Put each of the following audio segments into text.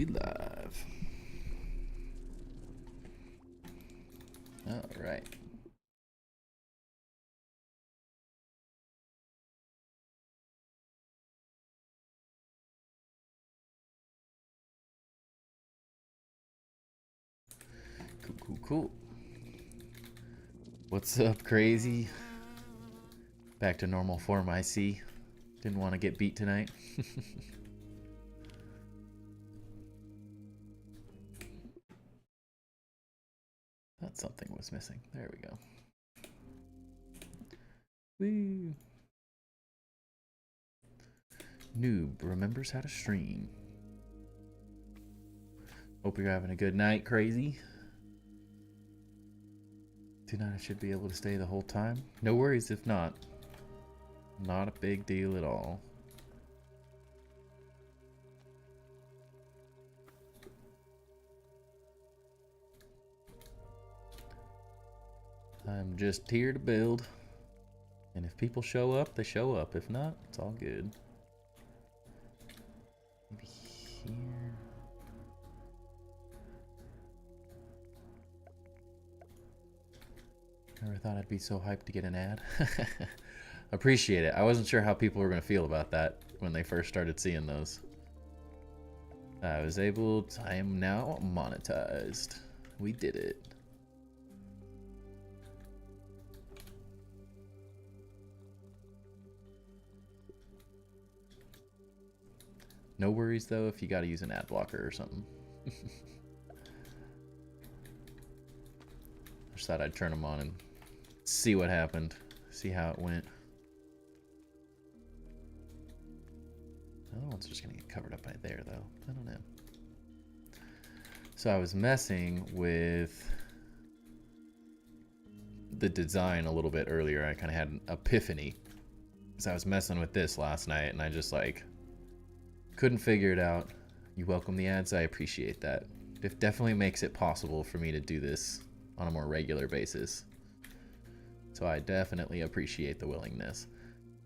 We live. All right. Cool. What's up, crazy? Back to normal form, I see. Didn't want to get beat tonight. Thought something was missing. There we go. Woo. Noob remembers how to stream. Hope you're having a good night, crazy. Tonight I should be able to stay the whole time. No worries if not. Not a big deal at all. I'm just here to build. And if people show up, they show up. If not, it's all good. Maybe here. Never thought I'd be so hyped to get an ad. Appreciate it. I wasn't sure how people were going to feel about that when they first started seeing those. I am now monetized. We did it. No worries though if you got to use an ad blocker or something. Just thought I'd turn them on and see what happened. See how it went. The other one's just gonna get covered up by there though. I don't know. So I was messing with the design a little bit earlier. I kind of had an epiphany. So I was messing with this last night and I just like couldn't figure it out. You welcome the ads, I appreciate that. It definitely makes it possible for me to do this on a more regular basis. So I definitely appreciate the willingness.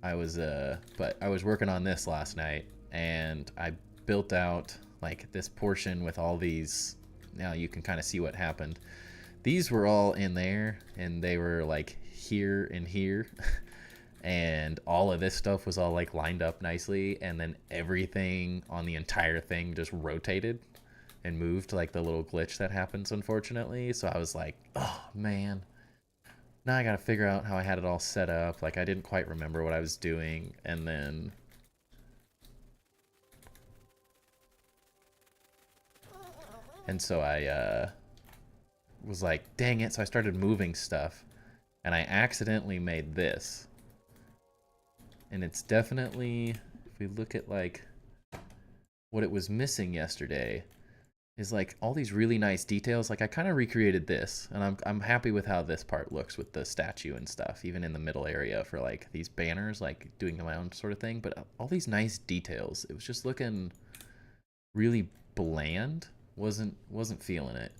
But I was working on this last night and I built out like this portion with all these. Now you can kind of see what happened. These were all in there and they were like here and here. And all of this stuff was all like lined up nicely. And then everything on the entire thing just rotated and moved, like the little glitch that happens, unfortunately. So I was like, oh man, now I gotta figure out how I had it all set up. Like I didn't quite remember what I was doing. And then so I was like, dang it. So I started moving stuff and I accidentally made this. And it's definitely, if we look at like what it was missing yesterday, is like all these really nice details. Like I kind of recreated this, and I'm happy with how this part looks with the statue and stuff, even in the middle area for like these banners, like doing my own sort of thing. But all these nice details, it was just looking really bland. Wasn't feeling it,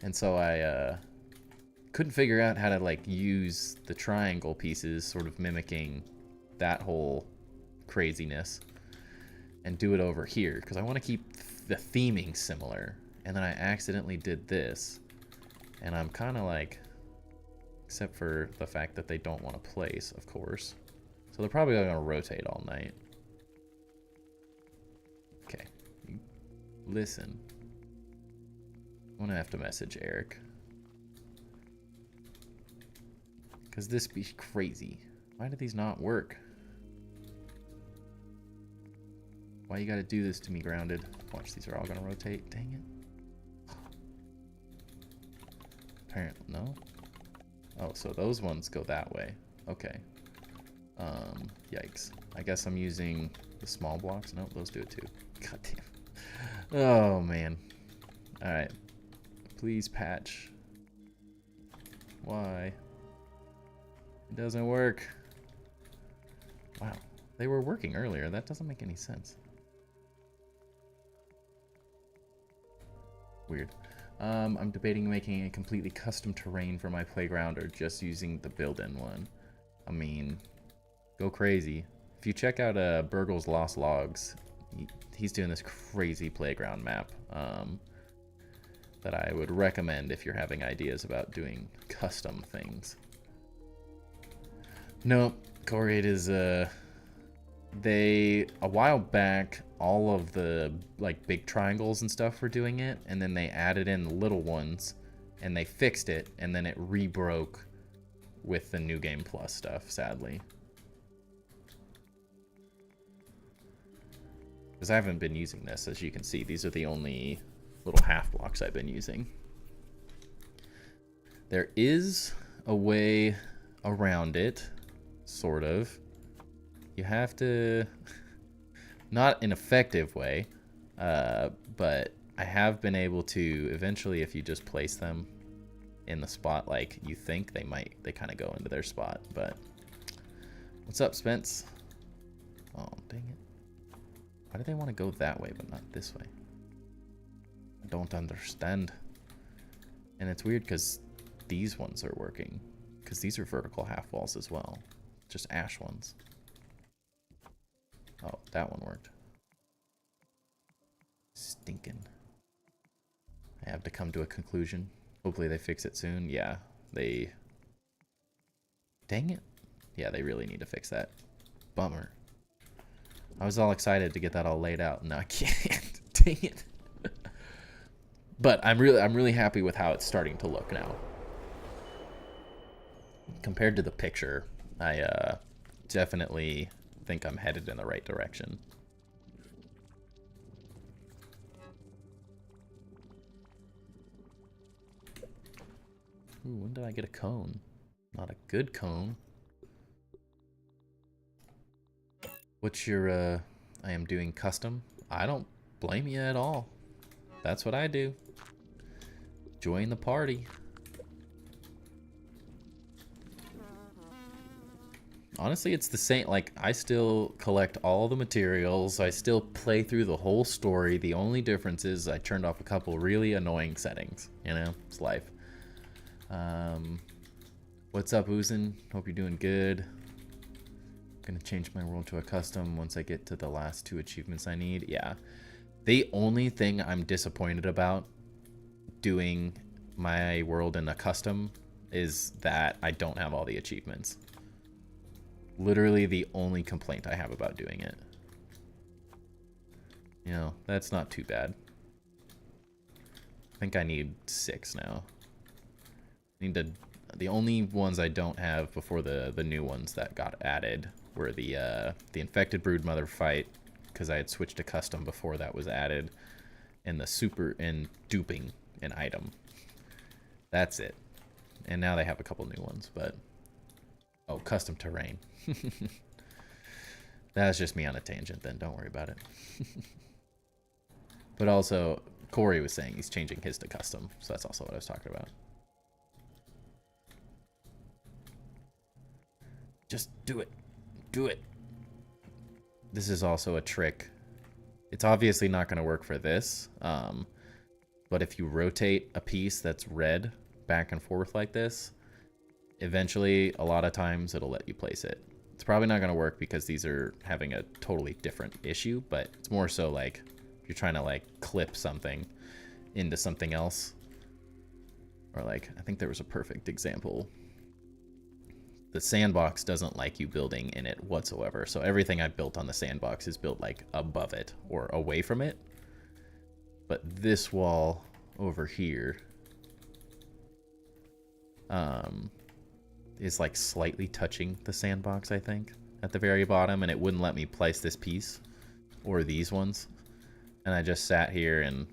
and so I couldn't figure out how to like use the triangle pieces, sort of mimicking that whole craziness, and do it over here because I want to keep the theming similar. And then I accidentally did this, and I'm kind of like, except for the fact that they don't want to place, of course, so they're probably going to rotate all night. Okay, listen, I'm gonna have to message Eric because this be crazy. Why do these not work? Why you gotta do this to me, Grounded? Watch, these are all gonna rotate. Dang it. Apparently, no? Oh, so those ones go that way. Okay. Yikes. I guess I'm using the small blocks. Nope, those do it too. God damn. Oh, man. Alright. Please patch. Why? It doesn't work. Wow. They were working earlier. That doesn't make any sense. Weird. I'm debating making a completely custom terrain for my playground or just using the built-in one. I mean, go crazy. If you check out Burgle's Lost Logs, He's doing this crazy playground map that I would recommend if you're having ideas about doing custom things. Nope, Corey, it is they a while back all of the like big triangles and stuff were doing it, and then they added in the little ones and they fixed it, and then it rebroke with the New Game Plus stuff, sadly. Because I haven't been using this, as you can see. These are the only little half blocks I've been using. There is a way around it, sort of. You have to, not an effective way, but I have been able to eventually, if you just place them in the spot like you think, they kind of go into their spot. But what's up, Spence? Oh, dang it. Why do they want to go that way but not this way? I don't understand. And it's weird because these ones are working, because these are vertical half walls as well, just ash ones. Oh, that one worked. Stinking. I have to come to a conclusion. Hopefully they fix it soon. Yeah, they... Dang it. Yeah, they really need to fix that. Bummer. I was all excited to get that all laid out. No, I can't. Dang it. But I'm really happy with how it's starting to look now. Compared to the picture, I definitely think I'm headed in the right direction. Ooh, when did I get a cone? Not a good cone. What's your, I am doing custom? I don't blame you at all. That's what I do. Join the party. Honestly, it's the same. Like, I still collect all the materials. I still play through the whole story. The only difference is I turned off a couple really annoying settings. You know, it's life. What's up, Oozin? Hope you're doing good. Gonna change my world to a custom once I get to the last 2 achievements I need. Yeah. The only thing I'm disappointed about doing my world in a custom is that I don't have all the achievements. Literally the only complaint I have about doing it. You know, that's not too bad. I think I need 6 now. The only ones I don't have before the new ones that got added were the infected broodmother fight, because I had switched to custom before that was added, and the super and duping an item. That's it. And now they have a couple new ones, but oh, custom terrain. That's just me on a tangent then, don't worry about it. But also, Corey was saying he's changing his to custom, so that's also what I was talking about. Just do it. Do it. This is also a trick. It's obviously not going to work for this, but if you rotate a piece that's red back and forth like this, eventually, a lot of times, it'll let you place it. It's probably not going to work because these are having a totally different issue, but it's more so like if you're trying to like clip something into something else. Or like, I think there was a perfect example. The sandbox doesn't like you building in it whatsoever. So everything I built on the sandbox is built like above it or away from it. But this wall over here is like slightly touching the sandbox, I think, at the very bottom, and it wouldn't let me place this piece or these ones. And I just sat here, and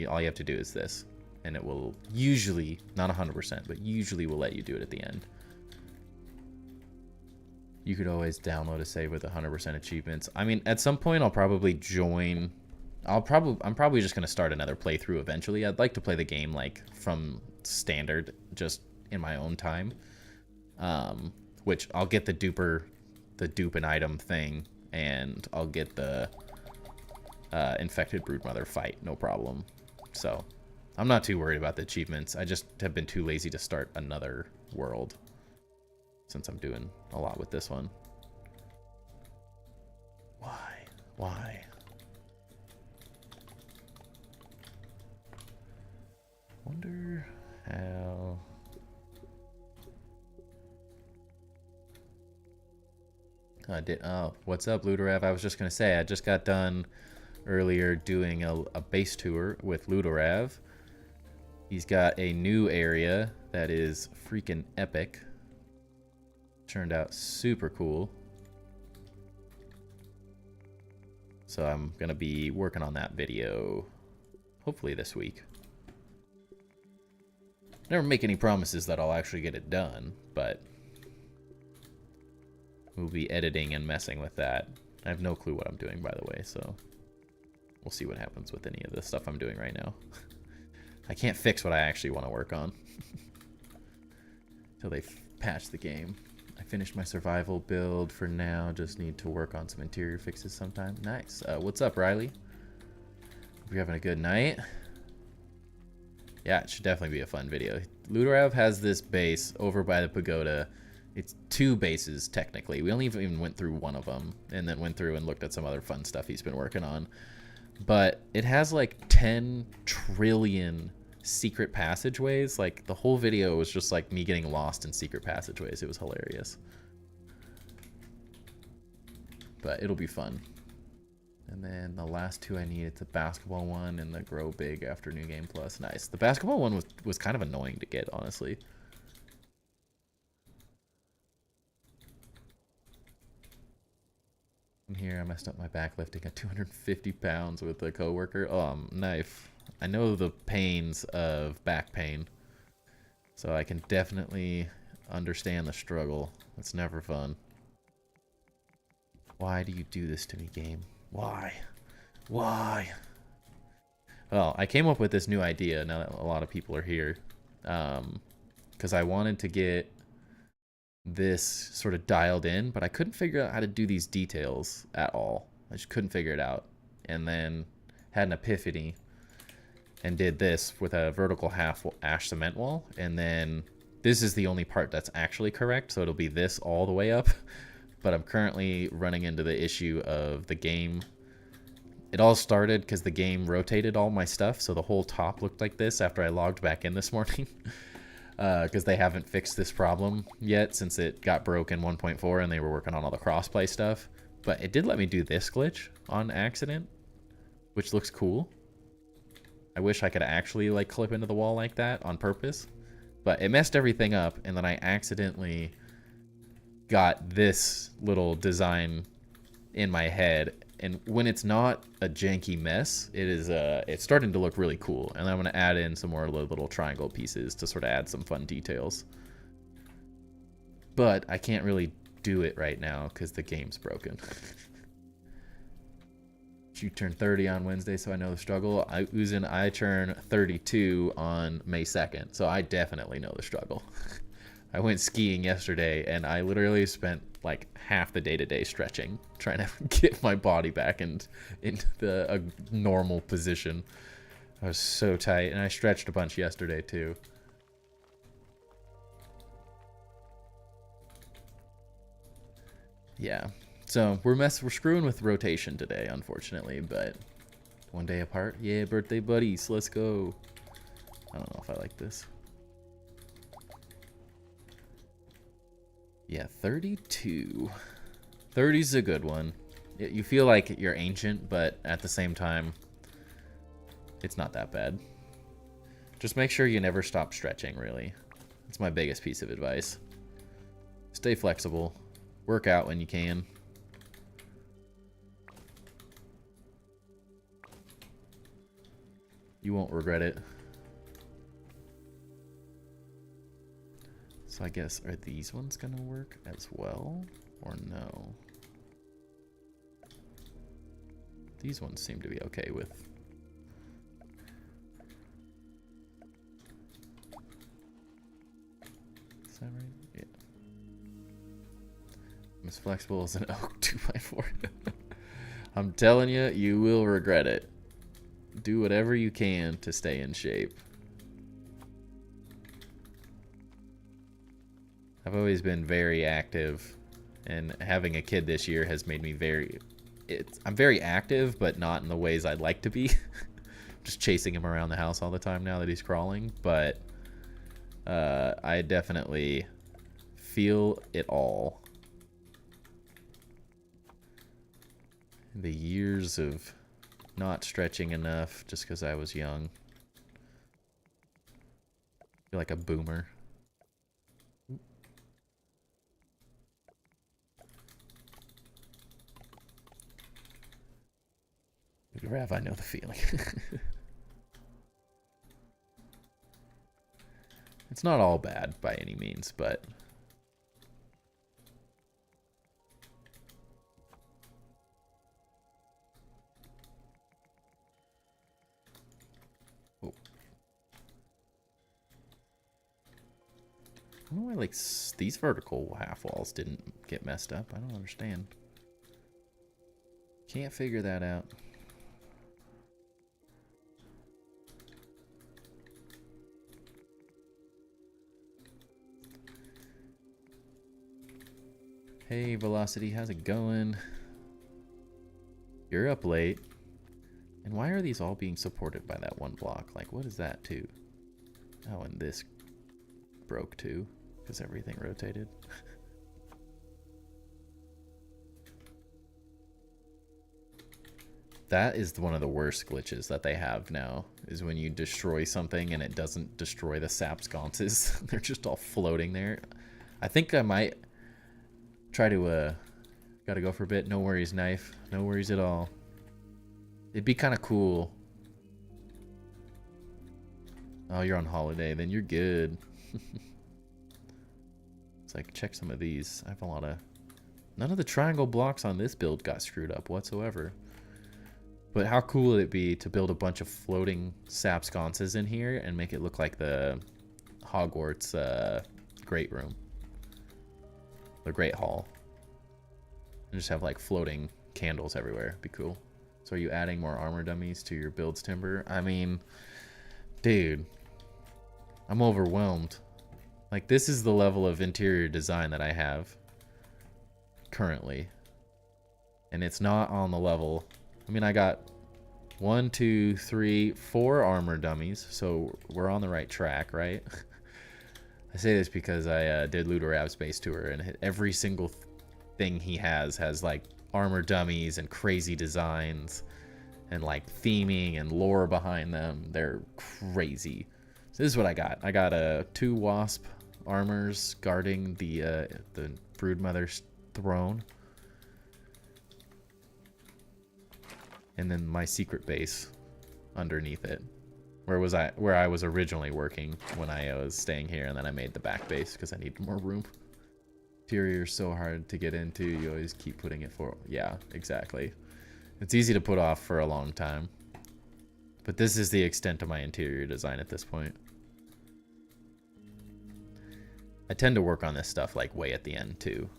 all you have to do is this, and it will usually, not 100%, but usually will let you do it at the end. You could always download a save with 100% achievements. I mean, at some point I'll probably join. I'm probably just gonna start another playthrough eventually. I'd like to play the game like from standard, just in my own time. Which I'll get the dupe an item thing, and I'll get the infected broodmother fight, no problem. So I'm not too worried about the achievements. I just have been too lazy to start another world, since I'm doing a lot with this one. Why? wonder how... what's up, Ludorev? I was just going to say, I just got done earlier doing a base tour with Ludorev. He's got a new area that is freaking epic. Turned out super cool. So I'm going to be working on that video hopefully this week. Never make any promises that I'll actually get it done, but we'll be editing and messing with that. I have no clue what I'm doing, by the way, so we'll see what happens with any of the stuff I'm doing right now. I can't fix what I actually want to work on until they patch the game. I finished my survival build for now. Just need to work on some interior fixes sometime. Nice. What's up, Riley? Hope you're having a good night. Yeah, it should definitely be a fun video. Ludorev has this base over by the pagoda. It's 2 bases, technically. We only even went through one of them, and then went through and looked at some other fun stuff he's been working on. But it has like 10 trillion secret passageways. Like, the whole video was just like me getting lost in secret passageways. It was hilarious. But it'll be fun. And then the last 2 I need, it's a basketball one and the grow big after New Game Plus. Nice. The basketball one was kind of annoying to get, honestly. And here I messed up my back lifting at 250 pounds with a coworker. Oh, knife. I know the pains of back pain, so I can definitely understand the struggle. It's never fun. Why do you do this to me, game? Why? Why? Well, I came up with this new idea now that a lot of people are here. Because I wanted to get this sort of dialed in, but I couldn't figure out how to do these details at all. I just couldn't figure it out. And then had an epiphany and did this with a vertical half ash cement wall. And then this is the only part that's actually correct, so it'll be this all the way up. But I'm currently running into the issue of the game. It all started because the game rotated all my stuff, so the whole top looked like this after I logged back in this morning. Because they haven't fixed this problem yet since it got broke in 1.4 and they were working on all the crossplay stuff. But it did let me do this glitch on accident, which looks cool. I wish I could actually like clip into the wall like that on purpose. But it messed everything up, and then I accidentally got this little design in my head, and when it's not a janky mess, it's starting to look really cool. And I'm going to add in some more little triangle pieces to sort of add some fun details. But I can't really do it right now because the game's broken. You turn 30 on Wednesday, so I know the struggle. Uzin, I turn 32 on May 2nd, so I definitely know the struggle. I went skiing yesterday, and I literally spent like half the day today stretching, trying to get my body back into a normal position. I was so tight, and I stretched a bunch yesterday too. Yeah, so we're screwing with rotation today, unfortunately, but one day apart. Yeah, birthday buddies, let's go. I don't know if I like this. Yeah, 32. 30's a good one. You feel like you're ancient, but at the same time, it's not that bad. Just make sure you never stop stretching, really. That's my biggest piece of advice. Stay flexible. Work out when you can. You won't regret it. So I guess, are these ones gonna work as well, or no? These ones seem to be okay with. Is that right? Yeah. I'm as flexible as an oak 2x4. I'm telling you, you will regret it. Do whatever you can to stay in shape. I've always been very active, and having a kid this year has made me I'm very active, but not in the ways I'd like to be. just chasing him around the house all the time now that he's crawling. But I definitely feel it all. The years of not stretching enough just because I was young. I feel like a boomer. Rav, I know the feeling. It's not all bad by any means, but oh. I don't know why like these vertical half walls didn't get messed up. I don't understand. Can't figure that out. Hey, Velocity, how's it going? You're up late. And why are these all being supported by that one block? Like, what is that, too? Oh, and this broke, too, because everything rotated. That is one of the worst glitches that they have now, is when you destroy something and it doesn't destroy the sap sconces. They're just all floating there. I think I might try to, gotta go for a bit. No worries, knife. No worries at all. It'd be kind of cool. Oh, you're on holiday. Then you're good. It's like, check some of these. I have a lot of... None of the triangle blocks on this build got screwed up whatsoever. But how cool would it be to build a bunch of floating sap sconces in here and make it look like the Hogwarts Great Room? The Great Hall. And just have like floating candles everywhere. It'd be cool. So are you adding more armor dummies to your build's timber? I mean, dude, I'm overwhelmed. Like, this is the level of interior design that I have currently. And it's not on the level. I mean, I got 1, 2, 3, 4 armor dummies. So we're on the right track, right? I say this because I did Ludorav's base tour, and every single thing he has like armor dummies and crazy designs and like theming and lore behind them. They're crazy. So this is what I got. I got 2 wasp armors guarding the broodmother's throne, and then my secret base underneath it. Where I was originally working when I was staying here, and then I made the back base because I needed more room. Interior is so hard to get into. You always keep putting it for... Yeah, exactly. It's easy to put off for a long time. But this is the extent of my interior design at this point. I tend to work on this stuff like way at the end too.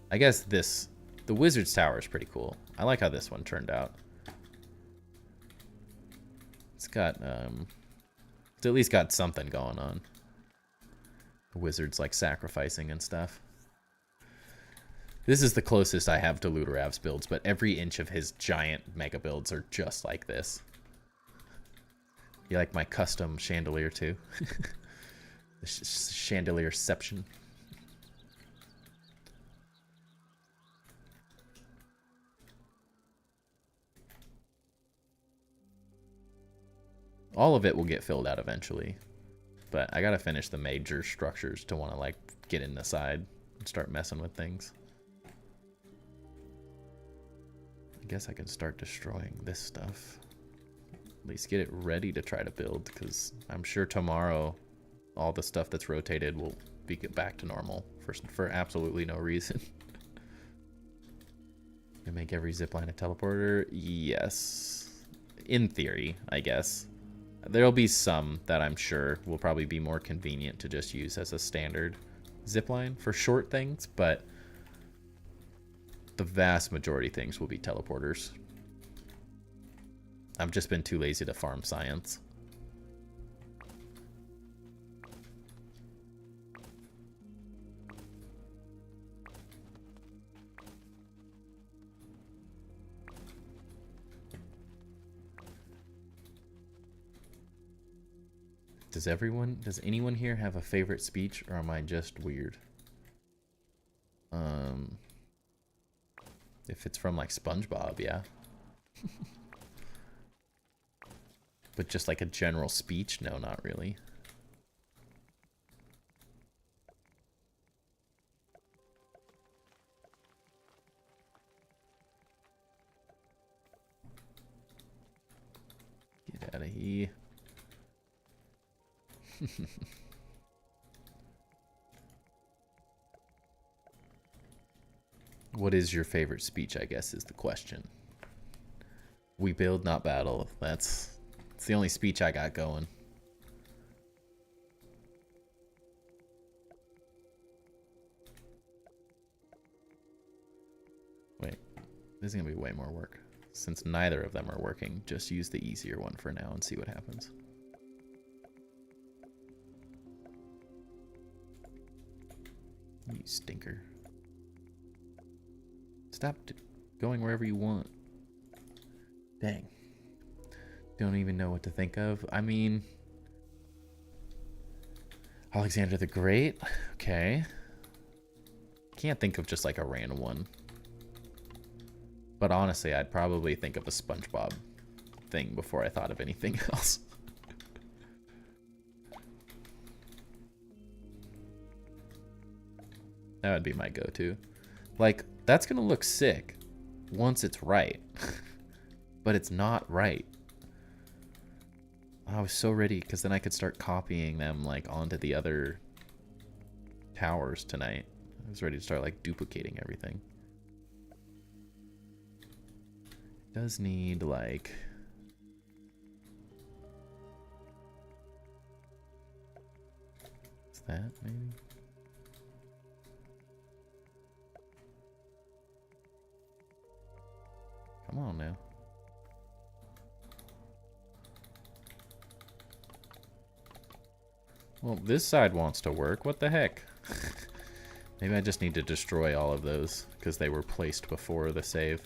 I guess the Wizard's Tower is pretty cool. I like how this one turned out. It's got, it's at least got something going on. The wizard's like sacrificing and stuff. This is the closest I have to Ludorav's builds, but every inch of his giant mega builds are just like this. You like my custom chandelier too? The chandelierception. All of it will get filled out eventually, but I gotta finish the major structures to want to like get in the side and start messing with things. I guess I can start destroying this stuff. At least get it ready to try to build, because I'm sure tomorrow all the stuff that's rotated will be back to normal for absolutely no reason. You make every zipline a teleporter? Yes. In theory, I guess. There'll be some that I'm sure will probably be more convenient to just use as a standard zipline for short things, but the vast majority of things will be teleporters. I've just been too lazy to farm science. Does anyone here have a favorite speech, or am I just weird? If it's from like SpongeBob, yeah. But just like a general speech? No, not really. Get out of here. What is your favorite speech, I guess, is the question. We build, not battle. That's the only speech I got going. Wait, this is going to be way more work. Since neither of them are working, just use the easier one for now and see what happens. You stinker. Stop going wherever you want. Dang. Don't even know what to think of. I mean, Alexander the Great. Okay. Can't think of just like a random one. But honestly, I'd probably think of a SpongeBob thing before I thought of anything else. That would be my go-to. Like, that's gonna look sick once it's right. But it's not right. I was so ready, because then I could start copying them like onto the other towers tonight. I was ready to start like duplicating everything. It does need like... What's that, maybe? Come on now. Well, this side wants to work. What the heck? Maybe I just need to destroy all of those because they were placed before the save.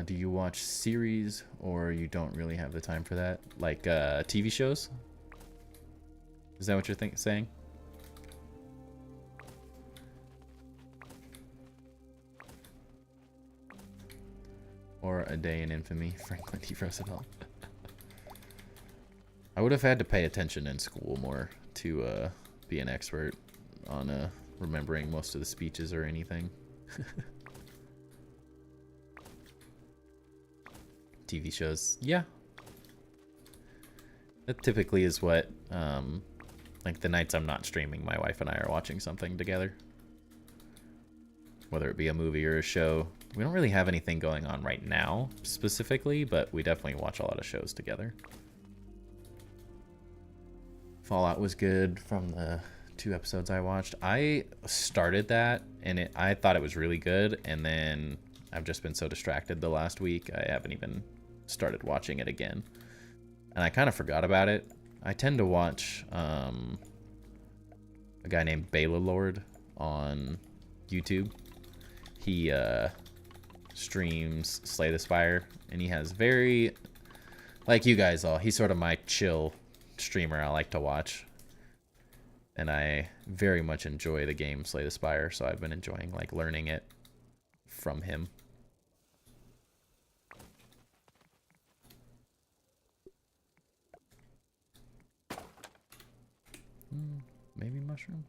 Do you watch series or you don't really have the time for that? Like TV shows? Is that what you're saying? Or A Day in Infamy, Franklin D. Roosevelt. I would have had to pay attention in school more to be an expert on remembering most of the speeches or anything. TV shows, yeah. That typically is what, like the nights I'm not streaming, my wife and I are watching something together. Whether it be a movie or a show. We don't really have anything going on right now, specifically, but we definitely watch a lot of shows together. Fallout was good from the 2 episodes I watched. I started that, and I thought it was really good, and then I've just been so distracted the last week, I haven't even started watching it again. And I kind of forgot about it. I tend to watch a guy named Bela Lord on YouTube. He streams Slay the Spire, and he has very, like you guys all, he's sort of my chill streamer I like to watch. And I very much enjoy the game Slay the Spire, so I've been enjoying like learning it from him. Maybe mushroom?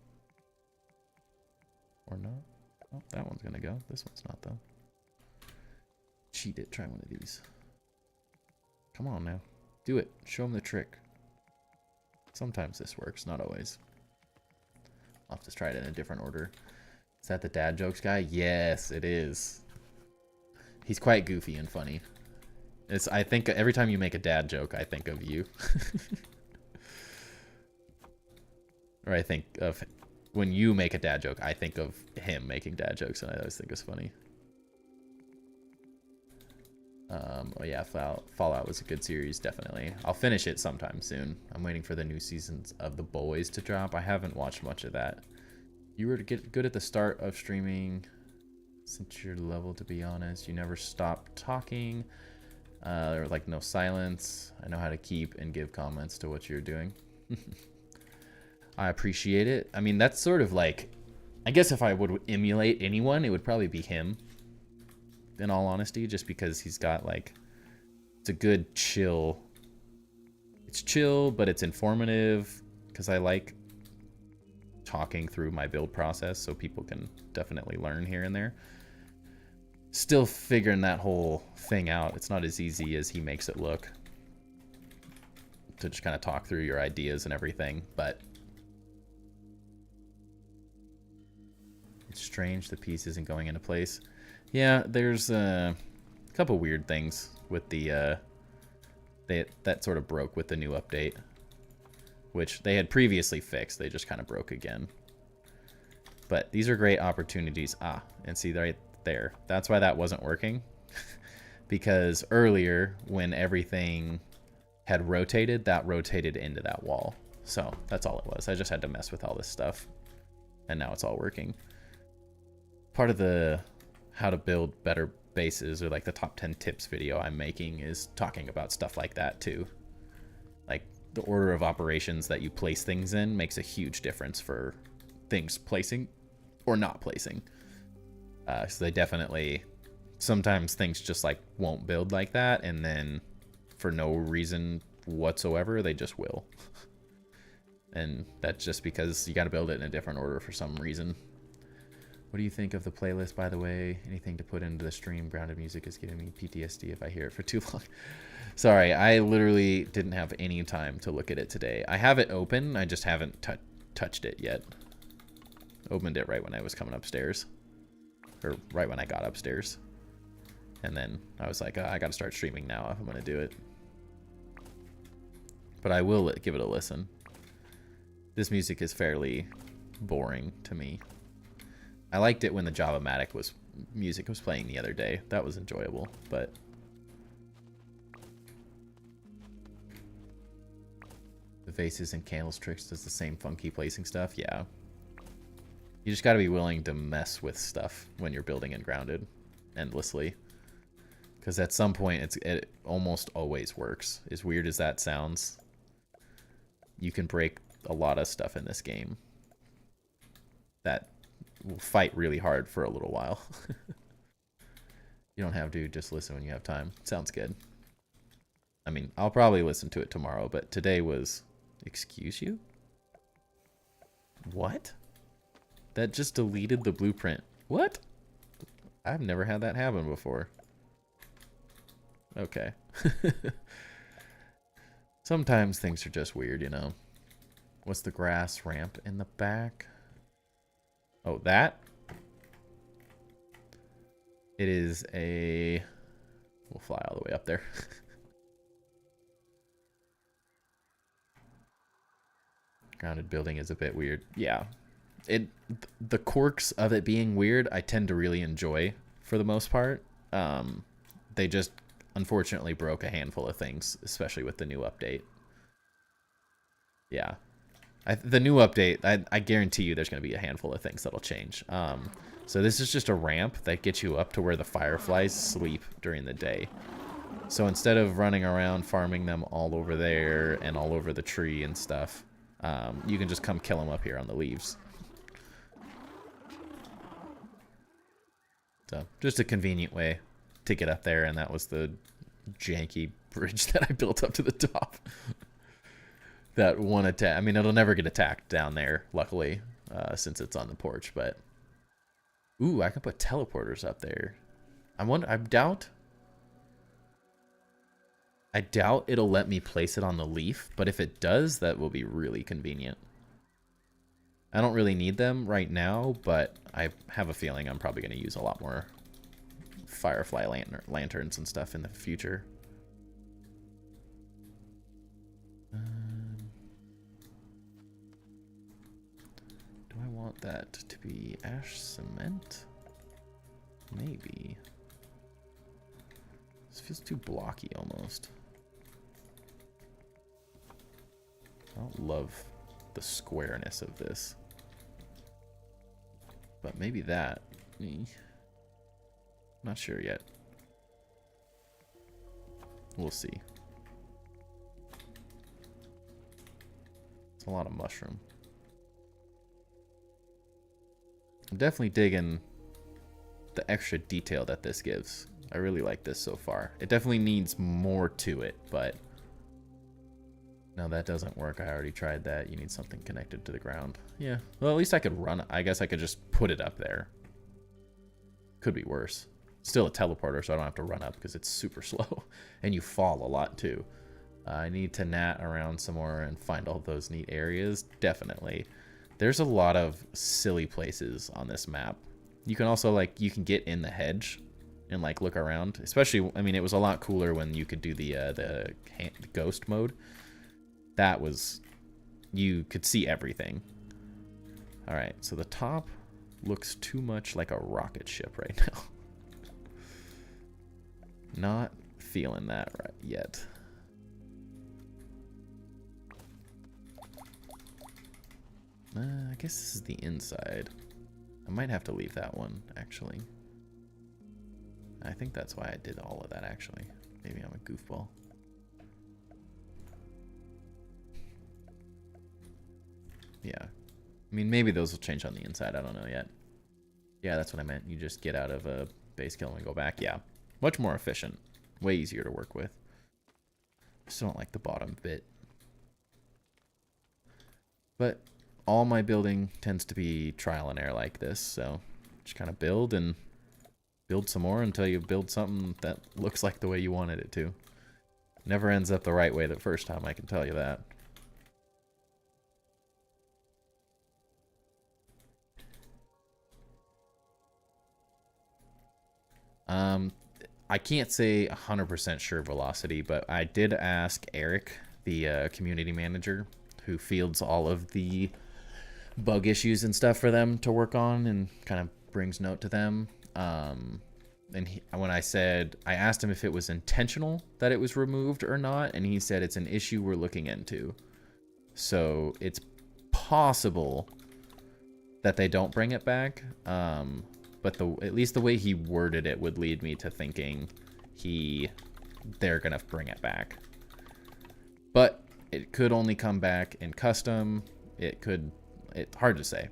Or not? Oh, that one's gonna go. This one's not, though. Cheat it. Try one of these. Come on now. Do it. Show him the trick. Sometimes this works, not always. I'll have to try it in a different order. Is that the dad jokes guy? Yes, it is. He's quite goofy and funny. I think every time you make a dad joke, I think of you. Or I think of... When you make a dad joke, I think of him making dad jokes, and I always think it's funny. Oh yeah, Fallout was a good series, definitely. I'll finish it sometime soon. I'm waiting for the new seasons of The Boys to drop. I haven't watched much of that. You were to get good at the start of streaming since your level, to be honest. You never stopped talking. There like no silence. I know how to keep and give comments to what you're doing. I appreciate it. I mean, that's sort of like, I guess if I would emulate anyone, it would probably be him. In all honesty, just because he's got like, it's a good chill. It's chill, but it's informative because I like talking through my build process so people can definitely learn here and there. Still figuring that whole thing out. It's not as easy as he makes it look to just kind of talk through your ideas and everything, but it's strange the piece isn't going into place. Yeah, there's a couple weird things with the that sort of broke with the new update, which they had previously fixed. They just kind of broke again. But these are great opportunities. And see right there. That's why that wasn't working. Because earlier, when everything had rotated, that rotated into that wall. So that's all it was. I just had to mess with all this stuff. And now it's all working. Part of the how to build better bases, or like the top 10 tips video I'm making, is talking about stuff like that too. Like the order of operations that you place things in makes a huge difference for things placing or not placing. So they definitely, sometimes things just like won't build like that, and then for no reason whatsoever, they just will. And that's just because you got to build it in a different order for some reason. What do you think of the playlist, by the way? Anything to put into the stream? Grounded music is giving me PTSD if I hear it for too long. Sorry, I literally didn't have any time to look at it today. I have it open, I just haven't touched it yet. Opened it right when I was coming upstairs. Or right when I got upstairs. And then I was like, I gotta start streaming now if I'm gonna do it. But I will give it a listen. This music is fairly boring to me. I liked it when the Java-matic music was playing the other day. That was enjoyable, but the vases and candlesticks does the same funky placing stuff. Yeah. You just got to be willing to mess with stuff when you're building in Grounded endlessly. Because at some point, it almost always works. As weird as that sounds, you can break a lot of stuff in this game that will fight really hard for a little while. You don't have to, just listen when you have time. Sounds good. I mean, I'll probably listen to it tomorrow, but today was... Excuse you? What? That just deleted the blueprint. What? I've never had that happen before. Okay. Sometimes things are just weird, you know. What's the grass ramp in the back? Oh, that? It is a... We'll fly all the way up there. Grounded building is a bit weird. Yeah. The quirks of it being weird, I tend to really enjoy for the most part. They just unfortunately broke a handful of things, especially with the new update. Yeah. The new update, I guarantee you there's going to be a handful of things that'll change. So this is just a ramp that gets you up to where the fireflies sleep during the day. So instead of running around farming them all over there and all over the tree and stuff, you can just come kill them up here on the leaves. So just a convenient way to get up there, and that was the janky bridge that I built up to the top. That one attack. I mean, it'll never get attacked down there, luckily, since it's on the porch. But ooh, I can put teleporters up there. I doubt it'll let me place it on the leaf, but if it does, that will be really convenient. I don't really need them right now, but I have a feeling I'm probably going to use a lot more firefly lanterns and stuff in the future. Do I want that to be ash cement? Maybe. This feels too blocky almost. I don't love the squareness of this. But maybe that. Not sure yet. We'll see. It's a lot of mushroom. I'm definitely digging the extra detail that this gives. I really like this so far. It definitely needs more to it, but no, that doesn't work. I already tried that. You need something connected to the ground. Yeah, well, at least I could run. I guess I could just put it up there. Could be worse. Still a teleporter, so I don't have to run up because it's super slow. And you fall a lot, too. I need to gnat around some more and find all those neat areas. Definitely. There's a lot of silly places on this map. You can also, like, you can get in the hedge and, like, look around. Especially, I mean, it was a lot cooler when you could do the ghost mode. That was, you could see everything. All right, so the top looks too much like a rocket ship right now. Not feeling that right yet. I guess this is the inside. I might have to leave that one, actually. I think that's why I did all of that, actually. Maybe I'm a goofball. Yeah. I mean, maybe those will change on the inside. I don't know yet. Yeah, that's what I meant. You just get out of a base kill and go back. Yeah. Much more efficient. Way easier to work with. Still don't like the bottom bit. But all my building tends to be trial and error like this. So just kind of build and build some more until you build something that looks like the way you wanted it to. Never ends up the right way the first time, I can tell you that. I can't say 100% sure velocity, but I did ask Eric, the community manager, who fields all of the bug issues and stuff for them to work on and kind of brings note to them. And when I asked him if it was intentional that it was removed or not, and he said it's an issue we're looking into. So it's possible that they don't bring it back. But at least the way he worded it would lead me to thinking they're gonna bring it back. But it could only come back in custom. It's hard to say.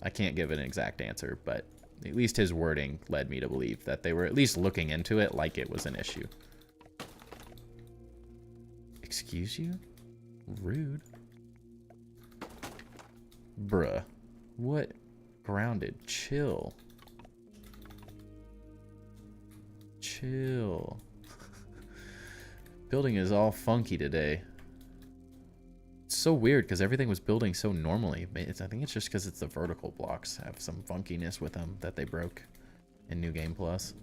I can't give an exact answer, but at least his wording led me to believe that they were at least looking into it like it was an issue. Excuse you? Rude. Bruh. What? Grounded. Chill. Chill. Building is all funky today. It's so weird because everything was building so normally. I think it's just because it's the vertical blocks have some funkiness with them that they broke in New Game Plus.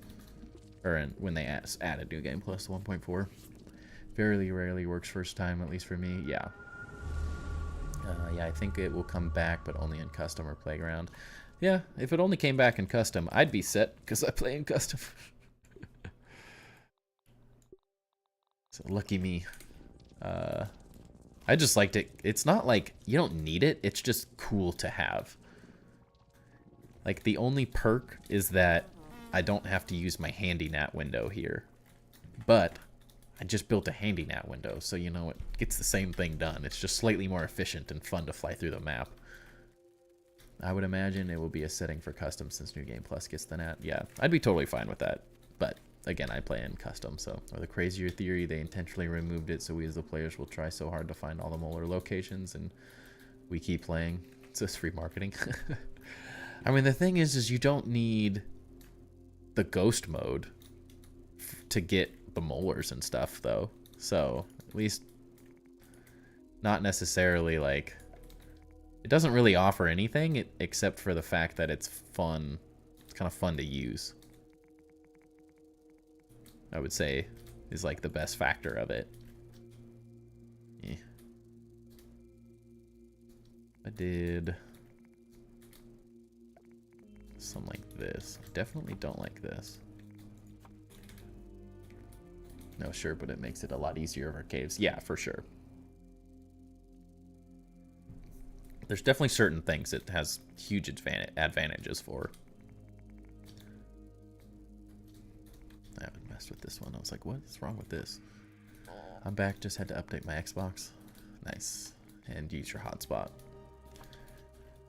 Or when they added New Game Plus 1.4. Very rarely works first time, at least for me. Yeah. Yeah, I think it will come back, but only in custom or playground. Yeah, if it only came back in custom, I'd be set because I play in custom. So lucky me. I just liked it. It's not like you don't need it. It's just cool to have. Like the only perk is that I don't have to use my handy nat window here. But I just built a handy nat window, so you know it gets the same thing done. It's just slightly more efficient and fun to fly through the map. I would imagine it will be a setting for custom since New Game Plus gets the nat. Yeah, I'd be totally fine with that. But again, I play in custom, so or the crazier theory, they intentionally removed it so we as the players will try so hard to find all the molar locations and we keep playing. It's just free marketing. I mean, the thing is you don't need the ghost mode to get the molars and stuff, though. So, at least not necessarily, like... It doesn't really offer anything except for the fact that it's fun. It's kind of fun to use. I would say is like the best factor of it. Yeah. I did something like this. I definitely don't like this. No, sure, but it makes it a lot easier for caves. Yeah, for sure. There's definitely certain things it has huge advantages for. I haven't messed with this one. I was like, what is wrong with this? I'm back. Just had to update my Xbox. Nice. And use your hotspot.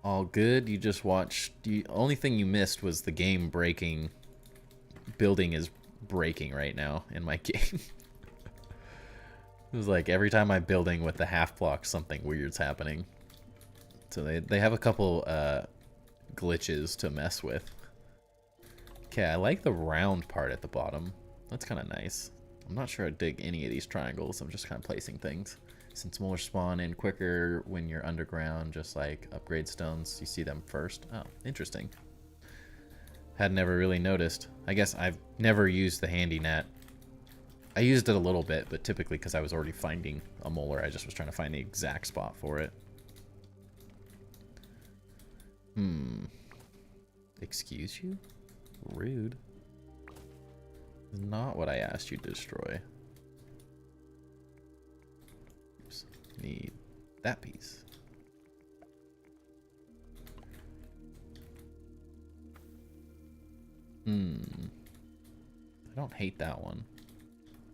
All good. You just watched. The only thing you missed was the game breaking. Building is breaking right now in my game. It was like every time I'm building with the half block, something weird's happening. So they have a couple glitches to mess with. Okay, I like the round part at the bottom. That's kind of nice. I'm not sure I'd dig any of these triangles. I'm just kind of placing things. Since more spawn in quicker when you're underground, just like upgrade stones, you see them first. Oh, interesting. Had never really noticed. I guess I've never used the handy net. I used it a little bit, but typically because I was already finding a molar, I just was trying to find the exact spot for it. Excuse you? Rude. Not what I asked you to destroy. Oops. Need that piece. I don't hate that one.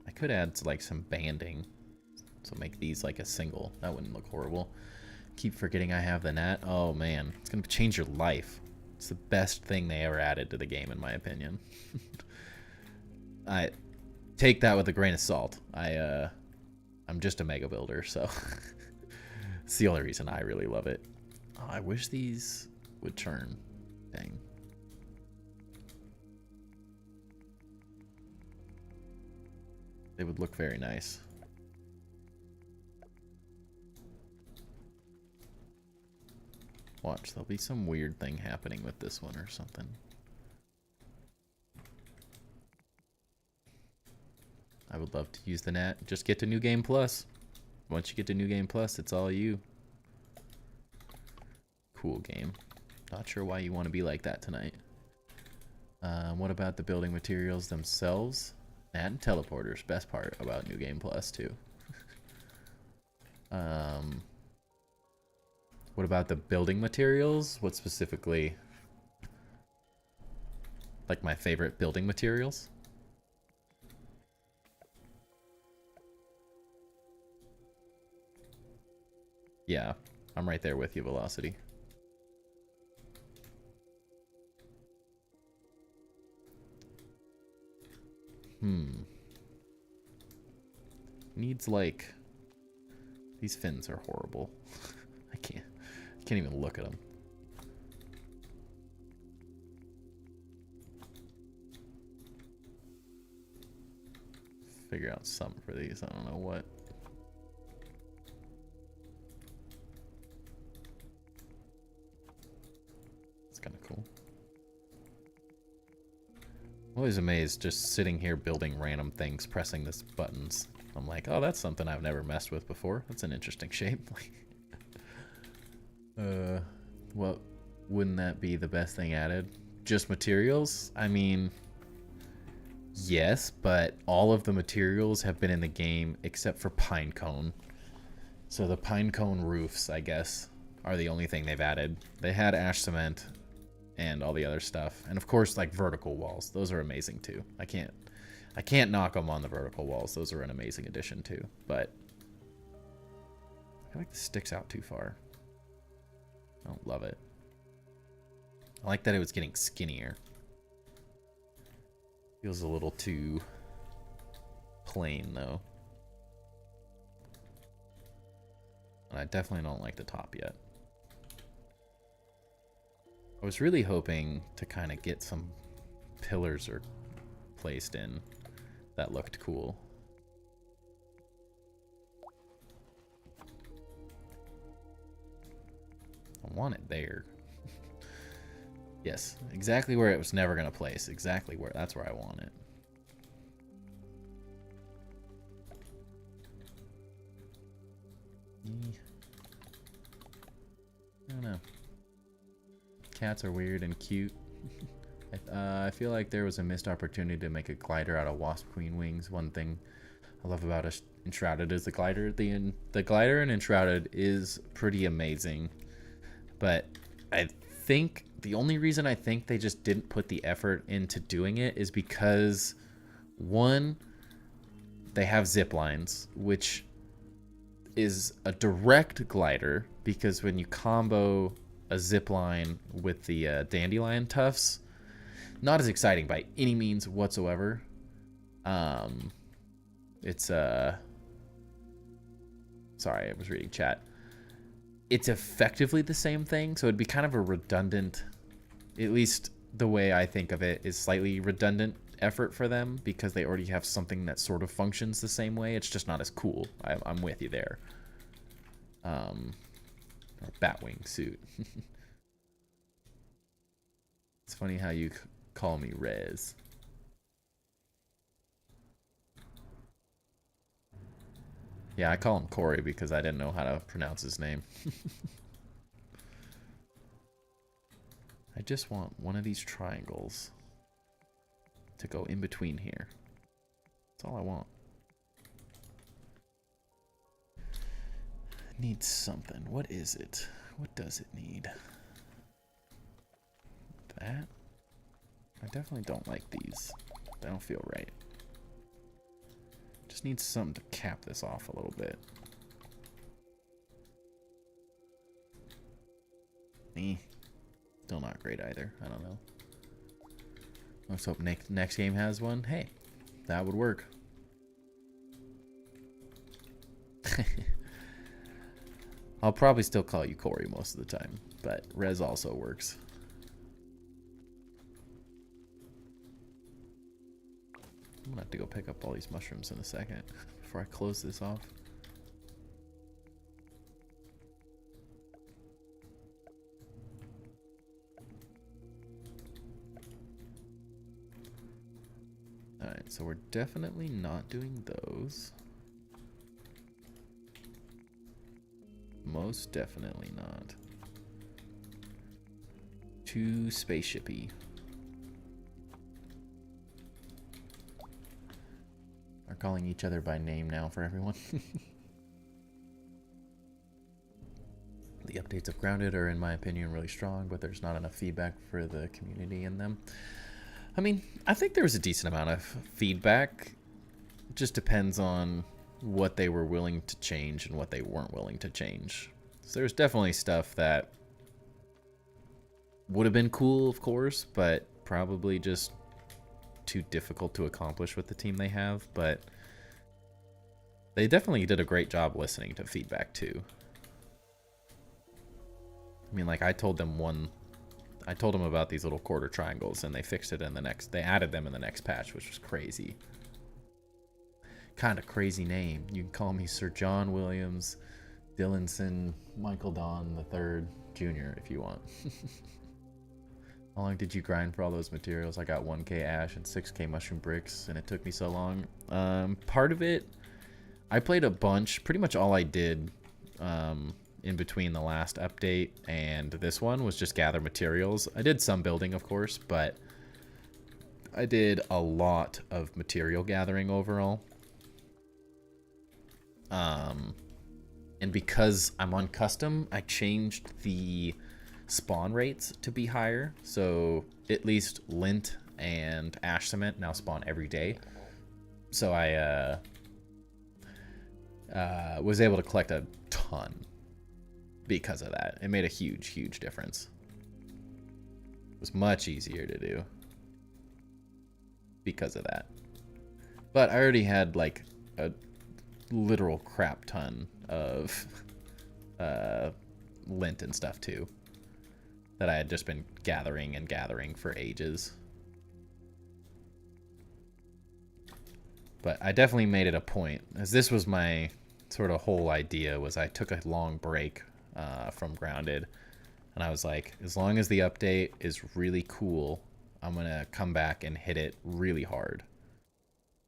I could add like some banding. So make these like a single. That wouldn't look horrible. Keep forgetting I have the net. Oh man, it's gonna change your life. It's the best thing they ever added to the game in my opinion. I take that with a grain of salt. I'm just a mega builder, so it's the only reason I really love it. Oh, I wish these would turn. Dang. They would look very nice. Watch, there'll be some weird thing happening with this one or something. I would love to use the net. Just get to New Game Plus. Once you get to New Game Plus, it's all you. Cool game. Not sure why you want to be like that tonight. What about the building materials themselves? And teleporters. Best part about New Game Plus, too. What about the building materials? What specifically? Like my favorite building materials? Yeah, I'm right there with you, Velocity. Needs like... These fins are horrible. I can't even look at them. Figure out something for these. I don't know what. It's kind of cool. I'm always amazed just sitting here building random things, pressing these buttons. I'm like, oh, that's something I've never messed with before. That's an interesting shape. Well, wouldn't that be the best thing added? Just materials? I mean, yes, but all of the materials have been in the game except for pine cone. So the pine cone roofs, I guess, are the only thing they've added. They had ash cement and all the other stuff. And of course, like vertical walls. Those are amazing too. I can't knock them on the vertical walls. Those are an amazing addition too. But I feel like this sticks out too far. I don't love it. I like that it was getting skinnier. Feels a little too plain though. And I definitely don't like the top yet. I was really hoping to kind of get some pillars or placed in that looked cool. I want it there. Yes, exactly where it was never going to place. Exactly where. That's where I want it. I don't know. Cats are weird and cute. I feel like there was a missed opportunity to make a glider out of Wasp Queen wings. One thing I love about Enshrouded is the glider. The glider in Enshrouded is pretty amazing. But I think the only reason I think they just didn't put the effort into doing it is because, one, they have zip lines, which is a direct glider, because when you combo a zip line with the dandelion tufts, not as exciting by any means whatsoever. It's sorry, I was reading chat. It's effectively the same thing, so it'd be kind of a redundant, at least the way I think of it, is slightly redundant effort for them, because they already have something that sort of functions the same way. It's just not as cool. I'm with you there. Or Batwing suit. It's funny how you call me Rez. Yeah, I call him Corey because I didn't know how to pronounce his name. I just want one of these triangles to go in between here. That's all I want. It needs something. What is it? What does it need? That? I definitely don't like these. They don't feel right. Just needs something to cap this off a little bit. Still not great either. I don't know. Let's hope next game has one. Hey, that would work. I'll probably still call you Corey most of the time, but Rez also works. I'm gonna have to go pick up all these mushrooms in a second before I close this off. Alright, so we're definitely not doing those. Most definitely not. Too spaceshipy. Are calling each other by name now for everyone. The updates of Grounded are, in my opinion, really strong, but there's not enough feedback for the community in them. I mean, I think there was a decent amount of feedback. It just depends on what they were willing to change and what they weren't willing to change. So there's definitely stuff that would have been cool, of course, but probably just too difficult to accomplish with the team they have. But they definitely did a great job listening to feedback too. I mean, like, I told them about these little quarter triangles, and they fixed it in the next, they added them in the next patch, which was crazy. Kind of crazy name. You can call me Sir John Williams Dillinson Michael Don III Jr. if you want. How long did you grind for all those materials? I got 1k ash and 6k mushroom bricks, and it took me so long. Part of it, I played a bunch. Pretty much all I did in between the last update and this one was just gather materials. I did some building, of course, but I did a lot of material gathering overall. And because I'm on custom, I changed the spawn rates to be higher. So at least lint and ash cement now spawn every day. So I was able to collect a ton because of that. It made a huge, huge difference. It was much easier to do because of that. But I already had like a literal crap ton of lint and stuff too that I had just been gathering and gathering for ages. But I definitely made it a point, as this was my sort of whole idea, was I took a long break from Grounded, and I was like, as long as the update is really cool, I'm gonna come back and hit it really hard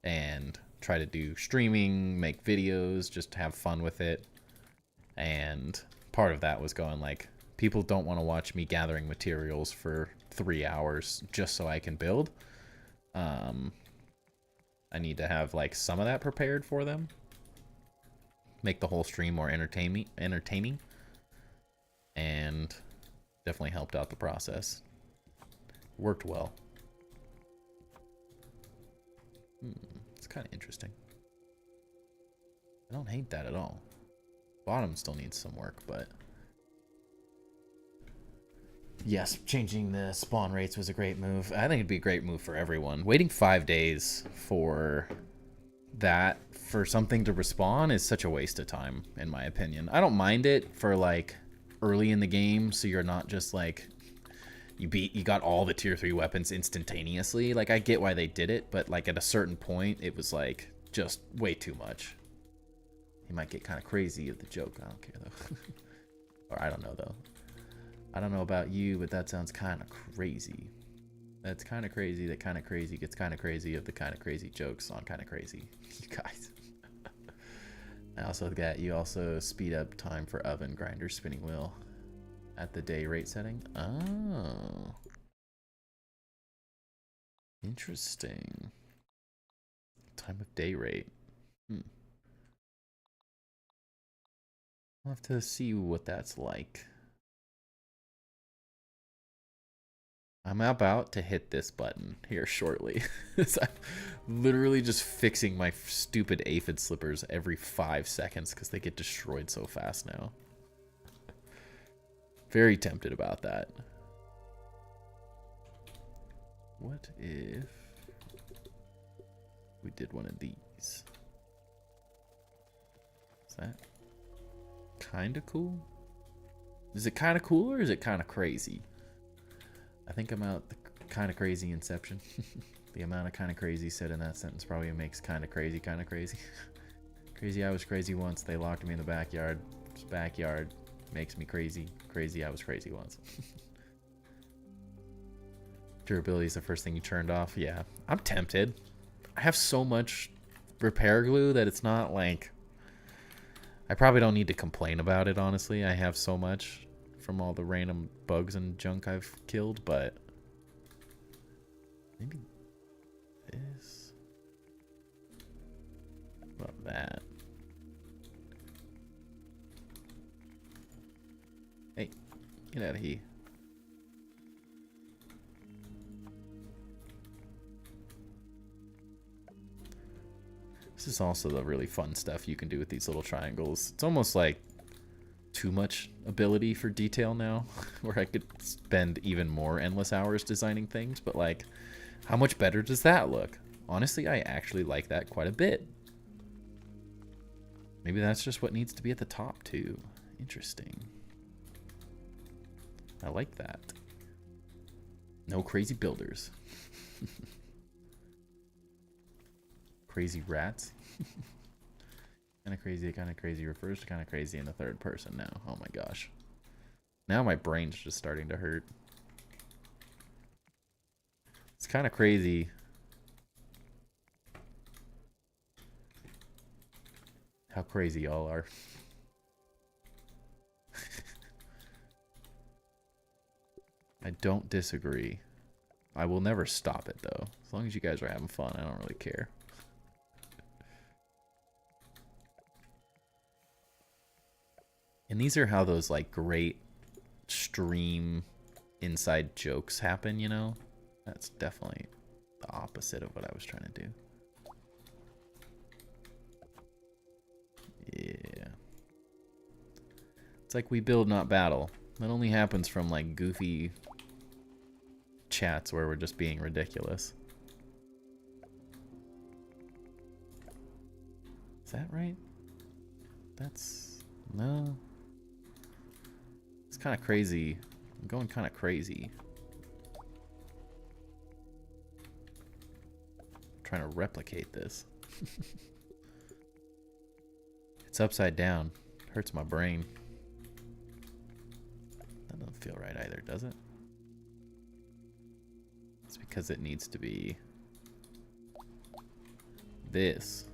and try to do streaming, make videos, just have fun with it. And part of that was going like, people don't want to watch me gathering materials for 3 hours just so I can build. I need to have like some of that prepared for them, make the whole stream more entertaining, and definitely helped out the process. Worked well. It's kind of interesting. I don't hate that at all. Bottom still needs some work, but... Yes, changing the spawn rates was a great move. I think it'd be a great move for everyone. Waiting 5 days for that, for something to respawn, is such a waste of time, in my opinion. I don't mind it for, like, early in the game, so you're not just, like... You got all the tier 3 weapons instantaneously. Like, I get why they did it, but, like, at a certain point, it was, like, just way too much. You might get kind of crazy with the joke. I don't care, though. Or I don't know, though. I don't know about you, but that sounds kind of crazy. That's kind of crazy that kind of crazy gets kind of crazy of the kind of crazy jokes on kind of crazy. You guys. I also got you also speed up time for oven, grinder, spinning wheel at the day rate setting. Oh. Interesting. Time of day rate. I'll have to see what that's like. I'm about to hit this button here shortly. So I'm literally just fixing my stupid aphid slippers every 5 seconds because they get destroyed so fast now. Very tempted about that. What if we did one of these? Is that kind of cool? Is it kind of cool or is it kind of crazy? I think I'm out the kind of crazy inception. The amount of kind of crazy said in that sentence probably makes kind of crazy kind of crazy. Crazy I was crazy once. They locked me in the backyard. This backyard makes me crazy. Crazy I was crazy once. Durability is the first thing you turned off. Yeah, I'm tempted. I have so much repair glue that it's not like... I probably don't need to complain about it, honestly. I have so much from all the random bugs and junk I've killed, but... Maybe this... What about that? Hey, get out of here. This is also the really fun stuff you can do with these little triangles. It's almost like too much ability for detail now, where I could spend even more endless hours designing things, but like, how much better does that look? Honestly, I actually like that quite a bit. Maybe that's just what needs to be at the top too. Interesting. I like that. No crazy builders. Crazy rats. Kind of crazy refers to kind of crazy in the third person now. Oh my gosh. Now my brain's just starting to hurt. It's kind of crazy. How crazy y'all are. I don't disagree. I will never stop it though. As long as you guys are having fun, I don't really care. And these are how those like great stream inside jokes happen, you know? That's definitely the opposite of what I was trying to do. Yeah. It's like we build, not battle. That only happens from like goofy chats where we're just being ridiculous. Is that right? That's... no. It's kind of crazy. I'm going kind of crazy. I'm trying to replicate this. It's upside down. Hurts my brain. That doesn't feel right either, does it? It's because it needs to be this.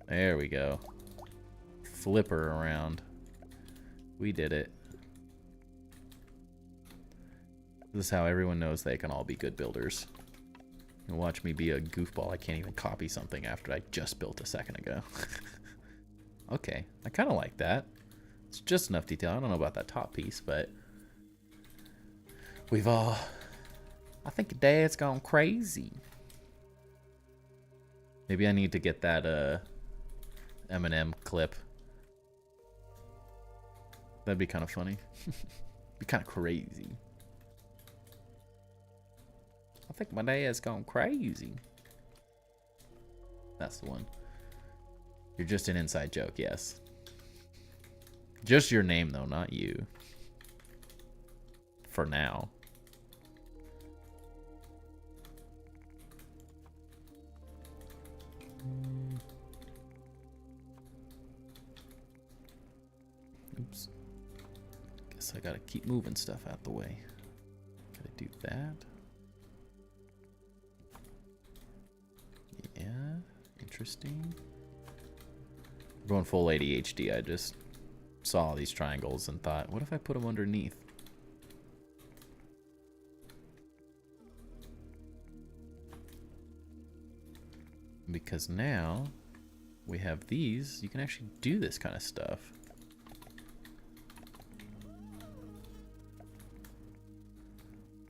There we go. Flip her around. We did it. This is how everyone knows they can all be good builders. And watch me be a goofball. I can't even copy something after I just built a second ago. Okay, I kind of like that. It's just enough detail. I don't know about that top piece, but we've all... I think Dad's gone crazy. Maybe I need to get that Eminem clip. That'd be kind of funny. Be kind of crazy. I think my dad's gone crazy. That's the one. You're just an inside joke, yes. Just your name, though, not you. For now. Oops. Guess I gotta keep moving stuff out the way. Gotta do that. Yeah, interesting. Going full ADHD, I just saw these triangles and thought, what if I put them underneath? Because now we have these, you can actually do this kind of stuff.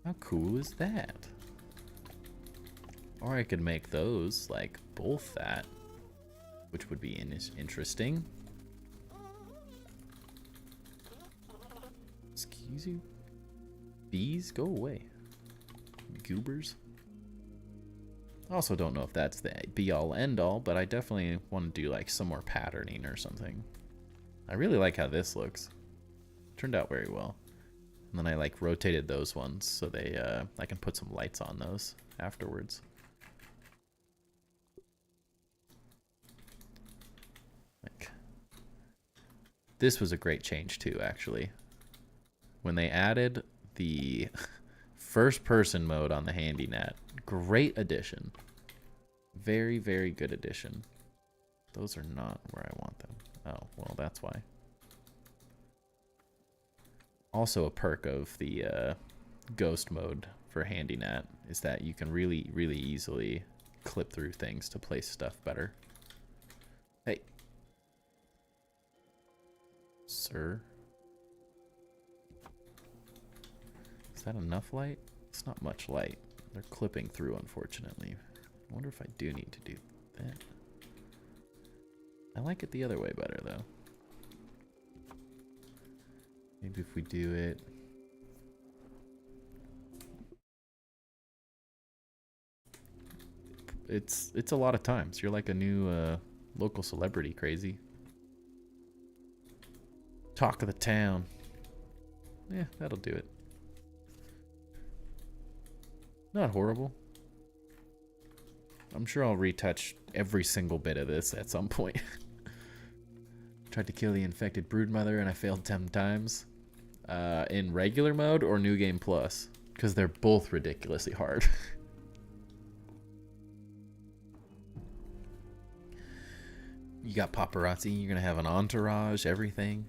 How cool is that? Or I could make those like both that, which would be interesting. Excuse you? Bees, go away. Goobers. I also don't know if that's the be-all end-all, but I definitely want to do like some more patterning or something. I really like how this looks. Turned out very well. And then I like rotated those ones so they I can put some lights on those afterwards. Like, this was a great change too, actually. When they added the first person mode on the HandyNet, great addition. Very, very good addition. Those are not where I want them. Oh, well, that's why. Also a perk of the ghost mode for HandyNet is that you can really, really easily clip through things to place stuff better. Hey. Sir. Is that enough light? It's not much light. They're clipping through, unfortunately. I wonder if I do need to do that. I like it the other way better, though. Maybe if we do it... It's a lot of times. You're like a new local celebrity, crazy. Talk of the town. Yeah, that'll do it. Not horrible. I'm sure I'll retouch every single bit of this at some point. Tried to kill the infected broodmother and I failed 10 times. In regular mode or New Game Plus? Because they're both ridiculously hard. You got paparazzi, you're going to have an entourage, everything.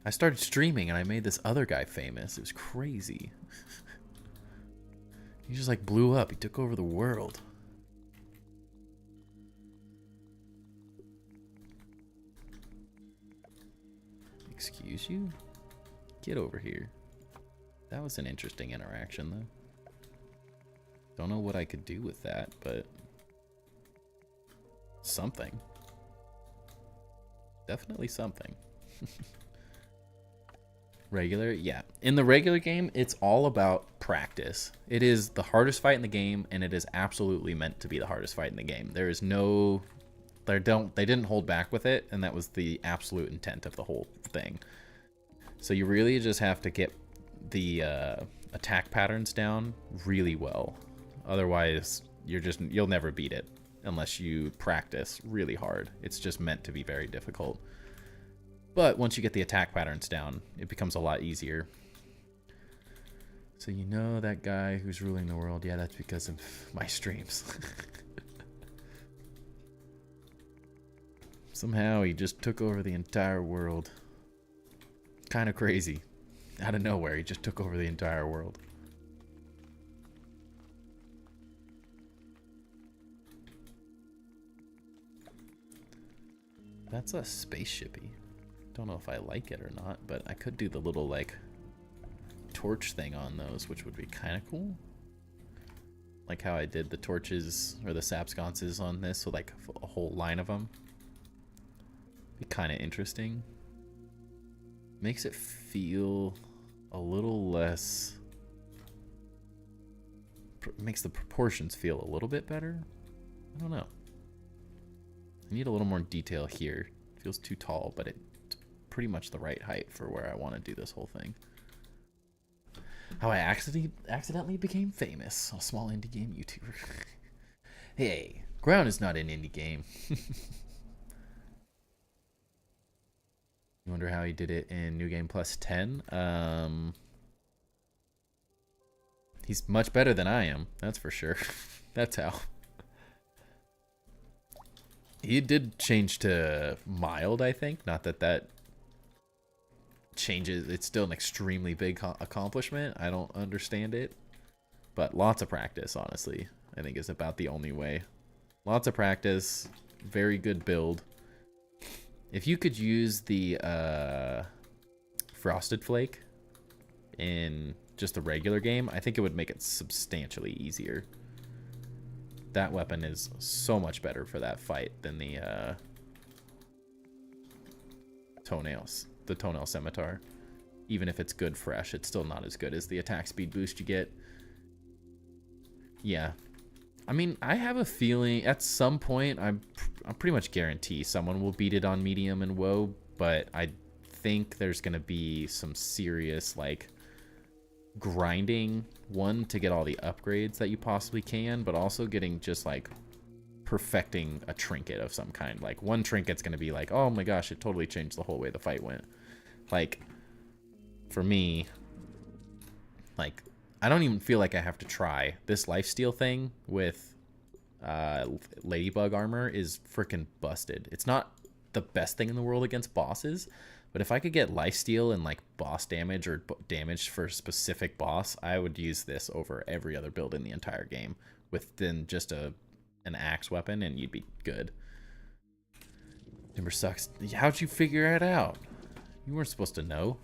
I started streaming and I made this other guy famous. It was crazy. He just like blew up. He took over the world. Excuse you? Get over here. That was an interesting interaction, though. Don't know what I could do with that, but something. Definitely something. Regular, yeah. In the regular game, it's all about practice. It is the hardest fight in the game, and it is absolutely meant to be the hardest fight in the game. There is no... They didn't hold back with it, and that was the absolute intent of the whole thing. So you really just have to get the attack patterns down really well. Otherwise, you'll never beat it unless you practice really hard. It's just meant to be very difficult. But once you get the attack patterns down, it becomes a lot easier. So you know that guy who's ruling the world? Yeah, that's because of my streams. Somehow he just took over the entire world. Kind of crazy. Out of nowhere, he just took over the entire world. That's a spaceshipy. Don't know if I like it or not, but I could do the little like torch thing on those, which would be kind of cool. Like how I did the torches or the sap sconces on this, so like a whole line of them. Be kind of interesting. Makes it feel a little less... Makes the proportions feel a little bit better. I don't know. I need a little more detail here. It feels too tall, but it's pretty much the right height for where I want to do this whole thing. How I accidentally became famous. A small indie game YouTuber. Hey, Ground is not an indie game. You wonder how he did it in New Game Plus 10? He's much better than I am, that's for sure. That's how. He did change to mild, I think. Not that that changes. It's still an extremely big accomplishment. I don't understand it. But lots of practice, honestly, I think is about the only way. Lots of practice. Very good build. If you could use the Frosted Flake in just the regular game, I think it would make it substantially easier. That weapon is so much better for that fight than the toenail scimitar. Even if it's good fresh, it's still not as good as the attack speed boost you get. Yeah. I mean, I have a feeling at some point, I'm pretty much guarantee someone will beat it on medium and WoW, but I think there's going to be some serious, like, grinding, one, to get all the upgrades that you possibly can, but also getting just, like, perfecting a trinket of some kind. Like, one trinket's going to be like, oh my gosh, it totally changed the whole way the fight went. Like, for me, like, I don't even feel like I have to try. This lifesteal thing with ladybug armor is freaking busted. It's not the best thing in the world against bosses, but if I could get lifesteal and like boss damage or damage for a specific boss, I would use this over every other build in the entire game within just an axe weapon, and you'd be good. Timber sucks. How'd you figure it out? You weren't supposed to know.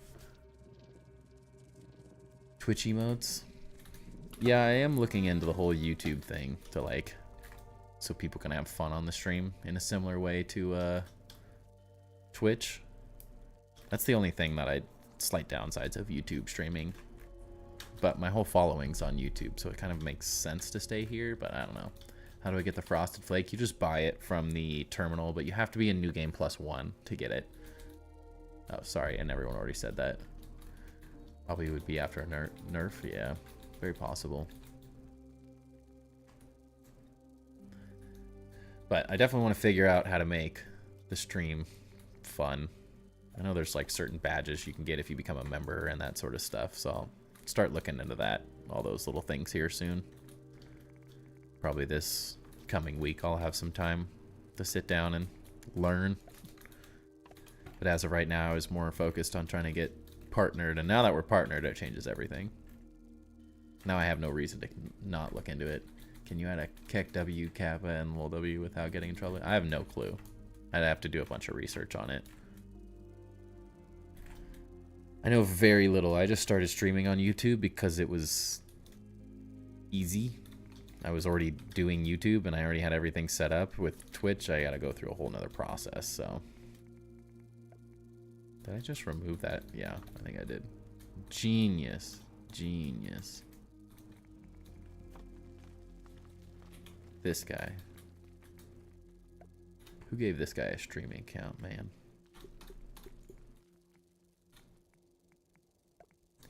Twitch emotes. Yeah, I am looking into the whole YouTube thing to like, so people can have fun on the stream in a similar way to Twitch. That's the only thing that slight downsides of YouTube streaming. But my whole following's on YouTube, so it kind of makes sense to stay here, but I don't know. How do I get the Frosted Flake? You just buy it from the terminal, but you have to be in New Game Plus 1 to get it. Oh, sorry, and everyone already said that. Probably would be after a nerf, yeah. Very possible. But I definitely want to figure out how to make the stream fun. I know there's like certain badges you can get if you become a member and that sort of stuff, so I'll start looking into that, all those little things here soon. Probably this coming week I'll have some time to sit down and learn. But as of right now, I was more focused on trying to get partnered, and now that we're partnered, it changes everything. Now I have no reason to not look into it. Can you add a Keck W, Kappa, and Lil W without getting in trouble? I have no clue. I'd have to do a bunch of research on it. I know very little. I just started streaming on YouTube because it was easy. I was already doing YouTube, and I already had everything set up. With Twitch, I gotta go through a whole nother process, so... Did I just remove that? Yeah, I think I did. Genius. Genius. This guy. Who gave this guy a streaming account, man?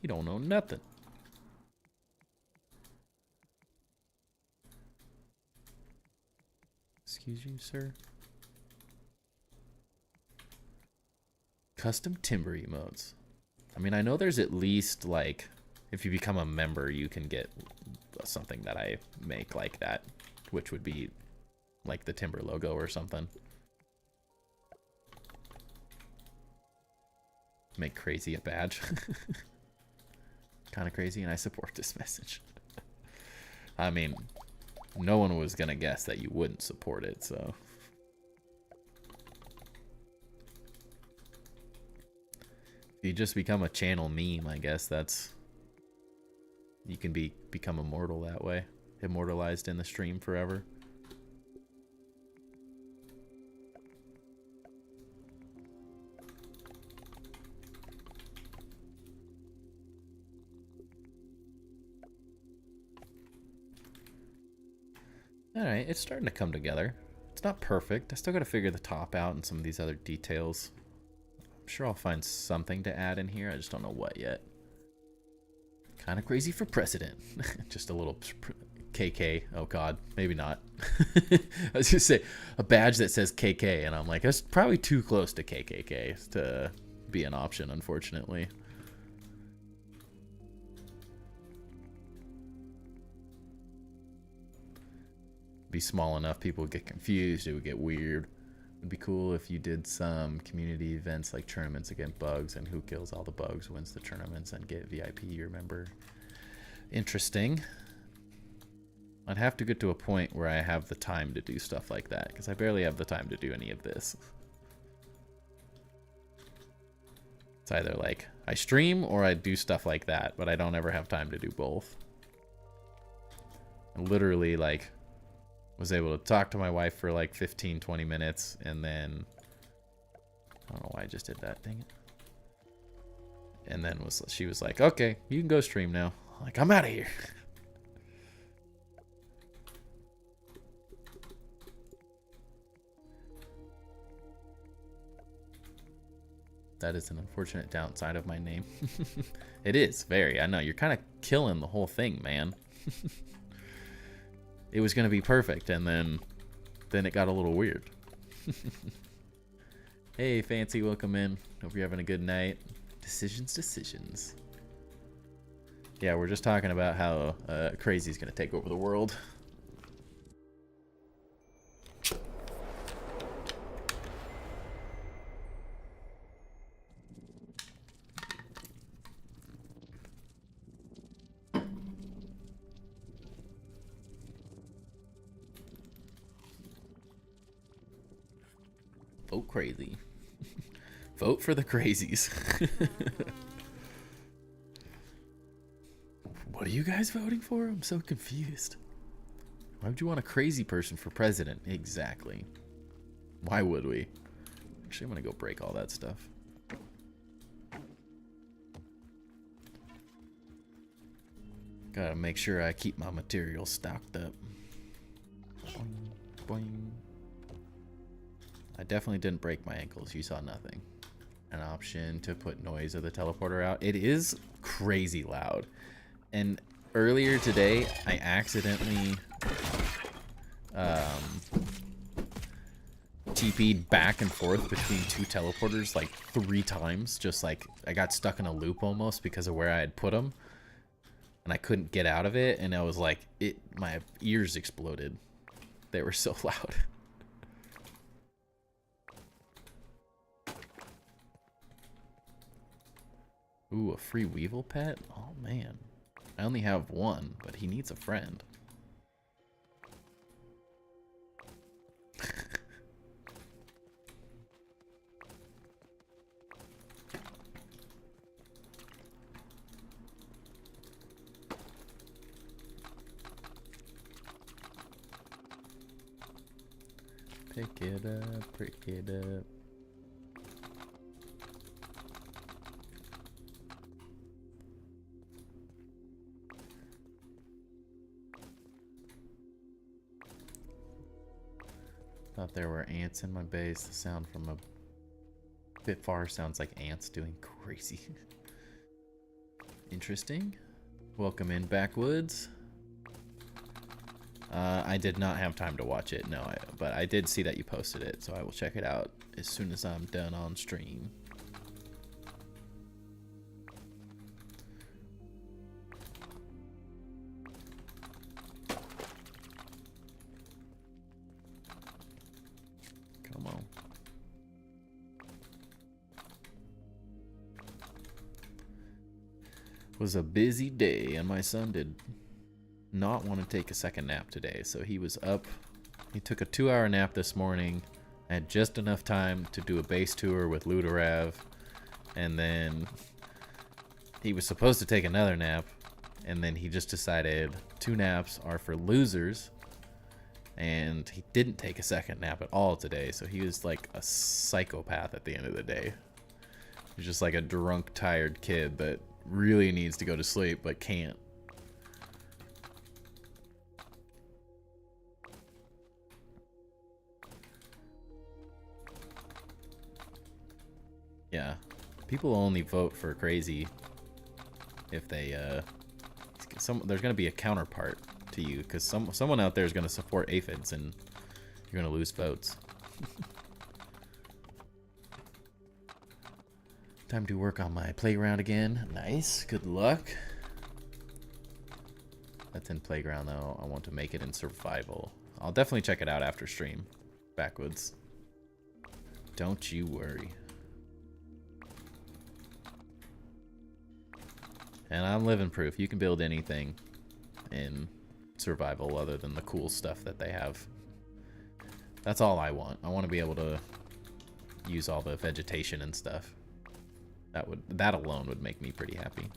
He don't know nothing. Excuse you, sir? Custom timber emotes. I mean, I know there's at least, like, if you become a member, you can get something that I make like that, which would be like the timber logo or something. Make crazy a badge. Kind of crazy, and I support this message. I mean, no one was gonna guess that you wouldn't support it, so... If you just become a channel meme, I guess that's... You can become immortal that way. immortalized in the stream forever. Alright, it's starting to come together. It's not perfect. I still gotta figure the top out and some of these other details. I'm sure I'll find something to add in here. I just don't know what yet. Kind of crazy for precedent. Just a little KK. Oh god, maybe not. I was gonna say a badge that says KK, and I'm like, that's probably too close to KKK to be an option, unfortunately. Be small enough people would get confused, it would get weird. It'd be cool if you did some community events like tournaments against bugs, and who kills all the bugs wins the tournaments and get VIP, you remember? Interesting. I'd have to get to a point where I have the time to do stuff like that, because I barely have the time to do any of this. It's either like I stream or I do stuff like that, but I don't ever have time to do both. I literally like was able to talk to my wife for like 15-20 minutes, and then I don't know why I just did that, dang it. And then she was like, okay, you can go stream now. I'm like, I'm out of here. That is an unfortunate downside of my name. It is, very. I know, you're kind of killing the whole thing, man. It was going to be perfect, and then it got a little weird. Hey, Fancy, welcome in. Hope you're having a good night. Decisions. Yeah, we're just talking about how Crazy's going to take over the world. Vote crazy. Vote for the crazies. What are you guys voting for? I'm so confused. Why would you want a crazy person for president? Exactly. Why would we? Actually, I'm gonna go break all that stuff. Gotta make sure I keep my materials stocked up. Boing, boing. I definitely didn't break my ankles. You saw nothing. An option to put noise of the teleporter out. It is crazy loud. And earlier today, I accidentally TP'd back and forth between two teleporters like 3 times. Just like I got stuck in a loop almost because of where I had put them. And I couldn't get out of it. And I was like, my ears exploded. They were so loud. Ooh, a free Weevil pet? Oh, man. I only have one, but he needs a friend. Pick it up, pick it up. Thought there were ants in my base. The sound from a bit far sounds like ants doing crazy. Interesting. Welcome in, Backwoods. I did not have time to watch it, no, but I did see that you posted it, so I will check it out as soon as I'm done on stream. Come on. It was a busy day, and my son did not want to take a second nap today, so he was up. He took a 2-hour nap this morning. I had just enough time to do a base tour with Luderav, and then he was supposed to take another nap, And then he just decided 2 naps are for losers. And he didn't take a second nap at all today. So he was like a psychopath at the end of the day. He's just like a drunk, tired kid that really needs to go to sleep but can't. Yeah. People only vote for crazy if they, there's going to be a counterpart to you, because someone out there is going to support aphids, and you're going to lose votes. Time to work on my playground again. Nice. Good luck. That's in playground, though. I want to make it in survival. I'll definitely check it out after stream. Backwoods. Don't you worry. And I'm living proof. You can build anything in survival other than the cool stuff that they have. That's all I want. I want to be able to use all the vegetation and stuff. That alone would make me pretty happy.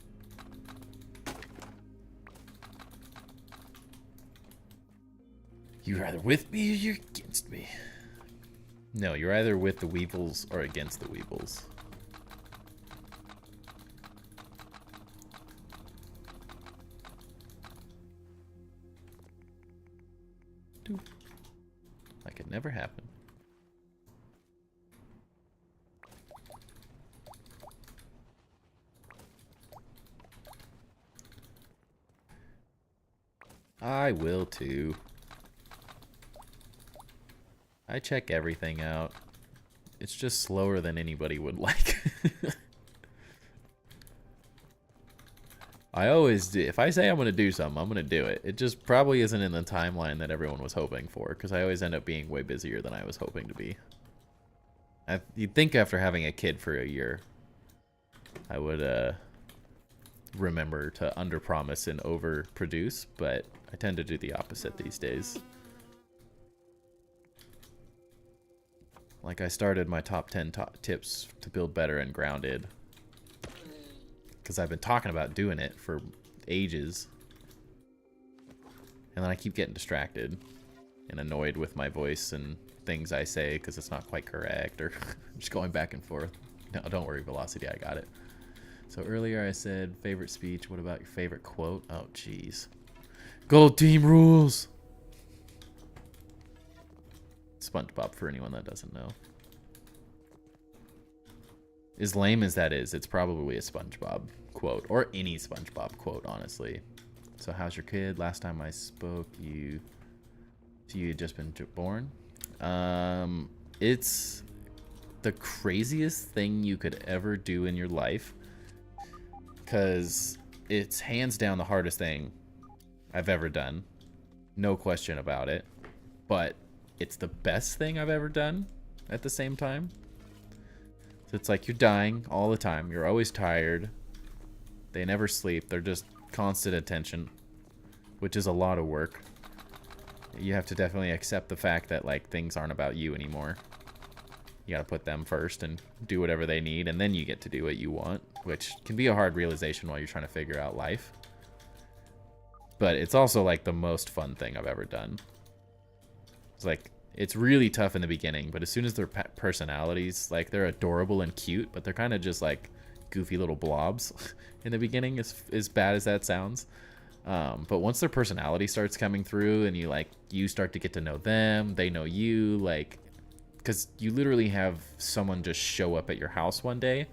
You're either with me or you're against me. No, you're either with the Weevils or against the Weevils. Like it never happened. I will too. I check everything out. It's just slower than anybody would like. I always do. If I say I'm going to do something, I'm going to do it. It just probably isn't in the timeline that everyone was hoping for, because I always end up being way busier than I was hoping to be. You'd think after having a kid for a year, I would remember to underpromise and overproduce, but I tend to do the opposite these days. Like, I started my top 10 tips to build better and grounded, because I've been talking about doing it for ages. And then I keep getting distracted and annoyed with my voice and things I say because it's not quite correct, or just going back and forth. No, don't worry, Velocity, I got it. So earlier I said favorite speech. What about your favorite quote? Oh, jeez. Gold team rules! SpongeBob, for anyone that doesn't know. As lame as that is, it's probably a SpongeBob quote, or any SpongeBob quote, honestly. So how's your kid? Last time I spoke, you had just been born. It's the craziest thing you could ever do in your life, because it's hands down the hardest thing I've ever done. No question about it. But it's the best thing I've ever done at the same time. So it's like you're dying all the time. You're always tired. They never sleep. They're just constant attention, which is a lot of work. You have to definitely accept the fact that, like, things aren't about you anymore. You gotta put them first and do whatever they need, and then you get to do what you want, which can be a hard realization while you're trying to figure out life. But it's also, like, the most fun thing I've ever done. It's like, it's really tough in the beginning, but as soon as their personalities, like, they're adorable and cute, but they're kind of just, like, goofy little blobs in the beginning, as bad as that sounds. But once their personality starts coming through and you start to get to know them, they know you, like, because you literally have someone just show up at your house one day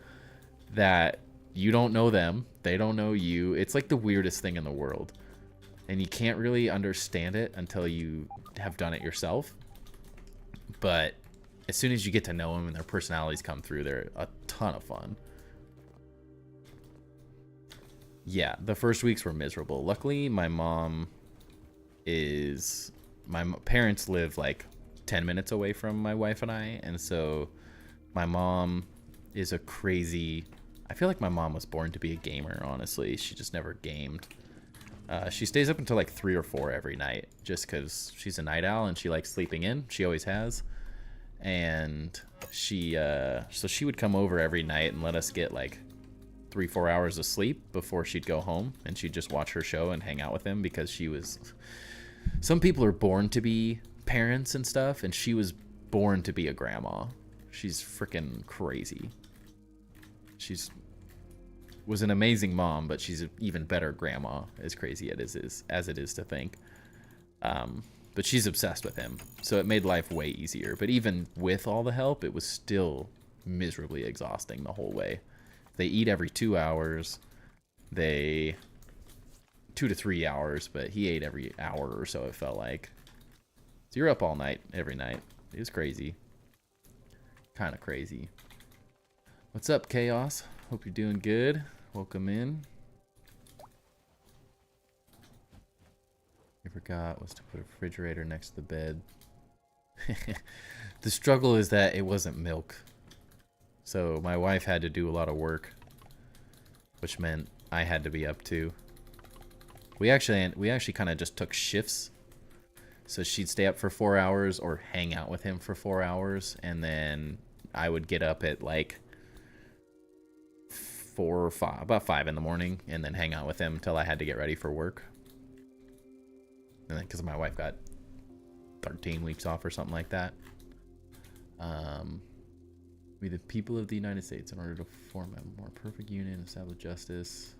that you don't know them, they don't know you. It's like the weirdest thing in the world. And you can't really understand it until you have done it yourself. But as soon as you get to know them and their personalities come through, they're a ton of fun. Yeah, the first weeks were miserable. Luckily, my parents live like 10 minutes away from my wife and I, and so my mom is a crazy... I feel like my mom was born to be a gamer, honestly. She just never gamed. She stays up until like 3 or 4 every night, just because she's a night owl and she likes sleeping in. She always has. And so she would come over every night and let us get like 3-4 hours of sleep before she'd go home, and she'd just watch her show and hang out with him because she was... Some people are born to be parents and stuff, and she was born to be a grandma. She's freaking crazy. Was an amazing mom, but she's an even better grandma, as crazy as it is to think. But she's obsessed with him, so it made life way easier. But even with all the help, it was still miserably exhausting the whole way. They eat every 2 hours. 2 to 3 hours, but he ate every hour or so, it felt like. So you're up all night, every night. It was crazy. Kind of crazy. What's up, Chaos? Hope you're doing good. Welcome in. I forgot was to put a refrigerator next to the bed. The struggle is that it wasn't milk. So my wife had to do a lot of work, which meant I had to be up too. We actually kind of just took shifts. So she'd stay up for 4 hours or hang out with him for 4 hours, and then I would get up at like 4 or 5, about 5 in the morning, and then hang out with him until I had to get ready for work. And then because my wife got 13 weeks off or something like that. We the people of the United States in order to form a more perfect union, establish justice.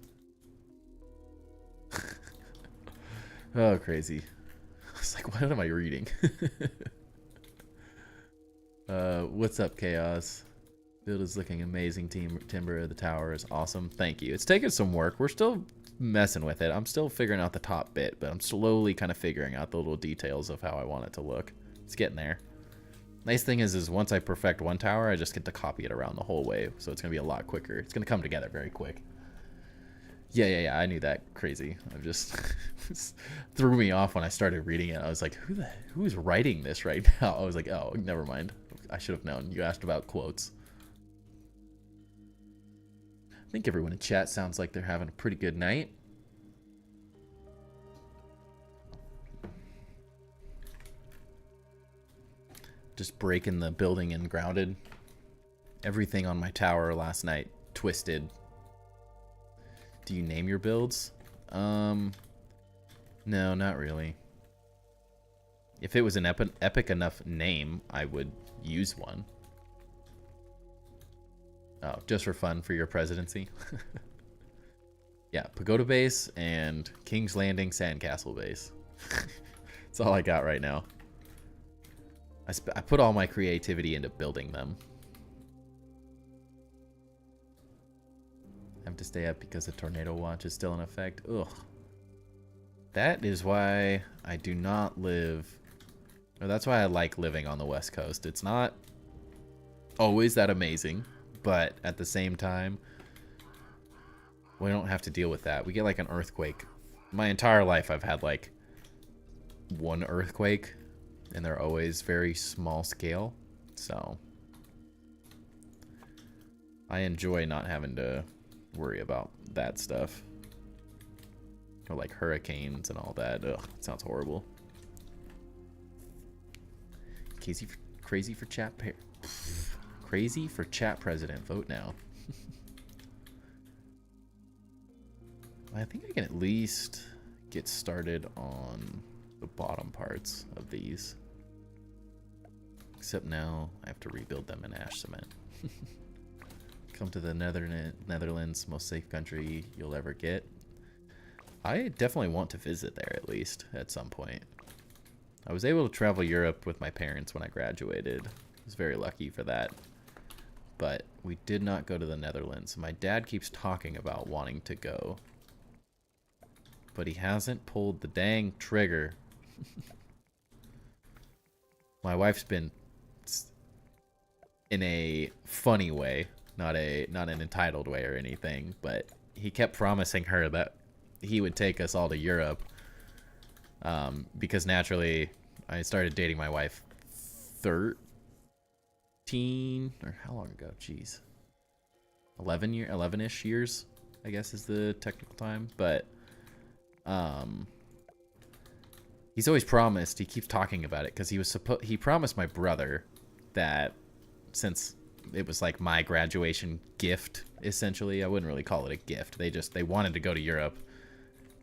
Oh, crazy. I was like, what am I reading? What's up, Chaos? Build is looking amazing. Timber of the tower is awesome. Thank you. It's taken some work. We're still messing with it. I'm still figuring out the top bit, but I'm slowly kind of figuring out the little details of how I want it to look. It's getting there. Nice thing is once I perfect one tower, I just get to copy it around the whole way, so it's gonna be a lot quicker. It's gonna come together very quick. Yeah, I knew that. Crazy. I just threw me off when I started reading it. I was like, who is writing this right now? I was like, oh, never mind. I should have known. You asked about quotes. I think everyone in chat sounds like they're having a pretty good night. Just breaking the building and grounded. Everything on my tower last night twisted. Do you name your builds? No, not really. If it was an epic enough name, I would use one. Oh, just for fun for your presidency? Yeah, Pagoda Base and King's Landing Sandcastle Base. That's all I got right now. I put all my creativity into building them. I have to stay up because the tornado watch is still in effect. Ugh. That is why I do not live... Or that's why I like living on the West Coast. It's not always that amazing, but at the same time, we don't have to deal with that. We get like an earthquake. My entire life I've had like one earthquake, and they're always very small scale. So I enjoy not having to worry about that stuff. Or like hurricanes and all that. Ugh, it sounds horrible. Crazy for chat crazy for chat president. Vote now. I think I can at least get started on the bottom parts of these. Except now I have to rebuild them in ash cement. Come to the Netherlands, most safe country you'll ever get. I definitely want to visit there at least at some point. I was able to travel Europe with my parents when I graduated. I was very lucky for that. But we did not go to the Netherlands. My dad keeps talking about wanting to go. But he hasn't pulled the dang trigger. My wife's been in a funny way, not an entitled way or anything, but he kept promising her that he would take us all to Europe. Because naturally, I started dating my wife 13, or how long ago? Jeez. 11-ish years, I guess is the technical time. But he's always promised, he keeps talking about it, because he promised my brother that since it was like my graduation gift essentially. I wouldn't really call it a gift. They wanted to go to Europe,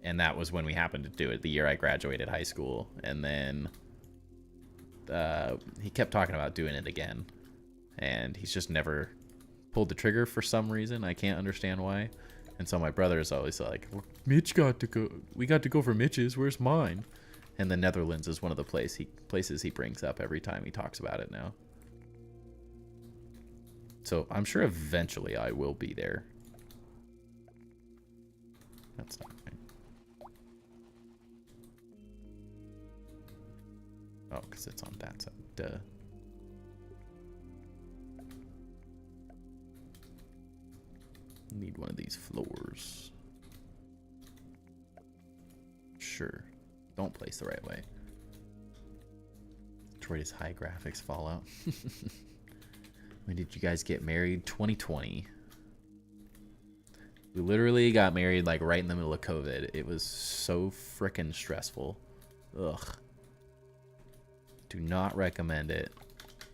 and that was when we happened to do it, the year I graduated high school. And then he kept talking about doing it again, and he's just never pulled the trigger for some reason. I can't understand why. And so my brother is always like, Mitch got to go. We got to go for Mitch's. Where's mine? And the Netherlands is one of the places he brings up every time he talks about it now. So I'm sure eventually I will be there. That's not right. Oh, because it's on that side. Duh. Need one of these floors. Sure. Don't place the right way. Detroit high graphics Fallout. When did you guys get married? 2020. We literally got married like right in the middle of COVID. It was so freaking stressful. Ugh. Do not recommend it.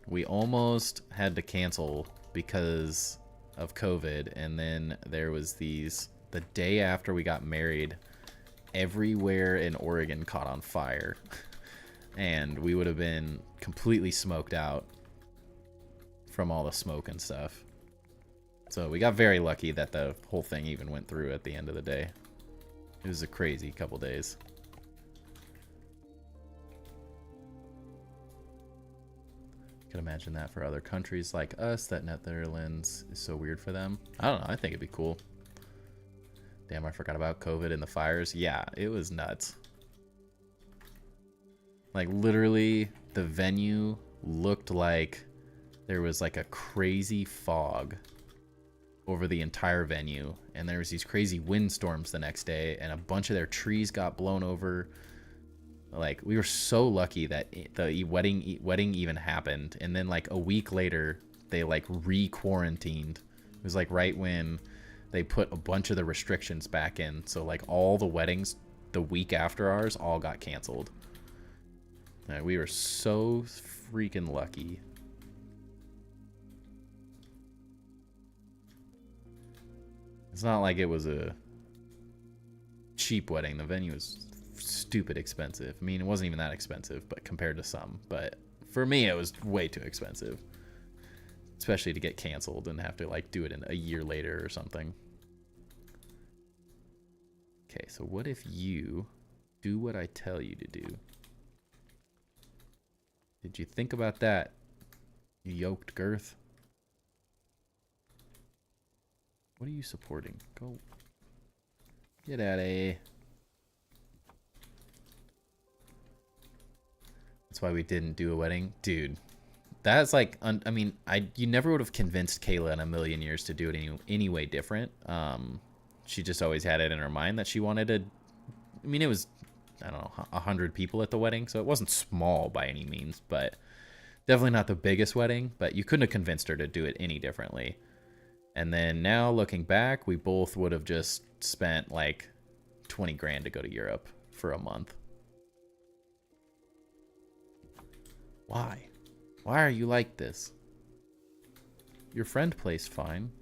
We almost had to cancel because of COVID, and then there was the day after we got married, everywhere in Oregon caught on fire, and we would have been completely smoked out from all the smoke and stuff. So we got very lucky that the whole thing even went through at the end of the day. It was a crazy couple days. Could imagine that for other countries like us, that Netherlands is so weird for them. I don't know, I think it'd be cool. Damn, I forgot about COVID and the fires. Yeah, it was nuts. Like literally the venue looked like there was like a crazy fog over the entire venue, and there was these crazy windstorms the next day, and a bunch of their trees got blown over. Like, we were so lucky that the wedding even happened, and then like a week later they like re-quarantined. It was like right when they put a bunch of the restrictions back in, so like all the weddings the week after ours all got canceled. We were so freaking lucky. It's not like it was a cheap wedding. The venue was stupid expensive. I mean, it wasn't even that expensive, but compared to some. But for me, it was way too expensive, especially to get canceled and have to like do it in a year later or something. Okay, so what if you do what I tell you to do? Did you think about that, you yoked girth? What are you supporting? Go. Get out of here. That's why we didn't do a wedding. Dude, that's like, I mean, you never would have convinced Kayla in a million years to do it any way different. She just always had it in her mind that she wanted to, I mean, it was, I don't know, 100 people at the wedding, so it wasn't small by any means, but definitely not the biggest wedding, but you couldn't have convinced her to do it any differently. And then now looking back, we both would have just spent like 20 grand to go to Europe for a month. Why? Why are you like this? Your friend plays fine.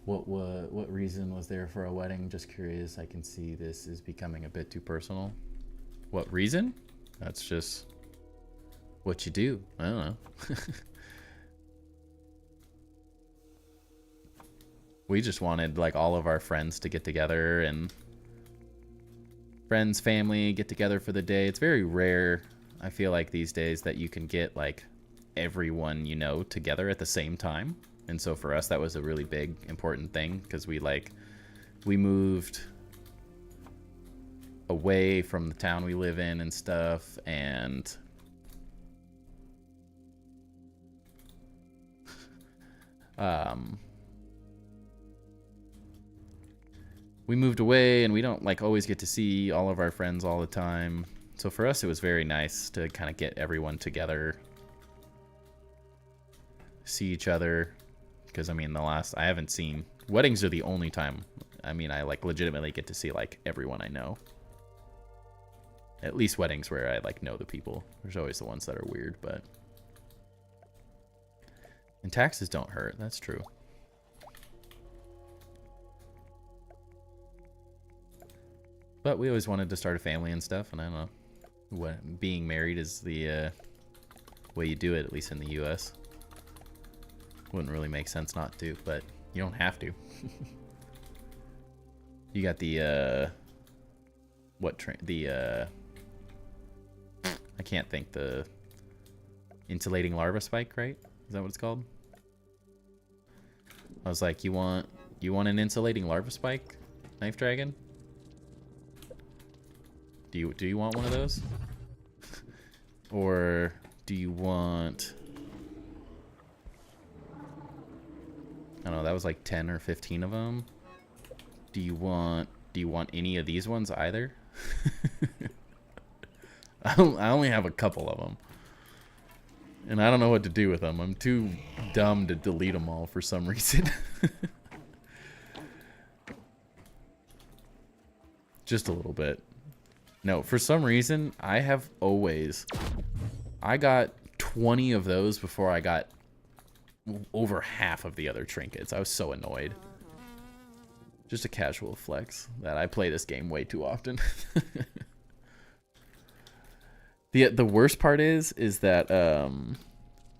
What reason was there for a wedding? Just curious. I can see this is becoming a bit too personal. What reason? That's just what you do. I don't know. We just wanted like all of our friends to get together, and friends, family get together for the day. It's very rare, I feel like, these days that you can get like everyone you know together at the same time. And so for us, that was a really big, important thing, because we moved away from the town we live in and stuff, and we moved away, and we don't like always get to see all of our friends all the time. So for us, it was very nice to kind of get everyone together, see each other. Because I mean, I haven't seen, weddings are the only time, I mean, I like legitimately get to see like everyone I know. At least weddings where I like know the people. There's always the ones that are weird, but And taxes don't hurt. That's true. But we always wanted to start a family and stuff, and I don't know. What, being married is the way you do it, at least in the U.S. Wouldn't really make sense not to, but you don't have to. You got the, I can't think, the insulating larva spike, right? Is that what it's called? I was like, you want an insulating larva spike, Knife Dragon? Do you want one of those? Or do you want... I don't know, that was like 10 or 15 of them. Do you want any of these ones either? I only have a couple of them. And I don't know what to do with them. I'm too dumb to delete them all for some reason. Just a little bit. No, for some reason, I got 20 of those before I got over half of the other trinkets. I was so annoyed. Just a casual flex that I play this game way too often. The worst part is that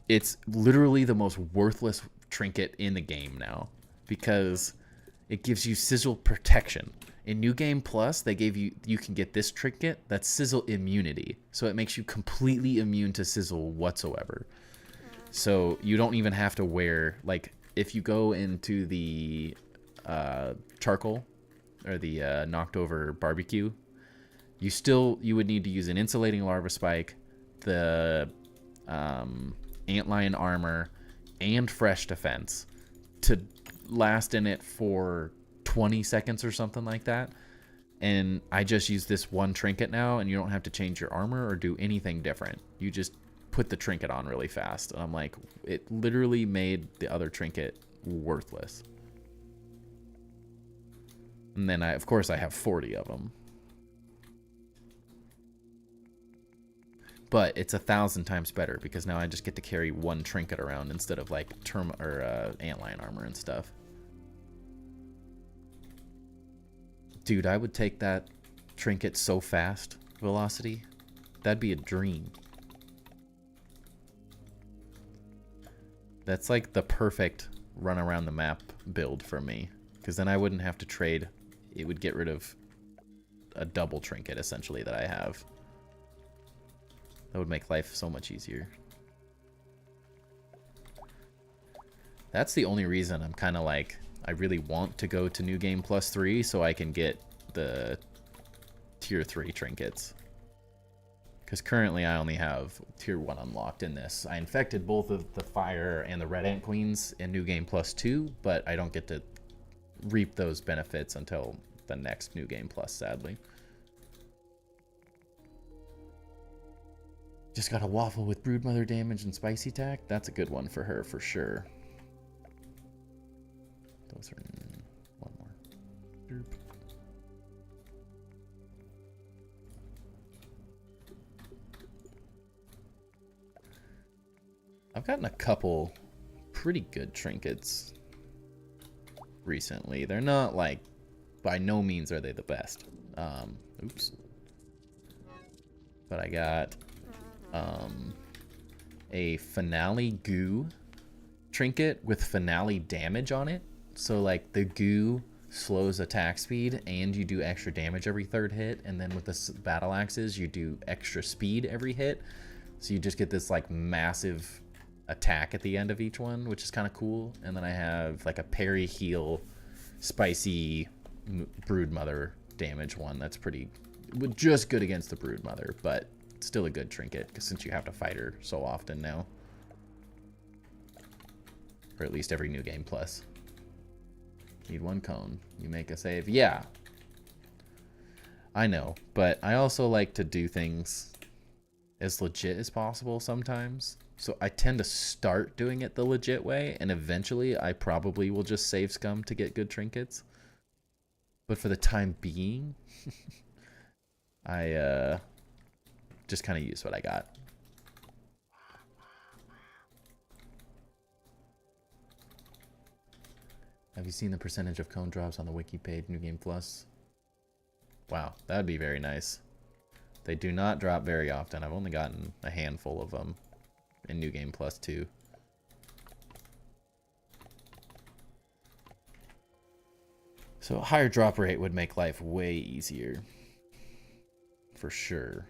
it's literally the most worthless trinket in the game now, because it gives you sizzle protection. In New Game Plus, they gave you can get this trinket that's sizzle immunity, so it makes you completely immune to sizzle whatsoever. So you don't even have to wear, like, if you go into the charcoal or the knocked over barbecue, you would need to use an insulating larva spike, the antlion armor, and fresh defense to last in it for 20 seconds or something like that. And I just use this one trinket now, and you don't have to change your armor or do anything different. You just put the trinket on really fast. And I'm like, it literally made the other trinket worthless. And then of course I have 40 of them. But it's 1,000 times better because now I just get to carry one trinket around instead of like antlion armor and stuff. Dude, I would take that trinket so fast, velocity. That'd be a dream. That's like the perfect run around the map build for me, because then I wouldn't have to trade. It would get rid of a double trinket essentially that I have. That would make life so much easier. That's the only reason I'm kind of like, I really want to go to New Game Plus 3 so I can get the Tier 3 trinkets. Because currently I only have Tier 1 unlocked in this. I infected both of the Fire and the Red Ant Queens in New Game Plus 2, but I don't get to reap those benefits until the next New Game Plus, sadly. Just got a waffle with Broodmother damage and spicy attack. That's a good one for her, for sure. Those are one more. Derp. I've gotten a couple pretty good trinkets recently. They're not like, by no means are they the best. Oops. But I got a finale goo trinket with finale damage on it. So like the goo slows attack speed and you do extra damage every third hit, and then with the battle axes you do extra speed every hit. So you just get this like massive attack at the end of each one, which is kind of cool. And then I have like a parry heal spicy Broodmother damage one that's pretty just good against the Broodmother, but still a good trinket since you have to fight her so often now, or at least every New Game Plus. Need one cone, you make a save. Yeah, I know, but I also like to do things as legit as possible sometimes, so I tend to start doing it the legit way, and eventually I probably will just save scum to get good trinkets. But for the time being, I just kind of use what I got. Have you seen the percentage of cone drops on the wiki page, New Game Plus? Wow, that'd be very nice. They do not drop very often. I've only gotten a handful of them in New Game Plus 2. So a higher drop rate would make life way easier. For sure.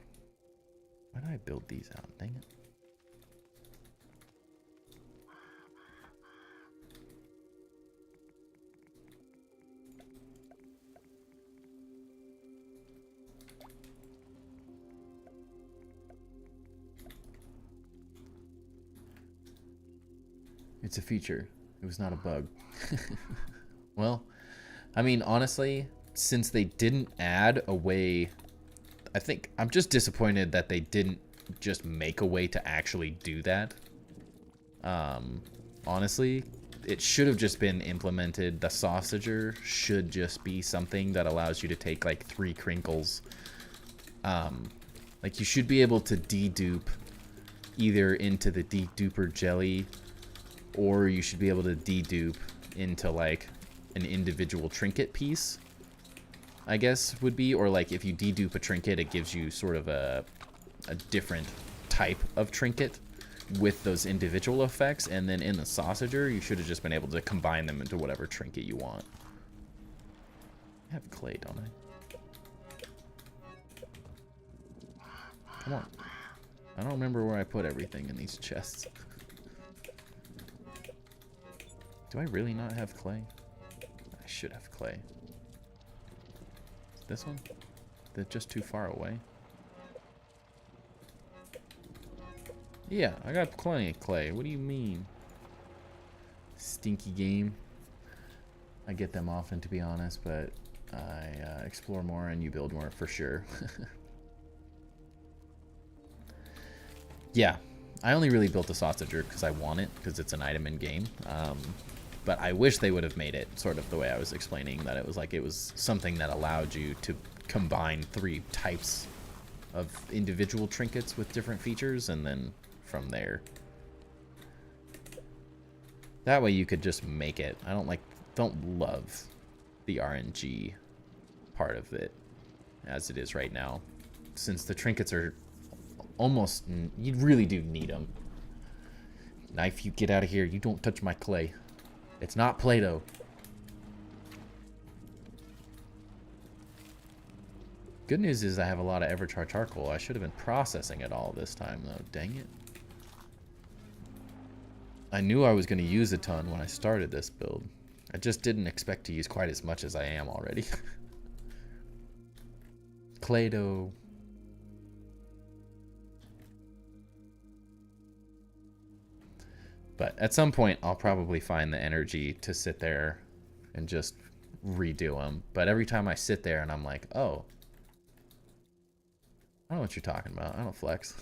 Why did I build these out? Dang it. It's a feature. It was not a bug. Well, I mean, honestly, since they didn't add a way... I think I'm just disappointed that they didn't just make a way to actually do that. Honestly, it should have just been implemented. The sausager should just be something that allows you to take like 3 crinkles. Like you should be able to dedupe either into the deduper jelly, or you should be able to dedupe into like an individual trinket piece, I guess would be, or like if you dedupe a trinket, it gives you sort of a different type of trinket with those individual effects, and then in the sausager, you should have just been able to combine them into whatever trinket you want. I have clay, don't I? Come on. I don't remember where I put everything in these chests. Do I really not have clay? I should have clay. Is this one? They're just too far away. Yeah, I got plenty of clay. What do you mean? Stinky game. I get them often, to be honest, but I explore more and you build more for sure. Yeah, I only really built the sausager because I want it, because it's an item in game. But I wish they would have made it sort of the way I was explaining, that it was like it was something that allowed you to combine 3 types of individual trinkets with different features, and then from there. That way you could just make it. I don't love the RNG part of it as it is right now, since the trinkets are almost, you really do need them. Knife, you get out of here. You don't touch my clay. It's not Play-Doh. Good news is I have a lot of Everchar charcoal. I should have been processing it all this time, though. Dang it. I knew I was going to use a ton when I started this build. I just didn't expect to use quite as much as I am already. Play-Doh. But at some point, I'll probably find the energy to sit there and just redo them. But every time I sit there and I'm like, oh, I don't know what you're talking about. I don't flex.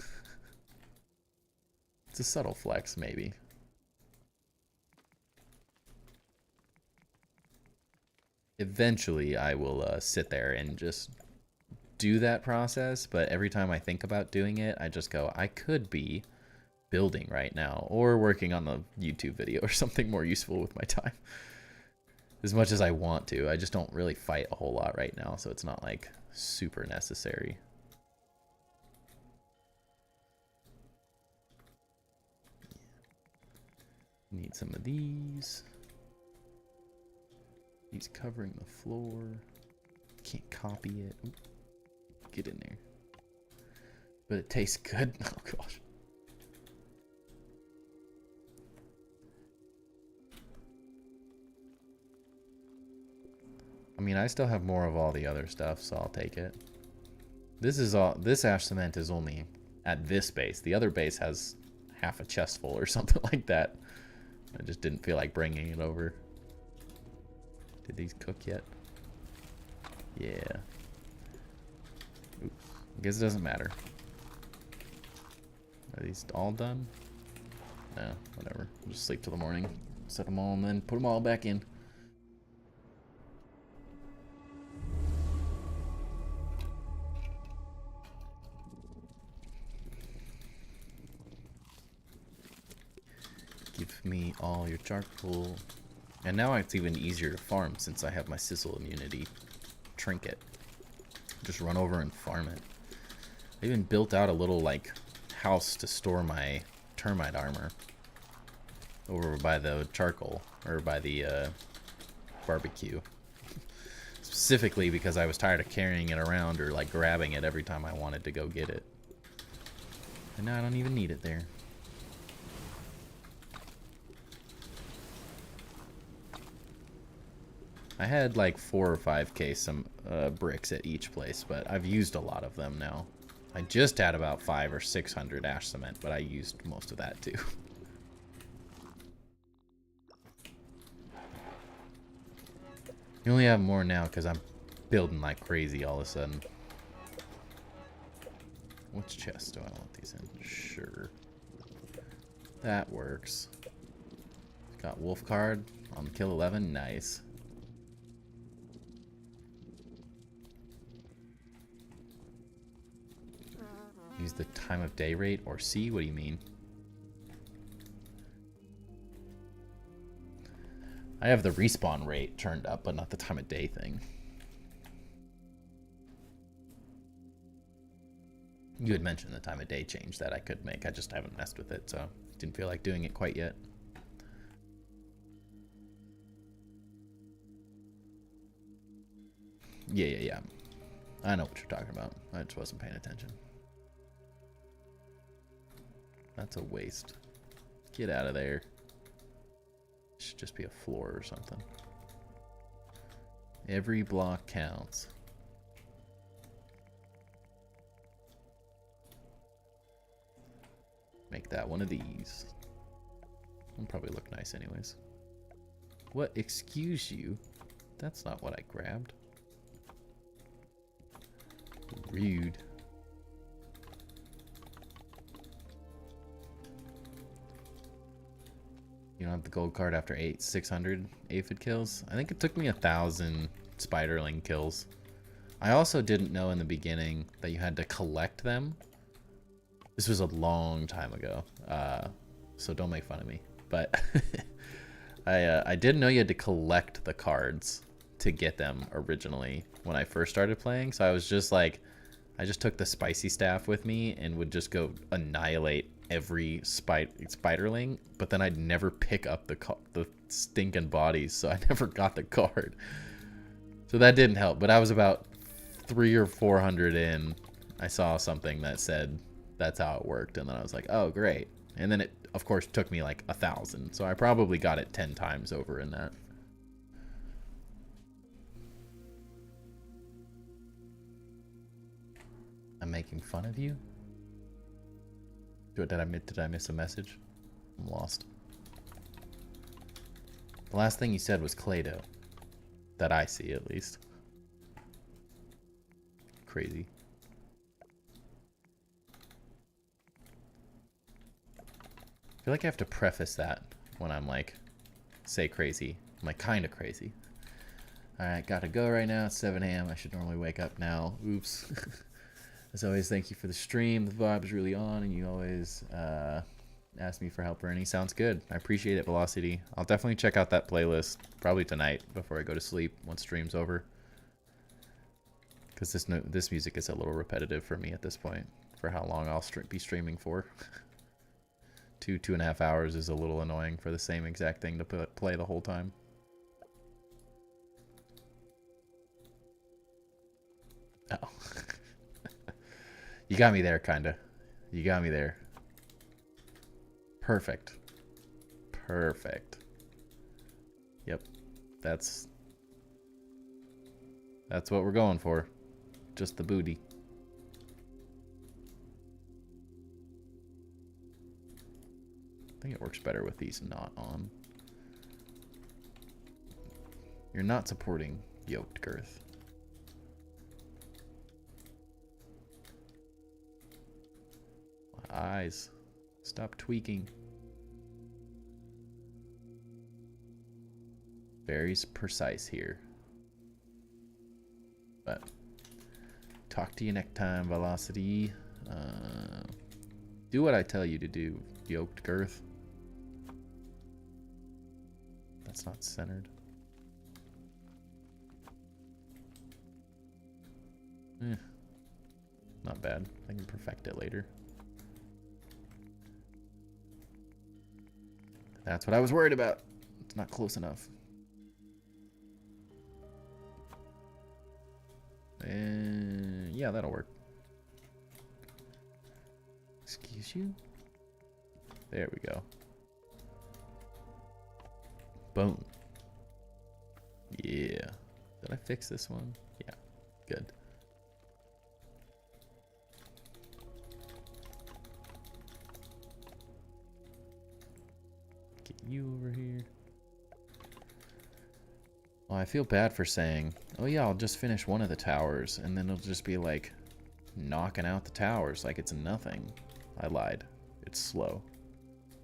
It's a subtle flex, maybe. Eventually, I will sit there and just do that process. But every time I think about doing it, I just go, I could be building right now or working on the YouTube video or something more useful with my time. As much as I want to, I just don't really fight a whole lot right now, so it's not like super necessary. Need some of these. He's covering the floor. Can't copy it. Oop. Get in there. But it tastes good. Oh gosh. I mean, I still have more of all the other stuff, so I'll take it. This is all. This ash cement is only at this base. The other base has half a chest full or something like that. I just didn't feel like bringing it over. Did these cook yet? Yeah. Oops. I guess it doesn't matter. Are these all done? No, whatever. We'll just sleep till the morning. Set them all and then put them all back in. Give me all your charcoal. And now it's even easier to farm since I have my sizzle immunity trinket. Just run over and farm it. I even built out a little, like, house to store my termite armor over by the charcoal, or by the barbecue. Specifically because I was tired of carrying it around or, like, grabbing it every time I wanted to go get it. And now I don't even need it there. I had like 4 or 5k some bricks at each place, but I've used a lot of them now. I just had about 500 or 600 ash cement, but I used most of that too. You only have more now because I'm building like crazy all of a sudden. Which chest do I want these in? Sure. That works. Got wolf card on kill 11. Nice. Use the time of day rate or C? What do you mean? I have the respawn rate turned up, but not the time of day thing. You had mentioned the time of day change that I could make. I just haven't messed with it, so didn't feel like doing it quite yet. Yeah. I know what you're talking about. I just wasn't paying attention. That's a waste. Get out of there. It should just be a floor or something. Every block counts. Make that one of these. It'll probably look nice anyways. What? Excuse you? That's not what I grabbed. Rude. You don't have the gold card after 600 aphid kills? I think it took me 1,000 spiderling kills. I also didn't know in the beginning that you had to collect them. This was a long time ago, so don't make fun of me. But I didn't know you had to collect the cards to get them originally when I first started playing. So I was just like, I just took the spicy staff with me and would just go annihilate every spiderling, but then I'd never pick up the stinking bodies, so I never got the card. So that didn't help, but I was about 300 or 400 in. I saw something that said that's how it worked, and then I was like, oh, great. And then it, of course, took me like 1,000, so I probably got it 10 times over in that. I'm making fun of you? Did I miss a message? I'm lost. The last thing you said was Clay-Doh. That I see, at least. Crazy. I feel like I have to preface that when I'm like, say crazy. I'm like, kind of crazy. Alright, gotta go right now. It's 7 a.m. I should normally wake up now. Oops. As always, thank you for the stream. The vibe's really on, and you always ask me for help or any. Sounds good. I appreciate it, Velocity. I'll definitely check out that playlist probably tonight before I go to sleep once stream's over. Because this music is a little repetitive for me at this point for how long I'll be streaming for. 2.5 hours is a little annoying for the same exact thing to play the whole time. Oh. You got me there, kinda. You got me there. Perfect. Perfect. Yep. That's what we're going for. Just the booty. I think it works better with these not on. You're not supporting yoked girth. Eyes. Stop tweaking. Very precise here. But talk to you next time, Velocity. Do what I tell you to do, yoked girth. That's not centered. Not bad. I can perfect it later. That's what I was worried about. It's not close enough. And yeah, that'll work. Excuse you? There we go. Boom. Yeah. Did I fix this one? Yeah. Good. Get you over here. Well, I feel bad for saying, oh yeah, I'll just finish one of the towers, and then it'll just be like knocking out the towers like it's nothing. I lied. It's slow.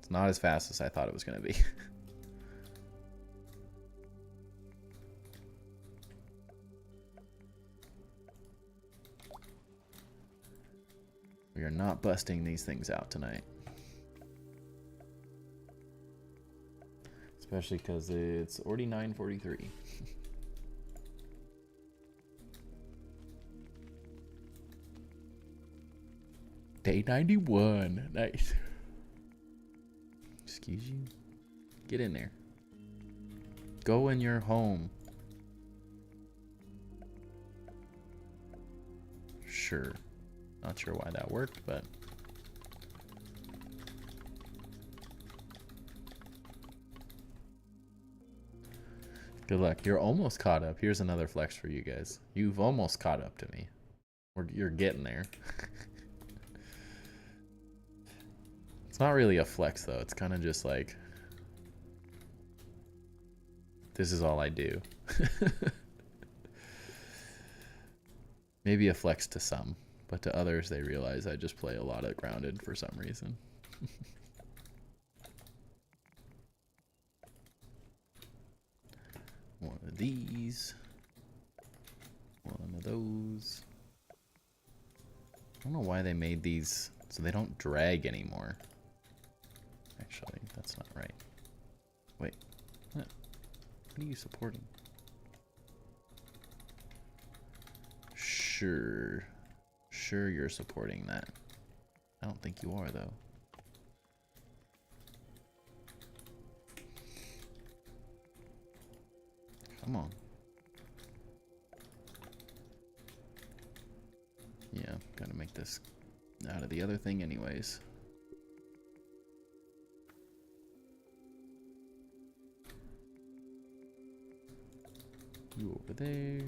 It's not as fast as I thought it was going to be. We are not busting these things out tonight. Especially because it's already 9:43. Day 91. Nice. Excuse you? Get in there. Go in your home. Sure. Not sure why that worked, but... Good luck. You're almost caught up. Here's another flex for you guys. You've almost caught up to me. You're getting there. It's not really a flex, though. It's kind of just like... This is all I do. Maybe a flex to some. But to others, they realize I just play a lot of grounded for some reason. One of these. One of those. I don't know why they made these so they don't drag anymore. Actually, that's not right. Wait. What are you supporting? Sure. Sure you're supporting that. I don't think you are, though. Come on. Yeah, gotta make this out of the other thing anyways. You over there.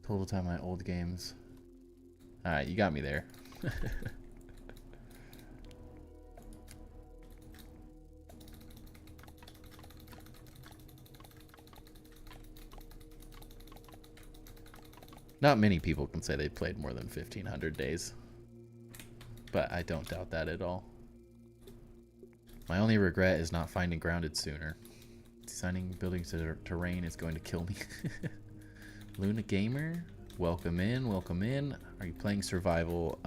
Total time my old games. Alright, you got me there. Not many people can say they played more than 1,500 days. But I don't doubt that at all. My only regret is not finding grounded sooner. Designing buildings to terrain is going to kill me. Luna Gamer, welcome in, welcome in. Are you playing survival?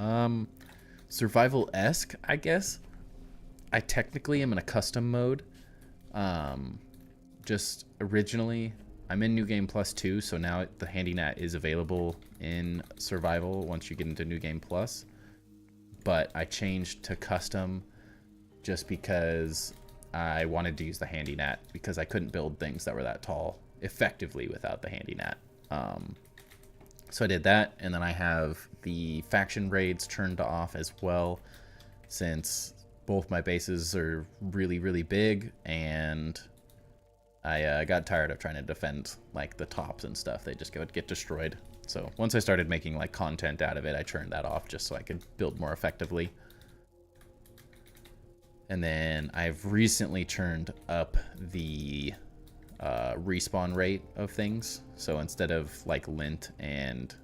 Survival-esque, I guess. I technically am in a custom mode. Just originally, I'm in New Game Plus 2, so now the Handy Nat is available in survival once you get into New Game Plus. But I changed to custom just because I wanted to use the Handy Nat because I couldn't build things that were that tall effectively without the Handy Nat. So I did that, and then I have the faction raids turned off as well, since both my bases are really, really big, and I got tired of trying to defend like the tops and stuff. They just would get destroyed. So once I started making like content out of it, I turned that off just so I could build more effectively. And then I've recently turned up the respawn rate of things. So instead of like lint and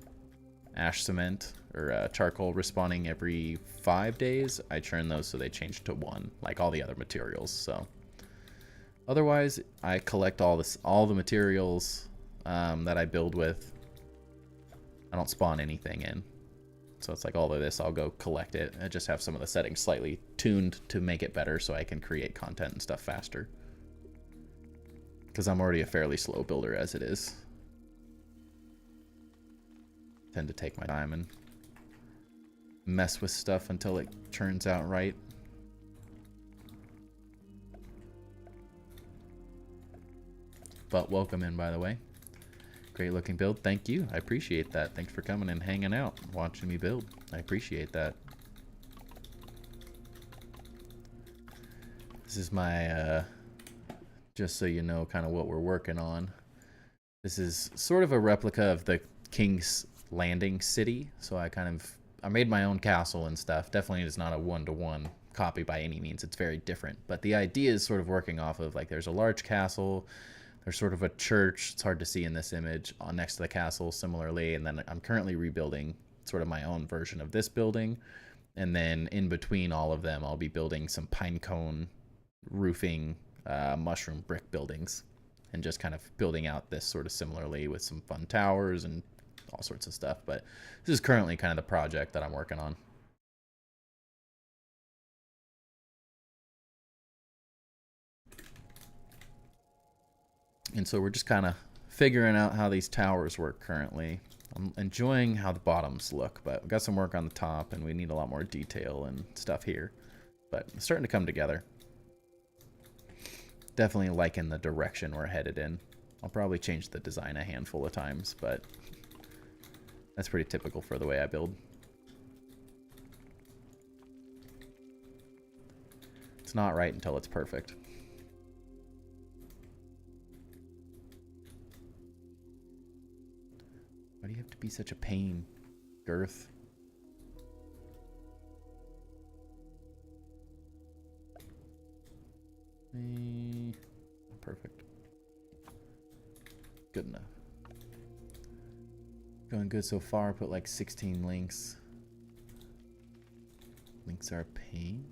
ash cement or charcoal respawning every 5 days, I turn those so they change to 1, like all the other materials. So otherwise, I collect all the materials that I build with. I don't spawn anything in. So it's like all of this, I'll go collect it and just have some of the settings slightly tuned to make it better so I can create content and stuff faster. Because I'm already a fairly slow builder as it is. Tend to take my time and mess with stuff until it turns out right. But welcome in, by the way. Great looking build. Thank you. I appreciate that. Thanks for coming and hanging out, watching me build. I appreciate that. This is my, just so you know kind of what we're working on. This is sort of a replica of the King's Landing city. So I made my own castle and stuff. Definitely is not a one-to-one copy by any means. It's very different. But the idea is sort of working off of, like, there's a large castle. There's sort of a church, it's hard to see in this image, next to the castle similarly, and then I'm currently rebuilding sort of my own version of this building, and then in between all of them, I'll be building some pine cone roofing, mushroom brick buildings, and just kind of building out this sort of similarly with some fun towers and all sorts of stuff, but this is currently kind of the project that I'm working on. And so we're just kind of figuring out how these towers work currently. I'm enjoying how the bottoms look, but we've got some work on the top, and we need a lot more detail and stuff here. But it's starting to come together. Definitely liking the direction we're headed in. I'll probably change the design a handful of times, but that's pretty typical for the way I build. It's not right until it's perfect. Why do you have to be such a pain, Girth? Perfect. Good enough. Going good so far. Put like 16 links. Links are a pain.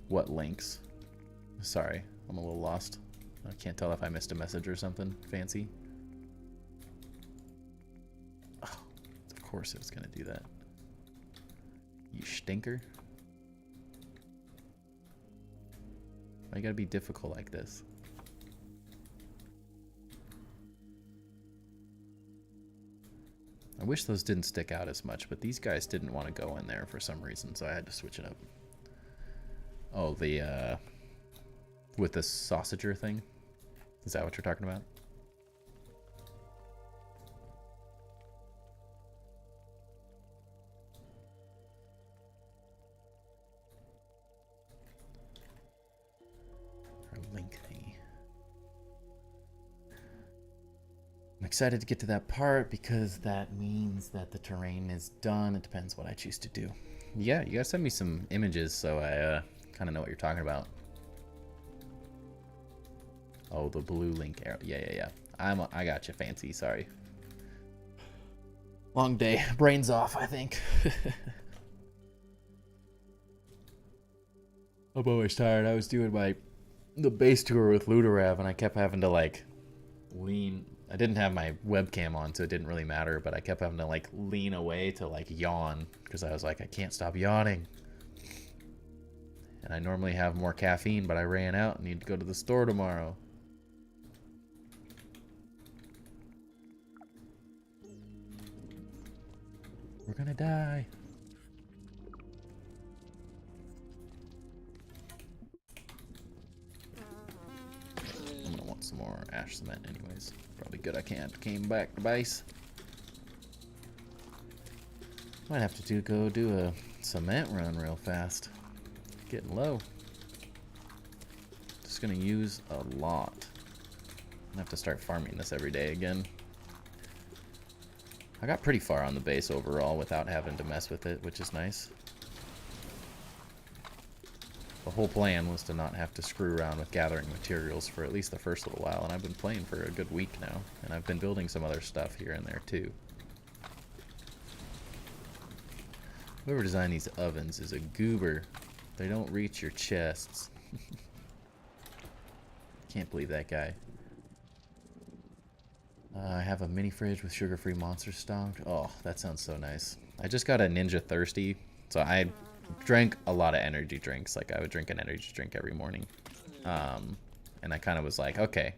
What links? Sorry, I'm a little lost. I can't tell if I missed a message or something fancy. Of course it was gonna do that. You stinker. Why you gotta be difficult like this? I wish those didn't stick out as much, but these guys didn't want to go in there for some reason, so I had to switch it up. Oh, the, with the sausager thing? Is that what you're talking about? Link thingy. I'm excited to get to that part because that means that the terrain is done. It depends what I choose to do. Yeah, you guys send me some images so I kind of know what you're talking about. Oh, the blue link arrow. Yeah. I got you, fancy. Sorry. Long day. Brains off, I think. I'm always tired. I was doing the base tour with Luderav, and I kept having to like lean. I didn't have my webcam on, so it didn't really matter, but I kept having to like lean away to like yawn because I was like, I can't stop yawning. And I normally have more caffeine, but I ran out and need to go to the store tomorrow. We're gonna die. I'm gonna want some more ash cement anyways. Probably good I came back to base. Might have to go do a cement run real fast. Getting low. Just gonna use a lot. I'm gonna have to start farming this every day again. I got pretty far on the base overall without having to mess with it, which is nice. The whole plan was to not have to screw around with gathering materials for at least the first little while, and I've been playing for a good week now, and I've been building some other stuff here and there too. Whoever designed these ovens is a goober. They don't reach your chests. Can't believe that guy. I have a mini fridge with sugar-free monster stocked. Oh, that sounds so nice. I just got a Ninja Thirsty. So I drank a lot of energy drinks. Like, I would drink an energy drink every morning. And I kind of was like, okay,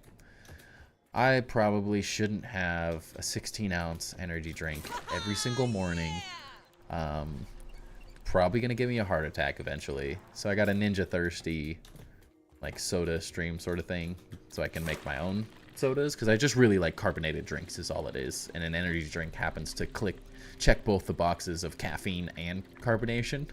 I probably shouldn't have a 16-ounce energy drink every single morning. Probably going to give me a heart attack eventually. So I got a Ninja Thirsty, like, soda stream sort of thing. So I can make my own sodas, because I just really like carbonated drinks is all it is, and an energy drink happens to check both the boxes of caffeine and carbonation.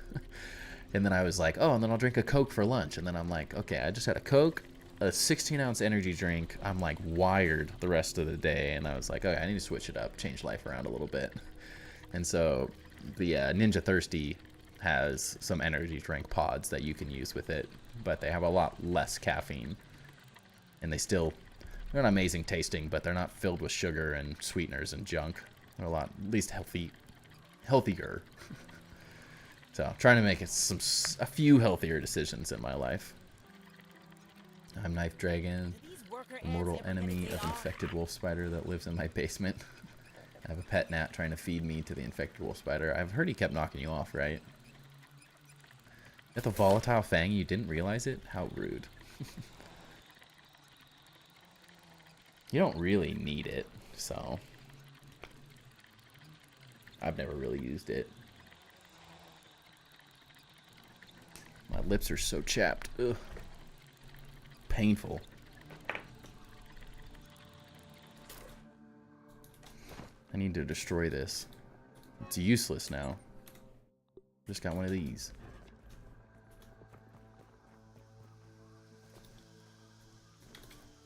And then I was like, oh, and then I'll drink a Coke for lunch, and then I'm like, okay, I just had a Coke, a 16-ounce energy drink. I'm like wired the rest of the day, and I was like, okay, I need to switch it up, change life around a little bit. And so the Ninja Thirsty has some energy drink pods that you can use with it, but they have a lot less caffeine, and they're not amazing tasting, but they're not filled with sugar and sweeteners and junk. They're a lot, at least healthier. So I'm trying to make a few healthier decisions in my life. I'm Knife Dragon, a mortal enemy of infected wolf spider that lives in my basement. I have a pet gnat trying to feed me to the infected wolf spider. I've heard he kept knocking you off, right? At the volatile fang, you didn't realize it? How rude. You don't really need it, so I've never really used it. My lips are so chapped. Ugh. Painful. I need to destroy this. It's useless now. Just got one of these.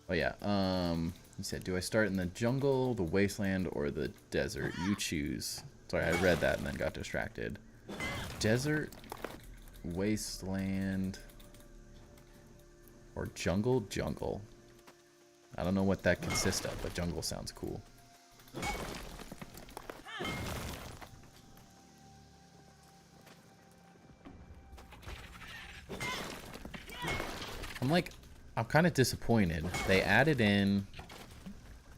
Oh yeah, you said, do I start in the jungle, the wasteland, or the desert? You choose. Sorry, I read that and then got distracted. Desert, wasteland, or jungle? Jungle. I don't know what that consists of, but jungle sounds cool. I'm kind of disappointed. They added in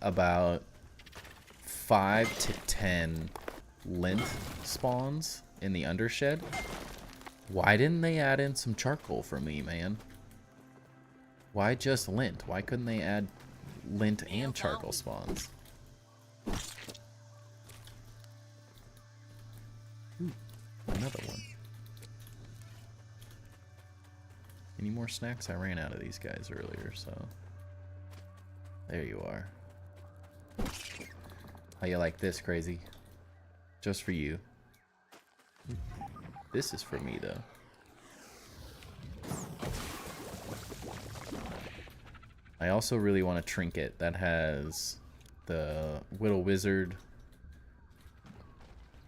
about 5 to 10 lint spawns in the undershed. Why didn't they add in some charcoal for me, man? Why just lint? Why couldn't they add lint and charcoal spawns? Ooh, another one. Any more snacks? I ran out of these guys earlier, so... There you are. How you like this, crazy? Just for you. This is for me, though. I also really want a trinket that has the Whittle Wizard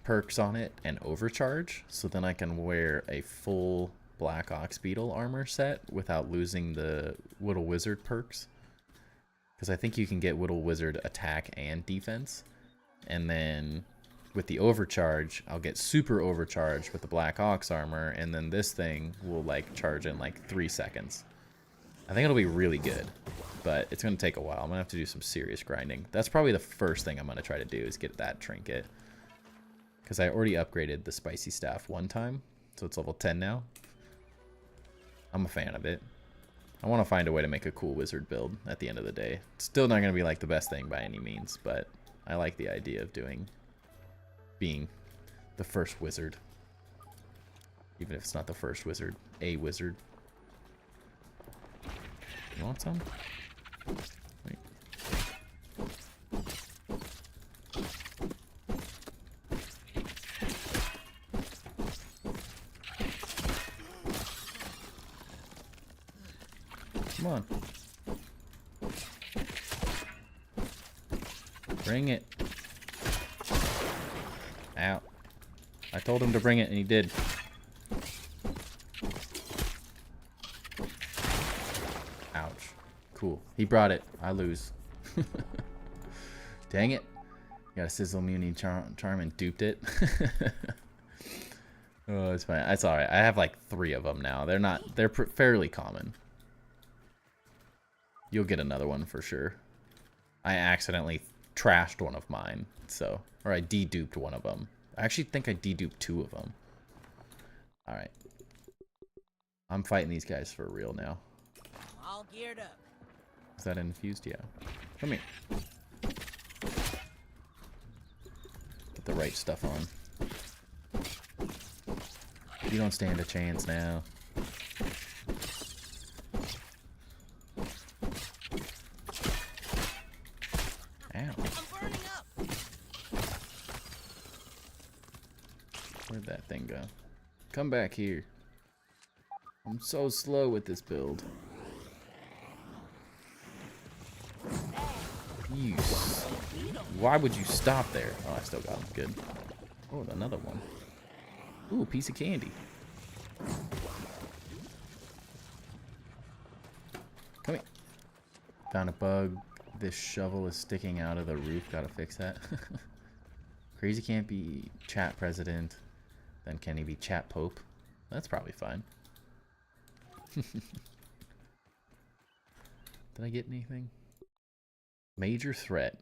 perks on it and overcharge, so then I can wear a full Black Ox Beetle armor set without losing the Whittle Wizard perks. Because I think you can get Whittle Wizard attack and defense. And then with the overcharge, I'll get super overcharged with the Black Ox armor, and then this thing will like charge in like 3 seconds. I think it'll be really good, but it's going to take a while. I'm going to have to do some serious grinding. That's probably the first thing I'm going to try to do is get that trinket. Because I already upgraded the Spicy Staff one time, so it's level 10 now. I'm a fan of it. I want to find a way to make a cool wizard build at the end of the day. It's still not going to be like the best thing by any means, but I like the idea of being the first wizard. Even if it's not the first wizard, a wizard. You want some? Wait. Come on. Bring it. Ow. I told him to bring it and he did. Ouch. Cool. He brought it. I lose. Dang it. Got a Sizzle Muni charm and duped it. Oh, it's fine. That's alright. I have like 3 of them now. They're fairly common. You'll get another one for sure. I accidentally trashed one of mine. So, or I deduped one of them. I actually think I deduped 2 of them. All right. I'm fighting these guys for real now. All geared up. Is that infused? Yeah. Come here. Get the right stuff on. You don't stand a chance now. Ow. I'm burning up. Where'd that thing go? Come back here. I'm so slow with this build. You. Why would you stop there? Oh, I still got him. Good. Oh, another one. Ooh, piece of candy. Come here. Found a bug. This shovel is sticking out of the roof. Gotta fix that. Crazy can't be chat president. Then can he be chat pope? That's probably fine. Did I get anything? Major threat.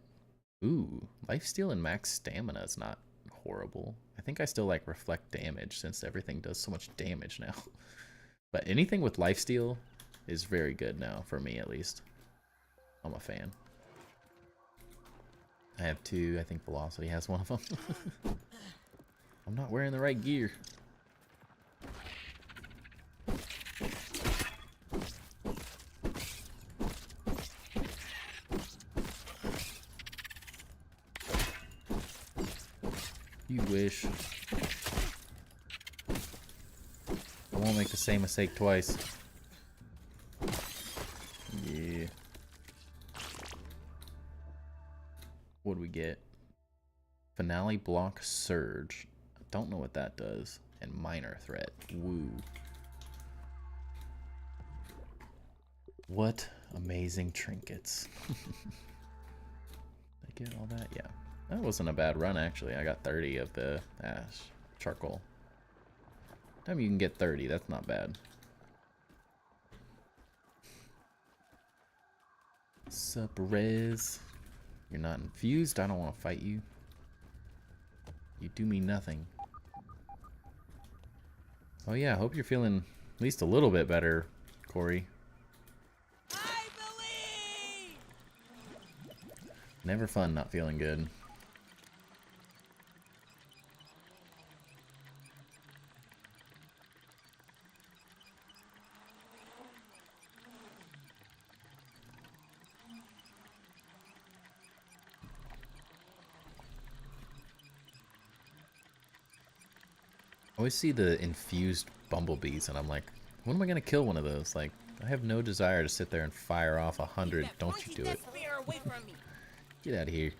Ooh, lifesteal and max stamina is not horrible. I think I still like reflect damage since everything does so much damage now. But anything with lifesteal is very good now, for me at least. I'm a fan. I have 2. I think Velocity has one of them. I'm not wearing the right gear. You wish. I won't make the same mistake twice. Yeah. What do we get? Finale block surge. I don't know what that does. And minor threat. Woo. What amazing trinkets. Did I get all that? Yeah. That wasn't a bad run, actually. I got 30 of the ash charcoal. Time you can get 30, that's not bad. Sup, Rez? You're not infused? I don't want to fight you. You do me nothing. Oh yeah, I hope you're feeling at least a little bit better, Corey. I believe. Never fun not feeling good. I always see the infused bumblebees and I'm like, when am I gonna kill one of those? Like, I have no desire to sit there and fire off 100. Don't you do it. Get out of here.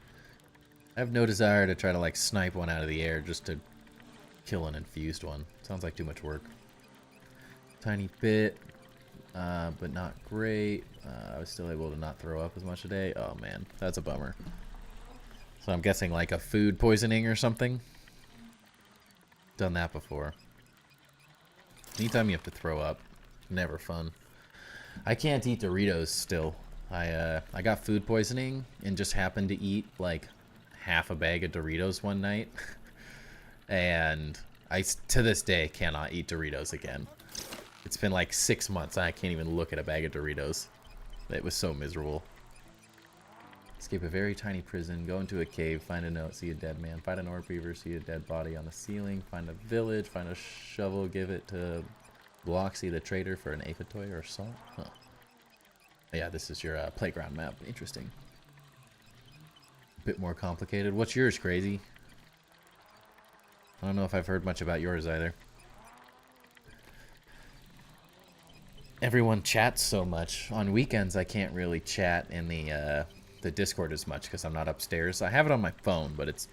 I have no desire to try to like snipe one out of the air just to kill an infused one. Sounds like too much work. Tiny bit, but not great. I was still able to not throw up as much today. Oh man, that's a bummer. So I'm guessing like a food poisoning or something. Done that before. Anytime you have to throw up, never fun. I can't eat Doritos still. I got food poisoning and just happened to eat like half a bag of Doritos one night. And I, to this day, cannot eat Doritos again. It's been like 6 months. I can't even look at a bag of Doritos. It was so miserable. Escape a very tiny prison, go into a cave, find a note, see a dead man, fight an orc beaver, see a dead body on the ceiling, find a village, find a shovel, give it to Bloxy the trader for an aphid toy or salt. Huh. Yeah, this is your playground map. Interesting. A bit more complicated. What's yours, Crazy? I don't know if I've heard much about yours either. Everyone chats so much. On weekends, I can't really chat in the Discord as much because I'm not upstairs. I have it on my phone, but it's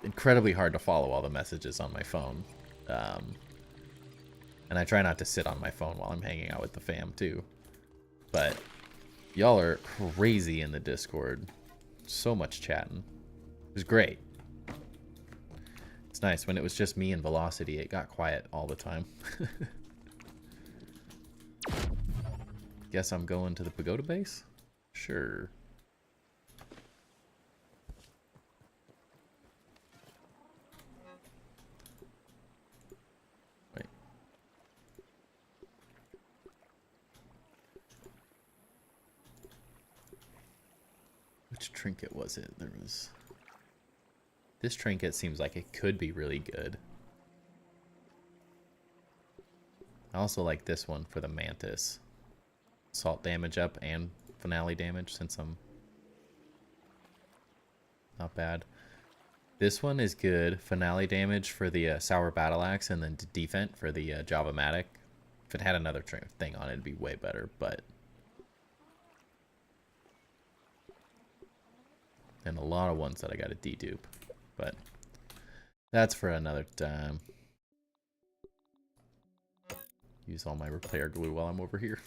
incredibly hard to follow all the messages on my phone. And I try not to sit on my phone while I'm hanging out with the fam, too. But y'all are crazy in the Discord. So much chatting. It was great. It's nice. When it was just me and Velocity, it got quiet all the time. Guess I'm going to the pagoda base? Sure. Which trinket was it? There was... This trinket seems like it could be really good. I also like this one for the mantis. Salt damage up and finale damage since I'm... Not bad. This one is good. Finale damage for the Sour Battle Axe and then defense for the Java-matic. If it had another thing on it, it'd be way better, but... And a lot of ones that I got to dedupe. But that's for another time. Use all my repair glue while I'm over here.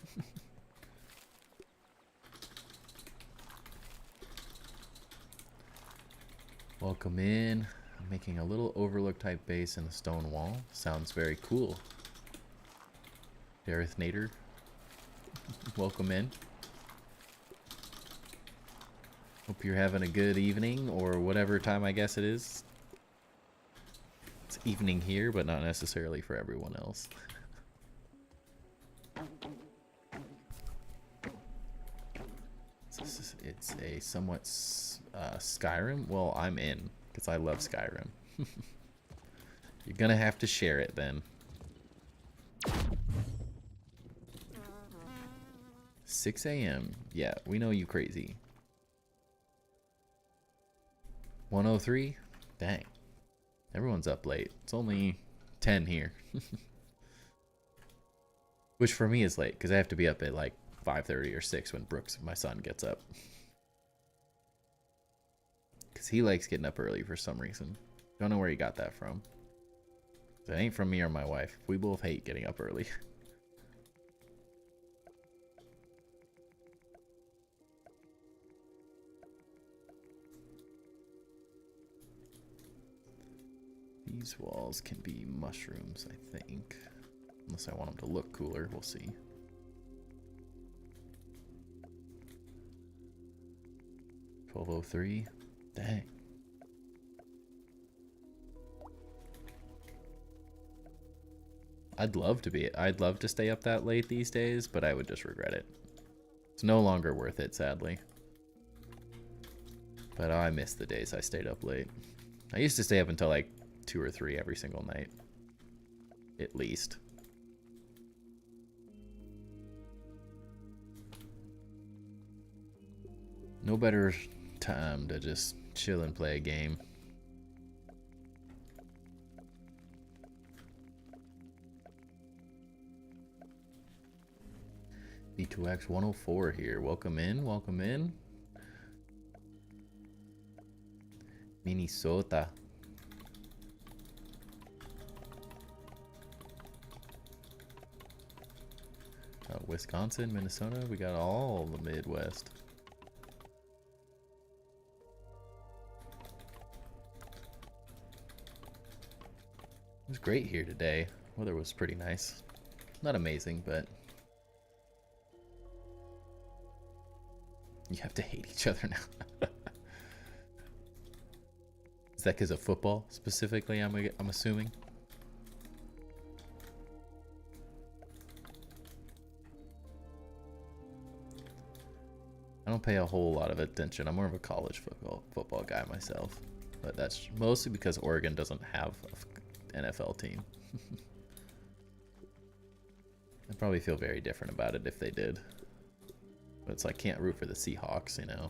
Welcome in. I'm making a little overlook type base in the stone wall. Sounds very cool. Dareth Nader. Welcome in. Hope you're having a good evening, or whatever time I guess it is. It's evening here, but not necessarily for everyone else. It's a somewhat Skyrim. Well, I'm in, because I love Skyrim. You're gonna have to share it then. 6 a.m. Yeah, we know you crazy. 103? Dang. Everyone's up late. It's only 10 here. Which for me is late, because I have to be up at like 5:30 or 6 when Brooks, my son, gets up. Because he likes getting up early for some reason. Don't know where he got that from. It ain't from me or my wife. We both hate getting up early. These walls can be mushrooms, I think. Unless I want them to look cooler, we'll see. $12:03. Dang. I'd love to stay up that late these days, but I would just regret it. It's no longer worth it, sadly. But I miss the days I stayed up late. I used to stay up until like 2 or 3 every single night. At least. No better time to just chill and play a game. B2X 104 here. Welcome in, welcome in. Minnesota. Wisconsin, Minnesota, we got all the Midwest. It was great here today. Weather was pretty nice. Not amazing, but you have to hate each other now. Is that because of football specifically? I'm assuming. I don't pay a whole lot of attention. I'm more of a college football guy myself, but that's mostly because Oregon doesn't have an NFL team. I'd probably feel very different about it if they did. But it's like, can't root for the Seahawks, you know?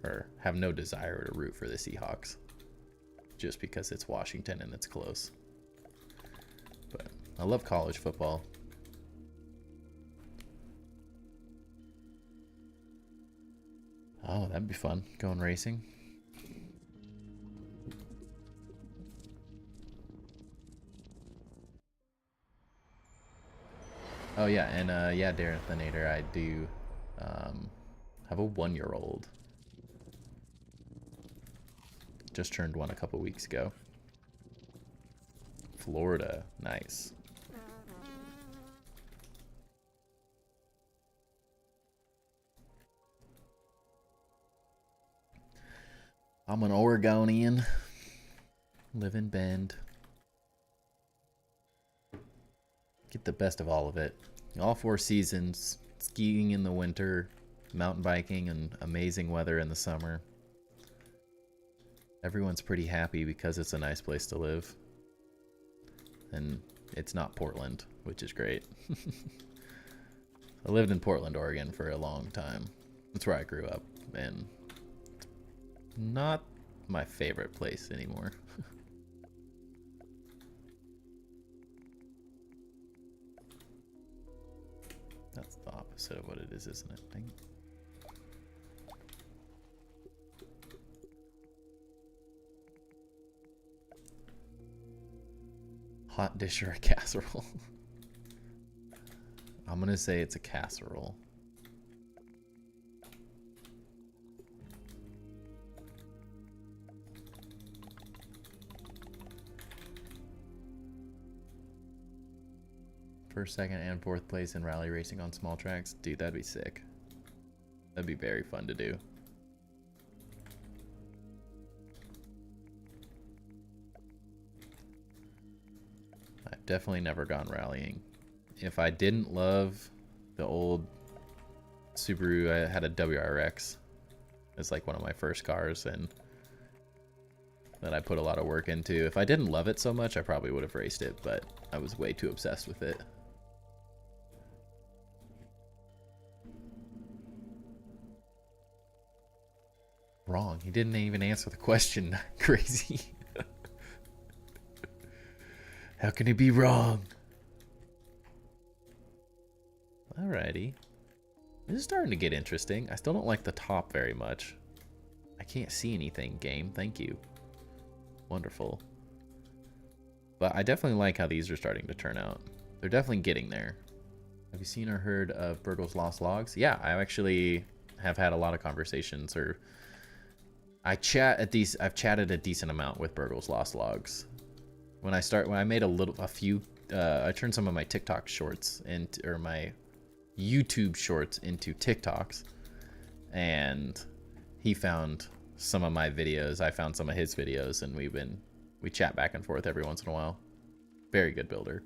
Or have no desire to root for the Seahawks. Just because it's Washington and it's close. But I love college football. Oh, that'd be fun. Going racing. Oh yeah, and yeah, Darren Thanator, I do have a 1-year-old. Just turned 1 a couple weeks ago. Florida, nice. I'm an Oregonian. Live in Bend. Get the best of all of it. All 4 seasons. Skiing in the winter. mountain biking and amazing weather in the summer. Everyone's pretty happy because it's a nice place to live. And it's not Portland, which is great. I lived in Portland, Oregon for a long time. That's where I grew up, and not my favorite place anymore. That's the opposite of what it is, isn't it? Dang it. Hot dish or a casserole? I'm gonna say it's a casserole. First, second, and fourth place in rally racing on small tracks. Dude, that'd be sick. That'd be very fun to do. I've definitely never gone rallying. If I didn't love the old Subaru, I had a WRX. It's like one of my first cars, and that I put a lot of work into. If I didn't love it so much, I probably would have raced it, but I was way too obsessed with it. Wrong. He didn't even answer the question. Crazy. How can he be wrong? Alrighty. This is starting to get interesting. I still don't like the top very much. I can't see anything, game. Thank you. Wonderful. But I definitely like how these are starting to turn out. They're definitely getting there. Have you seen or heard of Burgle's Lost Logs? Yeah, I actually have had a lot of conversations, or I've chatted a decent amount with Burgle's Lost Logs. When I made a few, I turned some of my TikTok shorts or my YouTube shorts into TikToks, and he found some of my videos. I found some of his videos, and we chat back and forth every once in a while. Very good builder.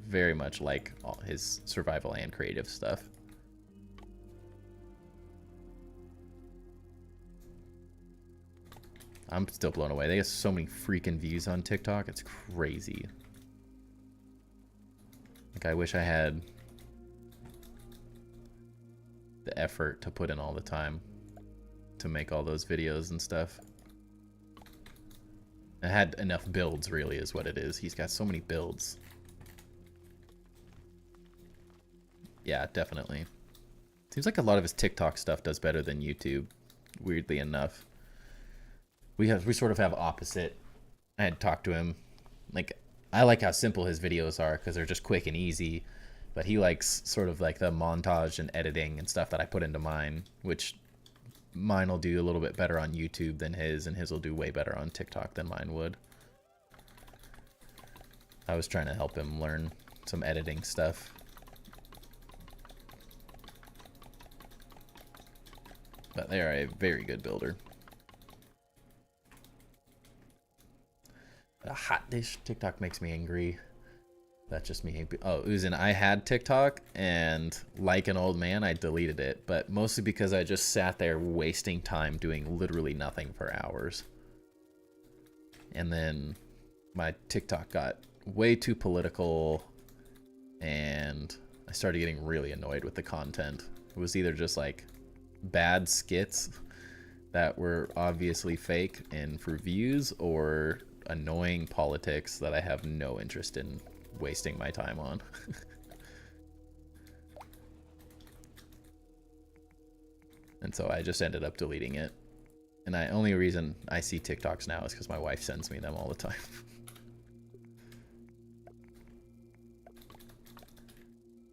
Very much like all his survival and creative stuff. I'm still blown away. They have so many freaking views on TikTok. It's crazy. Like, I wish I had the effort to put in all the time to make all those videos and stuff. I had enough builds, really, is what it is. He's got so many builds. Yeah, definitely. Seems like a lot of his TikTok stuff does better than YouTube, weirdly enough. We sort of have opposite. I had talked to him. Like, I like how simple his videos are because they're just quick and easy. But he likes sort of like the montage and editing and stuff that I put into mine, which mine will do a little bit better on YouTube than his, and his will do way better on TikTok than mine would. I was trying to help him learn some editing stuff. But they are a very good builder. A hot dish. TikTok makes me angry. That's just me. Oh, Uzin, I had TikTok, and like an old man, I deleted it. But mostly because I just sat there wasting time doing literally nothing for hours. And then my TikTok got way too political, and I started getting really annoyed with the content. It was either just like bad skits that were obviously fake and for views, or annoying politics that I have no interest in wasting my time on. And so I just ended up deleting it. And the only reason I see TikToks now is because my wife sends me them all the time.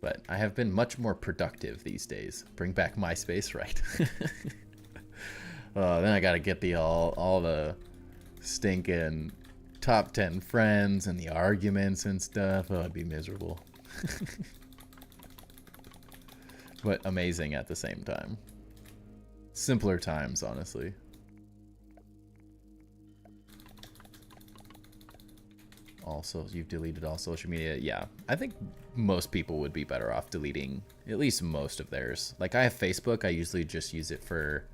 But I have been much more productive these days. Bring back MySpace, right? Then I gotta get all the stinking top 10 friends and the arguments and stuff. Oh, I'd be miserable. But amazing at the same time. Simpler times, honestly. Also, you've deleted all social media. Yeah, I think most people would be better off deleting at least most of theirs. Like, I have Facebook. I usually just use it for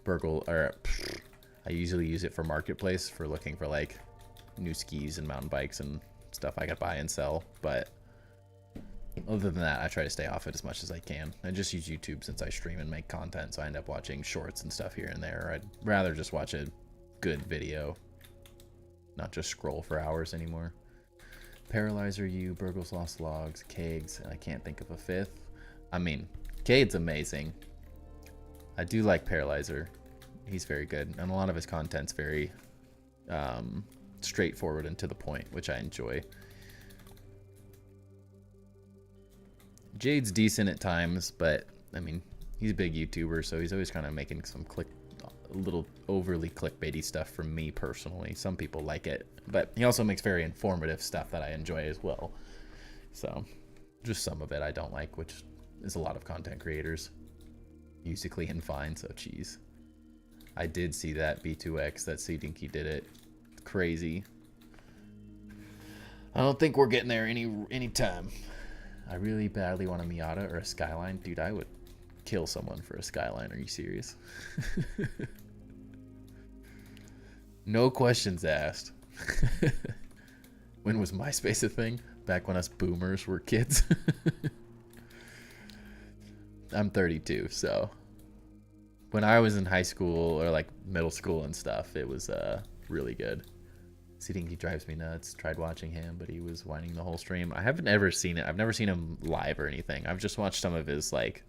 I usually use it for Marketplace for looking for like new skis and mountain bikes and stuff I could buy and sell. But other than that, I try to stay off it as much as I can. I just use YouTube since I stream and make content, so I end up watching shorts and stuff here and there. I'd rather just watch a good video, not just scroll for hours anymore. Paralyzer U, Burgle's Lost Logs, Kegs, and I can't think of a fifth. I mean, Cade's amazing. I do like Paralyzer. He's very good, and a lot of his content's very straightforward and to the point, which I enjoy. Jade's decent at times, but I mean, he's a big YouTuber, so he's always kind of making some a little overly clickbaity stuff for me personally. Some people like it, but he also makes very informative stuff that I enjoy as well. So just some of it I don't like, which is a lot of content creators. Musically and fine, so geez. I did see that B2X, that C Dinky did it. Crazy. I don't think we're getting there any time. I really badly want a Miata or a Skyline. Dude, I would kill someone for a Skyline. Are you serious? No questions asked. When was MySpace a thing? Back when us boomers were kids. I'm 32, so when I was in high school or like middle school and stuff, it was really good. Seeing he drives me nuts. Tried watching him, but he was whining the whole stream. I haven't ever seen it. I've never seen him live or anything. I've just watched some of his like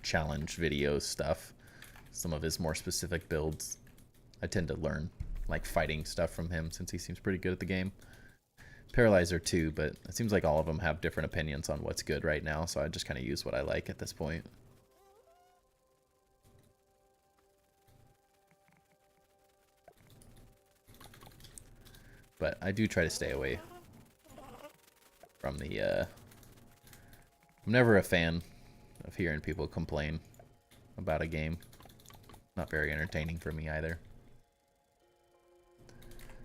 challenge videos stuff, some of his more specific builds. I tend to learn like fighting stuff from him since he seems pretty good at the game. Paralyzer too, but it seems like all of them have different opinions on what's good right now, so I just kind of use what I like at this point. But I do try to stay away from the, I'm never a fan of hearing people complain about a game. Not very entertaining for me either.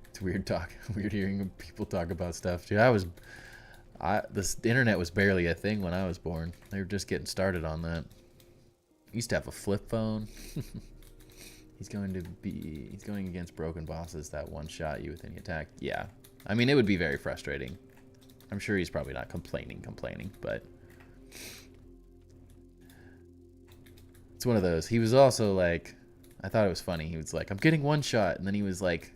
It's weird weird hearing people talk about stuff. Dude, the internet was barely a thing when I was born. They were just getting started on that. I used to have a flip phone. He's going against broken bosses that one-shot you with any attack. Yeah. I mean, it would be very frustrating. I'm sure he's probably not complaining, but it's one of those. He was also like, I thought it was funny. He was like, I'm getting one shot. And then he was like,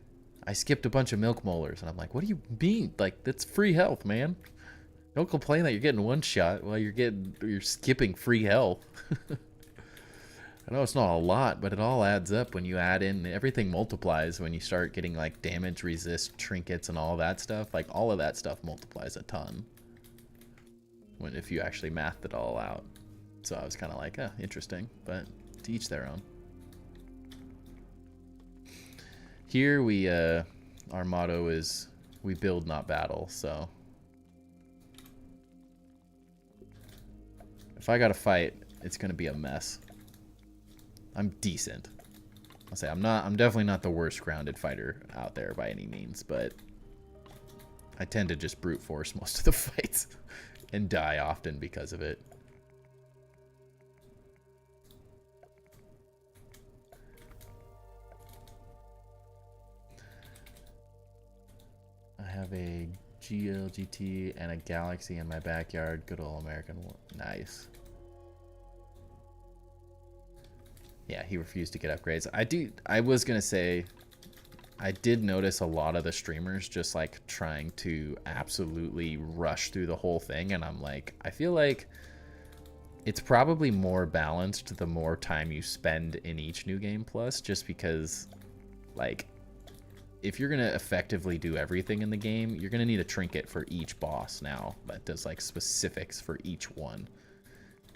I skipped a bunch of milk molars. And I'm like, what do you mean? Like, that's free health, man. Don't complain that you're getting one shot while you're skipping free health. I know it's not a lot, but it all adds up when you add in. Everything multiplies when you start getting like damage resist trinkets and all that stuff. Like all of that stuff multiplies a ton if you actually math it all out. So I was kind of like, interesting, but to each their own. Here we, our motto is we build, not battle. So if I got to fight, it's going to be a mess. I'm decent. I'll say I'm definitely not the worst grounded fighter out there by any means, but I tend to just brute force most of the fights and die often because of it. I have a GLGT and a Galaxy in my backyard. Good old American one. Nice. Yeah, he refused to get upgrades. I was gonna say, I did notice a lot of the streamers just like trying to absolutely rush through the whole thing, and I'm like, I feel like it's probably more balanced the more time you spend in each New Game Plus, just because, like, if you're gonna effectively do everything in the game, you're gonna need a trinket for each boss now that does like specifics for each one.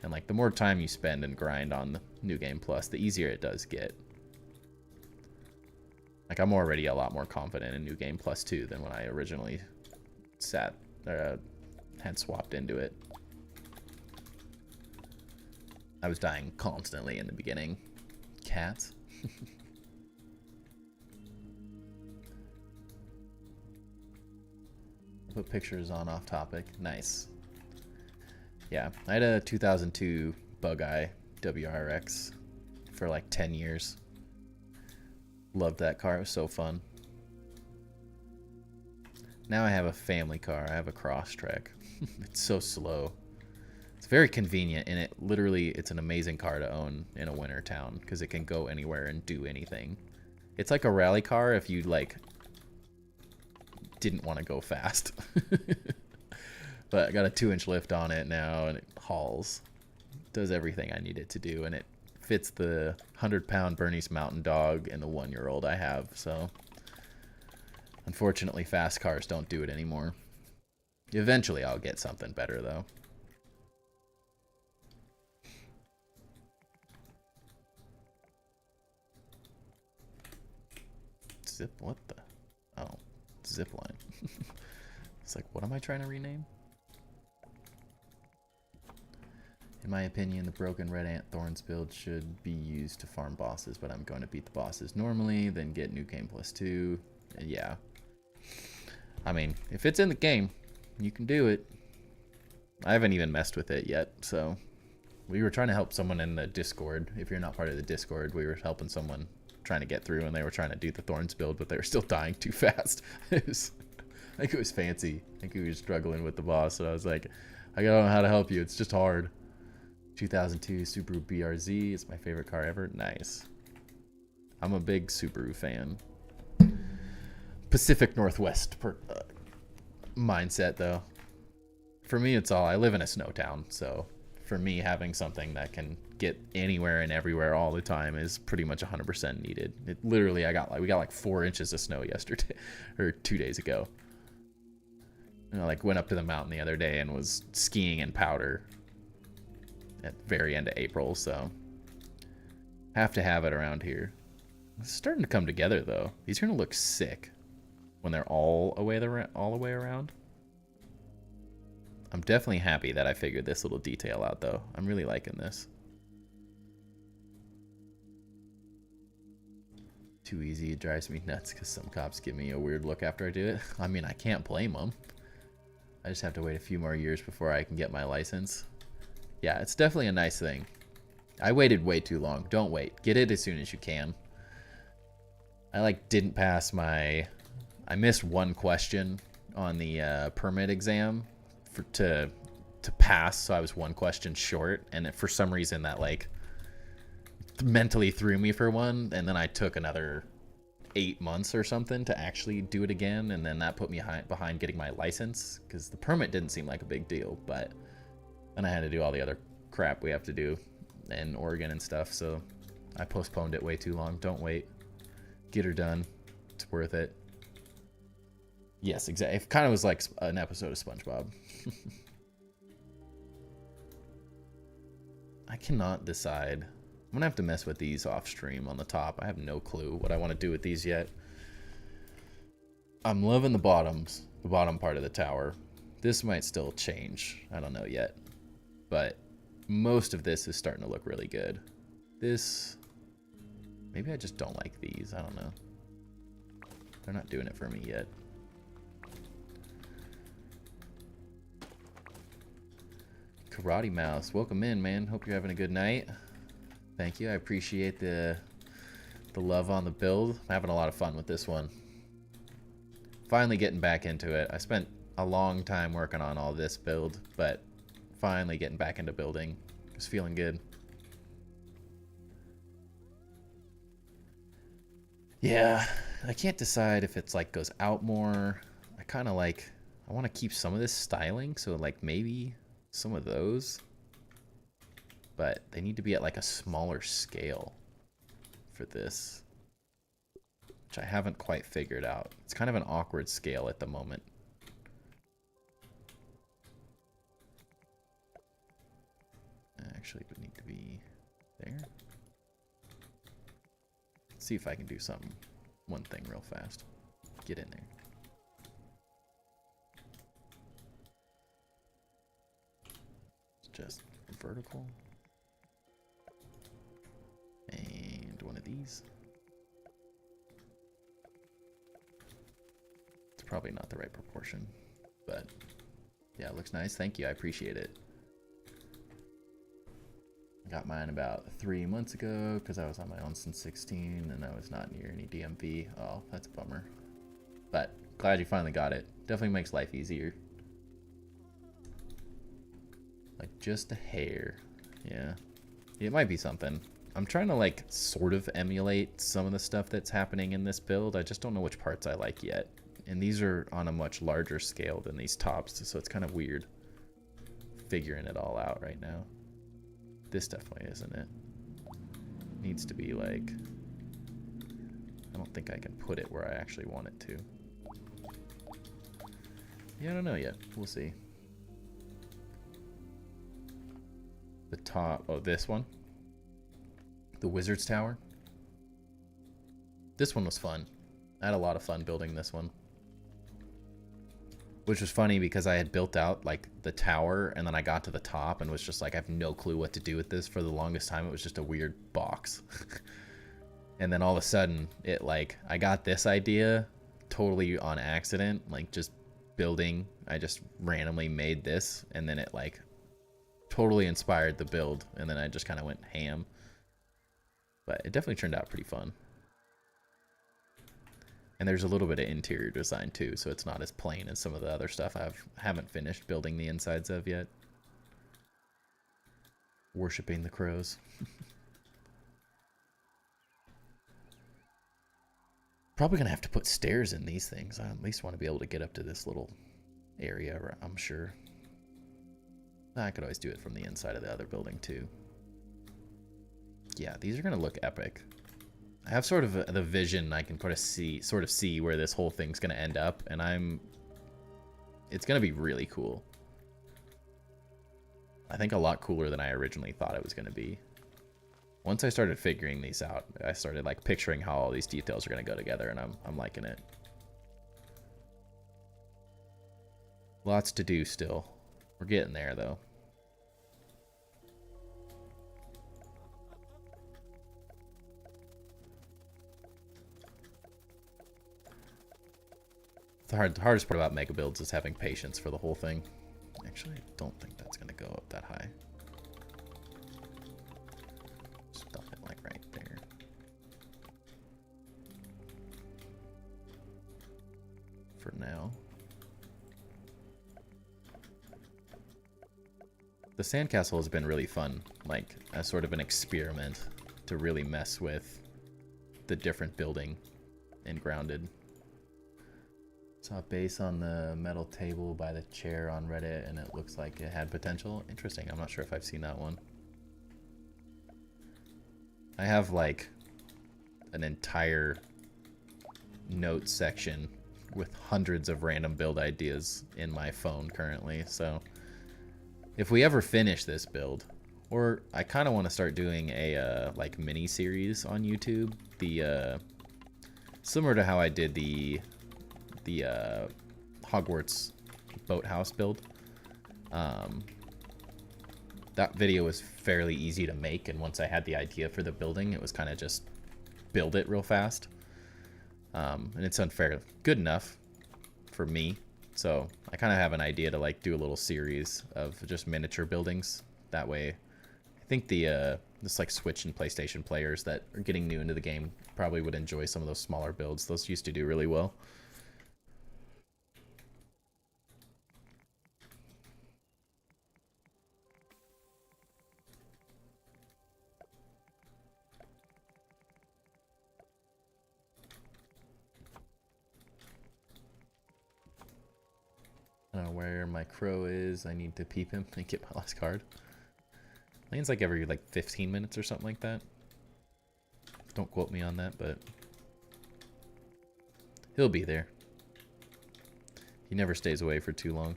And like the more time you spend and grind on the New Game Plus, the easier it does get. Like I'm already a lot more confident in New Game Plus 2 than when I originally had swapped into it. I was dying constantly in the beginning. Cats. put pictures on off topic. Nice. Yeah, I had a 2002 Bug-Eye WRX for like 10 years. Loved that car. It was so fun. Now I have a family car. I have a Crosstrek. It's so slow. It's very convenient, and it's an amazing car to own in a winter town because it can go anywhere and do anything. It's like a rally car if you like didn't want to go fast. But I got a 2-inch lift on it now, and it hauls. Does everything I need it to do, and it fits the 100-pound Bernese Mountain Dog and the 1-year-old I have, so unfortunately fast cars don't do it anymore. Eventually I'll get something better, though. What the? Oh, zip line. It's like, what am I trying to rename? In my opinion, the broken red ant thorns build should be used to farm bosses, but I'm going to beat the bosses normally, then get new game +2. Yeah. I mean, if it's in the game, you can do it. I haven't even messed with it yet, so we were trying to help someone in the Discord. If you're not part of the Discord, we were helping someone trying to get through, and they were trying to do the thorns build, but they were still dying too fast. I think it was Fancy. I think he was struggling with the boss, so I was like, I don't know how to help you. It's just hard. 2002 Subaru BRZ. It's my favorite car ever. Nice. I'm a big Subaru fan. Pacific Northwest mindset, though. For me, it's all. I live in a snow town, so for me, having something that can get anywhere and everywhere all the time is pretty much 100% needed. It literally, we got like 4 inches of snow yesterday, or 2 days ago. And I like went up to the mountain the other day and was skiing in powder at the very end of April, so have to have it around here. It's starting to come together, though. These are gonna look sick when they're all the way around. I'm definitely happy that I figured this little detail out, though. I'm really liking this. Too easy. It drives me nuts because some cops give me a weird look after I do it. I mean, I can't blame them. I just have to wait a few more years before I can get my license. Yeah, it's definitely a nice thing. I waited way too long. Don't wait. Get it as soon as you can. I didn't pass my... I missed one question on the permit exam to pass, so I was one question short, and for some reason that mentally threw me for one, and then I took another 8 months or something to actually do it again, and then that put me behind getting my license, because the permit didn't seem like a big deal, but then I had to do all the other crap we have to do in Oregon and stuff, so I postponed it way too long. Don't wait. Get her done. It's worth it. Yes, exactly. It kind of was like an episode of SpongeBob. I cannot decide. I'm gonna have to mess with these off stream on the top. I have no clue what I want to do with these yet. I'm loving the bottom part of the tower. This might still change. I don't know yet. But most of this is starting to look really good. This, maybe I just don't like these. I don't know. They're not doing it for me yet. Karate Mouse, welcome in, man. Hope you're having a good night. Thank you. I appreciate the love on the build. I'm having a lot of fun with this one. Finally getting back into it. I spent a long time working on all this build, but finally getting back into building. Just feeling good. Yeah, I can't decide if it's goes out more. I kind of I want to keep some of this styling, so maybe some of those, but they need to be at a smaller scale for this, which I haven't quite figured out. It's kind of an awkward scale at the moment. Actually, it would need to be there. Let's see if I can do one thing real fast. Get in there. Just vertical. And one of these. It's probably not the right proportion. But yeah, it looks nice. Thank you. I appreciate it. I got mine about 3 months ago because I was on my own since 16 and I was not near any DMV. Oh, that's a bummer. But glad you finally got it. Definitely makes life easier. Like just a hair. Yeah. It might be something. I'm trying to like sort of emulate some of the stuff that's happening in this build. I just don't know which parts I like yet. And these are on a much larger scale than these tops, so it's kind of weird figuring it all out right now. This definitely isn't it. Needs to be like... I don't think I can put it where I actually want it to. Yeah, I don't know yet. We'll see. The top... Oh, this one? The Wizard's Tower? This one was fun. I had a lot of fun building this one. Which was funny because I had built out like the tower and then I got to the top and was just like, I have no clue what to do with this. For the longest time, it was just a weird box. And then all of a sudden, it like, I got this idea totally on accident, like just building. I just randomly made this and then it like totally inspired the build. And then I just kind of went ham. But it definitely turned out pretty fun. And there's a little bit of interior design too, so it's not as plain as some of the other stuff haven't finished building the insides of yet. Worshipping the crows. Probably gonna have to put stairs in these things. I at least want to be able to get up to this little area, I'm sure. I could always do it from the inside of the other building too. Yeah, these are gonna look epic. I have sort of the vision. I can sort of see where this whole thing's gonna end up, and it's gonna be really cool. I think a lot cooler than I originally thought it was gonna be. Once I started figuring these out, I started like picturing how all these details are gonna go together, and I'm liking it. Lots to do still. We're getting there though. The hardest part about mega builds is having patience for the whole thing. Actually, I don't think that's going to go up that high. Stuff it like right there. For now. The sandcastle has been really fun, like as sort of an experiment to really mess with the different building in Grounded. Saw a base on the metal table by the chair on Reddit, and it looks like it had potential. Interesting. I'm not sure if I've seen that one. I have like an entire notes section with hundreds of random build ideas in my phone currently. So if we ever finish this build, or I kind of want to start doing a like mini series on YouTube, the similar to how I did the Hogwarts boathouse build. That video was fairly easy to make, and once I had the idea for the building, it was kind of just build it real fast. And it's good enough for me. So I kind of have an idea to like do a little series of just miniature buildings. That way, I think this like Switch and PlayStation players that are getting new into the game probably would enjoy some of those smaller builds. Those used to do really well. I don't know where my crow is. I need to peep him and get my last card. Lands like every like 15 minutes or something like that. Don't quote me on that, but he'll be there. He never stays away for too long.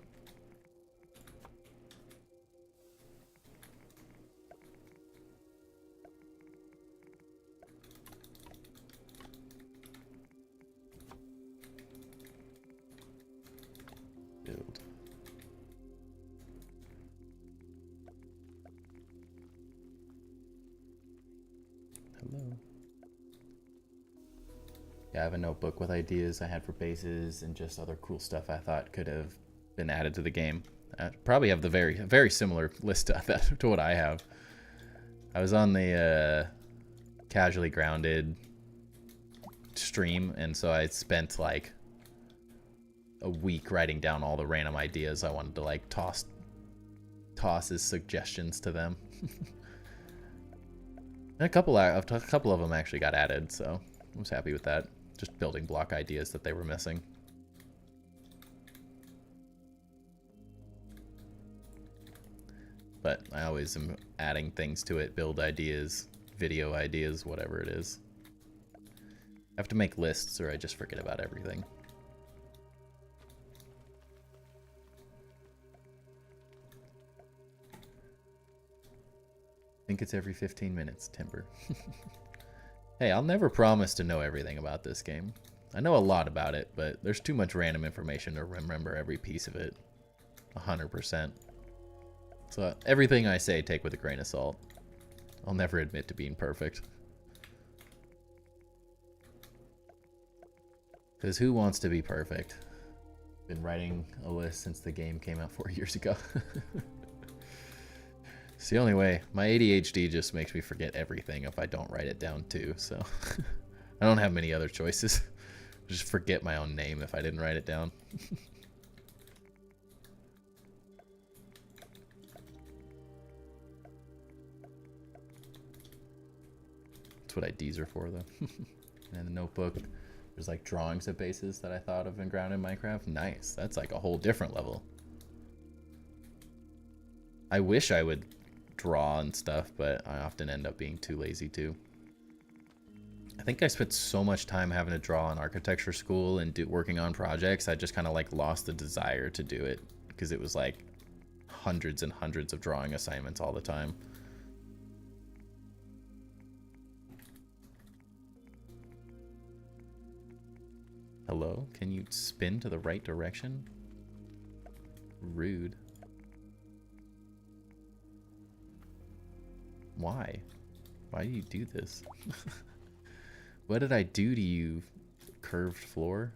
Build. Hello. Yeah, I have a notebook with ideas I had for bases and just other cool stuff I thought could have been added to the game. I probably have the very similar list to that to what I have. I was on the Casually Grounded stream, and so I spent like a week writing down all the random ideas I wanted to like toss as suggestions to them. And a couple of them actually got added, so I was happy with that. Just building block ideas that they were missing. But I always am adding things to it, build ideas, video ideas, whatever it is. I have to make lists or I just forget about everything. I think it's every 15 minutes, Timber. Hey, I'll never promise to know everything about this game. I know a lot about it, but there's too much random information to remember every piece of it. 100%. So everything I say, take with a grain of salt. I'll never admit to being perfect. Because who wants to be perfect? Been writing a list since the game came out 4 years ago. It's the only way. My ADHD just makes me forget everything if I don't write it down too, so I don't have many other choices. Just forget my own name if I didn't write it down. That's what IDs are for, though. And the notebook, there's like drawings of bases that I thought of and ground in Minecraft. Nice. That's like a whole different level. I wish I would draw and stuff, but I often end up being too lazy to. I think I spent so much time having to draw in architecture school and working on projects, I just kind of like lost the desire to do it because it was like hundreds and hundreds of drawing assignments all the time. Hello? Can you spin to the right direction? Rude. Why? Why do you do this? What did I do to you, curved floor?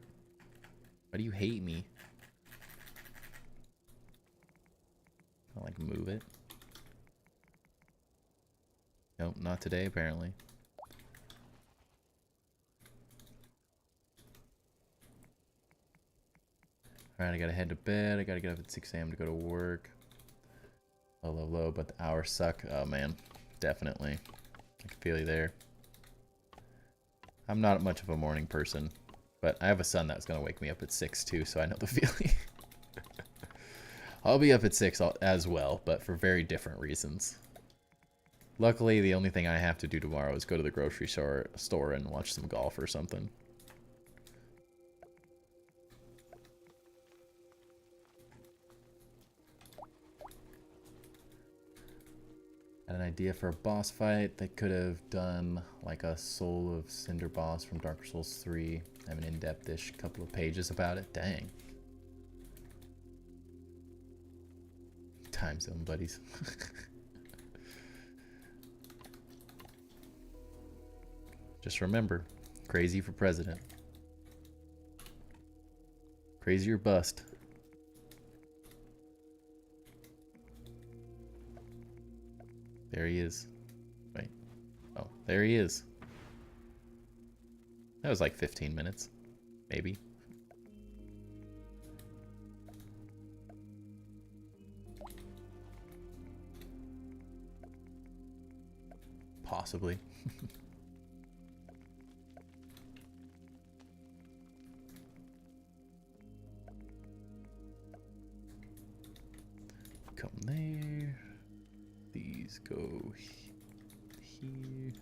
Why do you hate me? I'll like move it. Nope, not today apparently. Alright, I gotta head to bed. I gotta get up at 6 a.m. to go to work. Low, but the hours suck. Oh man, definitely. I can feel you there. I'm not much of a morning person, but I have a son that's gonna wake me up at 6 too, so I know the feeling. I'll be up at 6 as well, but for very different reasons. Luckily, the only thing I have to do tomorrow is go to the grocery store and watch some golf or something. Had an idea for a boss fight. They could have done like a Soul of Cinder boss from Dark Souls 3. I have an in-depth-ish couple of pages about it. Dang. Time zone, buddies. Just remember, crazy for president. Crazy or bust. There he is. Wait. Oh, there he is. That was like 15 minutes. Maybe. Possibly. Come there. These go here.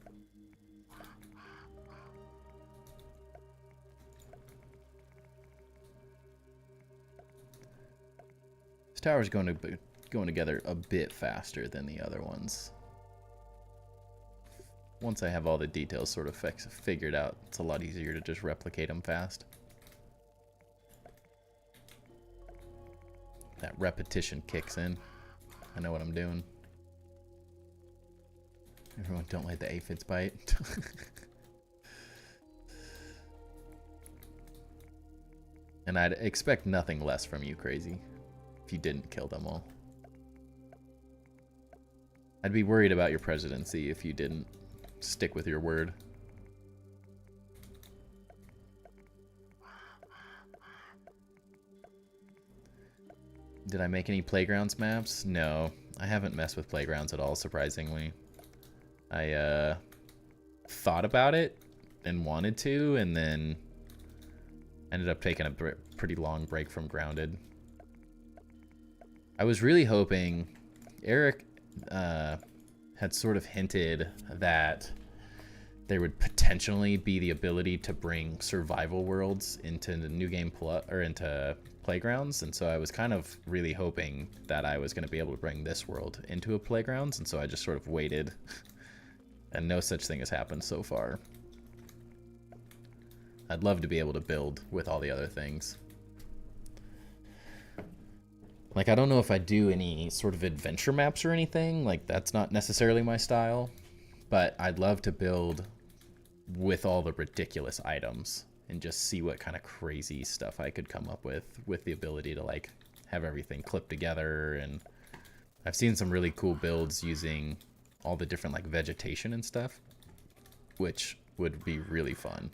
This tower's going together a bit faster than the other ones. Once I have all the details sort of figured out, it's a lot easier to just replicate them fast. That repetition kicks in. I know what I'm doing. Everyone don't let the aphids bite. And I'd expect nothing less from you, Crazy. if you didn't kill them all. I'd be worried about your presidency if you didn't stick with your word. Did I make any playgrounds maps? No, I haven't messed with playgrounds at all, surprisingly. I thought about it and wanted to, and then ended up taking a pretty long break from Grounded. I was really hoping... Eric had sort of hinted that there would potentially be the ability to bring survival worlds into the New Game Plus, or into Playgrounds, and so I was kind of really hoping that I was going to be able to bring this world into a Playgrounds, and so I just sort of waited, and no such thing has happened so far. I'd love to be able to build with all the other things. Like, I don't know if I do any sort of adventure maps or anything. Like, that's not necessarily my style. But I'd love to build with all the ridiculous items and just see what kind of crazy stuff I could come up with the ability to, like, have everything clipped together. And I've seen some really cool builds using all the different, like, vegetation and stuff, which would be really fun.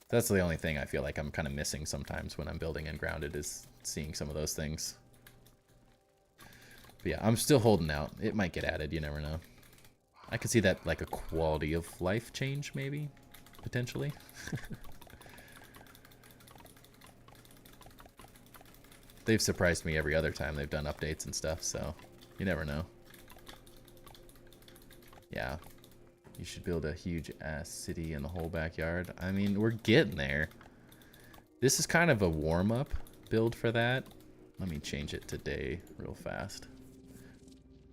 That's the only thing I feel like I'm kind of missing sometimes when I'm building in Grounded, is seeing some of those things. But yeah, I'm still holding out. It might get added, you never know. I could see that like a quality of life change, maybe, potentially. They've surprised me every other time they've done updates and stuff, so you never know. Yeah. You should build a huge ass city in the whole backyard. I mean, we're getting there. This is kind of a warm-up build for that. Let me change it to day real fast.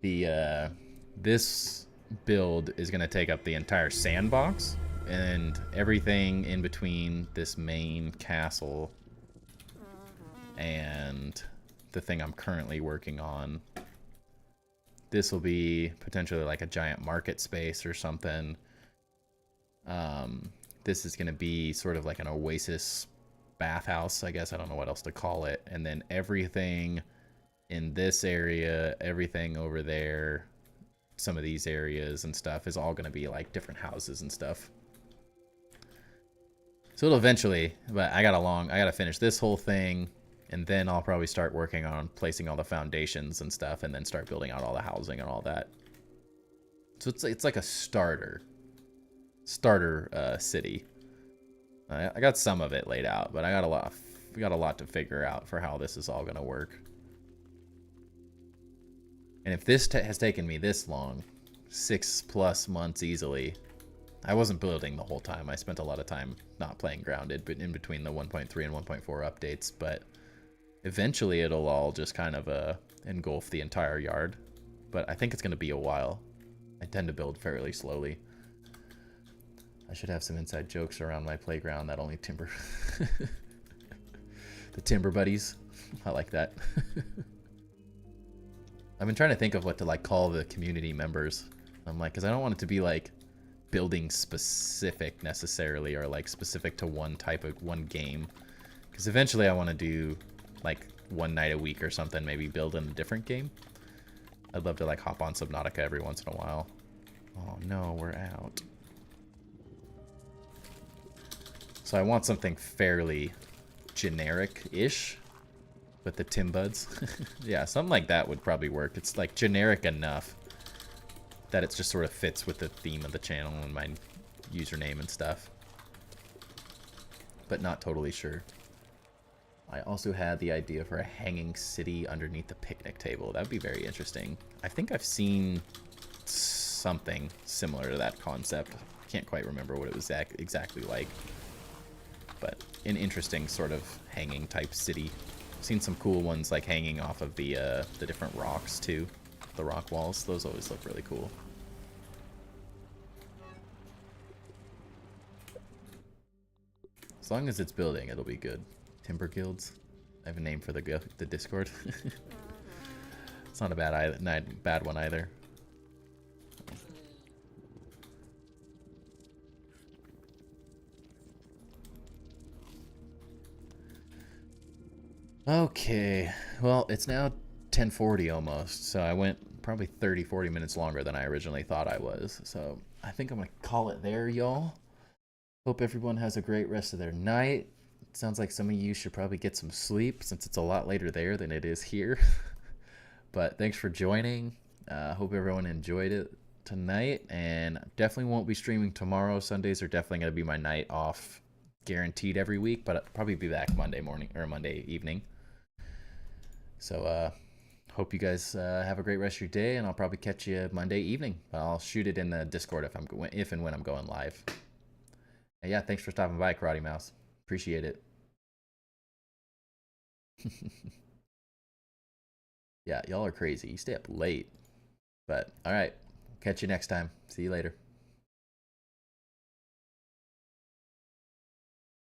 This build is going to take up the entire sandbox and everything in between this main castle and the thing I'm currently working on. This will be potentially like a giant market space or something. This is going to be sort of like an oasis bathhouse, I guess. I don't know what else to call it. And then everything in this area, everything over there, some of these areas and stuff is all going to be like different houses and stuff. So it'll eventually, but I gotta finish this whole thing, and then I'll probably start working on placing all the foundations and stuff, and then start building out all the housing and all that. So it's like a starter city. I got some of it laid out, but we got a lot to figure out for how this is all gonna work. And if this has taken me this long, 6+ months easily, I wasn't building the whole time. I spent a lot of time not playing Grounded, but in between the 1.3 and 1.4 updates. But eventually it'll all just kind of engulf the entire yard. But I think it's going to be a while. I tend to build fairly slowly. I should have some inside jokes around my playground that only timber... the timber buddies. I like that. I've been trying to think of what to like call the community members. I'm like, because I don't want it to be like building specific necessarily, or like specific to one game. Because eventually I want to do like one night a week or something, maybe build in a different game. I'd love to like hop on Subnautica every once in a while. Oh no, we're out. So I want something fairly generic-ish. With the Timbuds. Yeah, something like that would probably work. It's like generic enough that it just sort of fits with the theme of the channel and my username and stuff. But not totally sure. I also had the idea for a hanging city underneath the picnic table. That would be very interesting. I think I've seen something similar to that concept. I can't quite remember what it was exactly like. But an interesting sort of hanging type city. Seen some cool ones like hanging off of the different rocks too, the rock walls. Those always look really cool. As long as it's building, it'll be good. Timber guilds. I have a name for the Discord. It's not a bad one either. Okay, well, it's now 10:40 almost, so I went probably 30, 40 minutes longer than I originally thought I was. So I think I'm gonna call it there, y'all. Hope everyone has a great rest of their night. It sounds like some of you should probably get some sleep since it's a lot later there than it is here. But thanks for joining. Hope everyone enjoyed it tonight, and definitely won't be streaming tomorrow. Sundays are definitely going to be my night off, guaranteed every week, but I'll probably be back Monday morning or Monday evening. So hope you guys have a great rest of your day, and I'll probably catch you Monday evening. I'll shoot it in the Discord if and when I'm going live. And yeah, thanks for stopping by, Karate Mouse. Appreciate it. Yeah, y'all are crazy. You stay up late. But all right, catch you next time. See you later.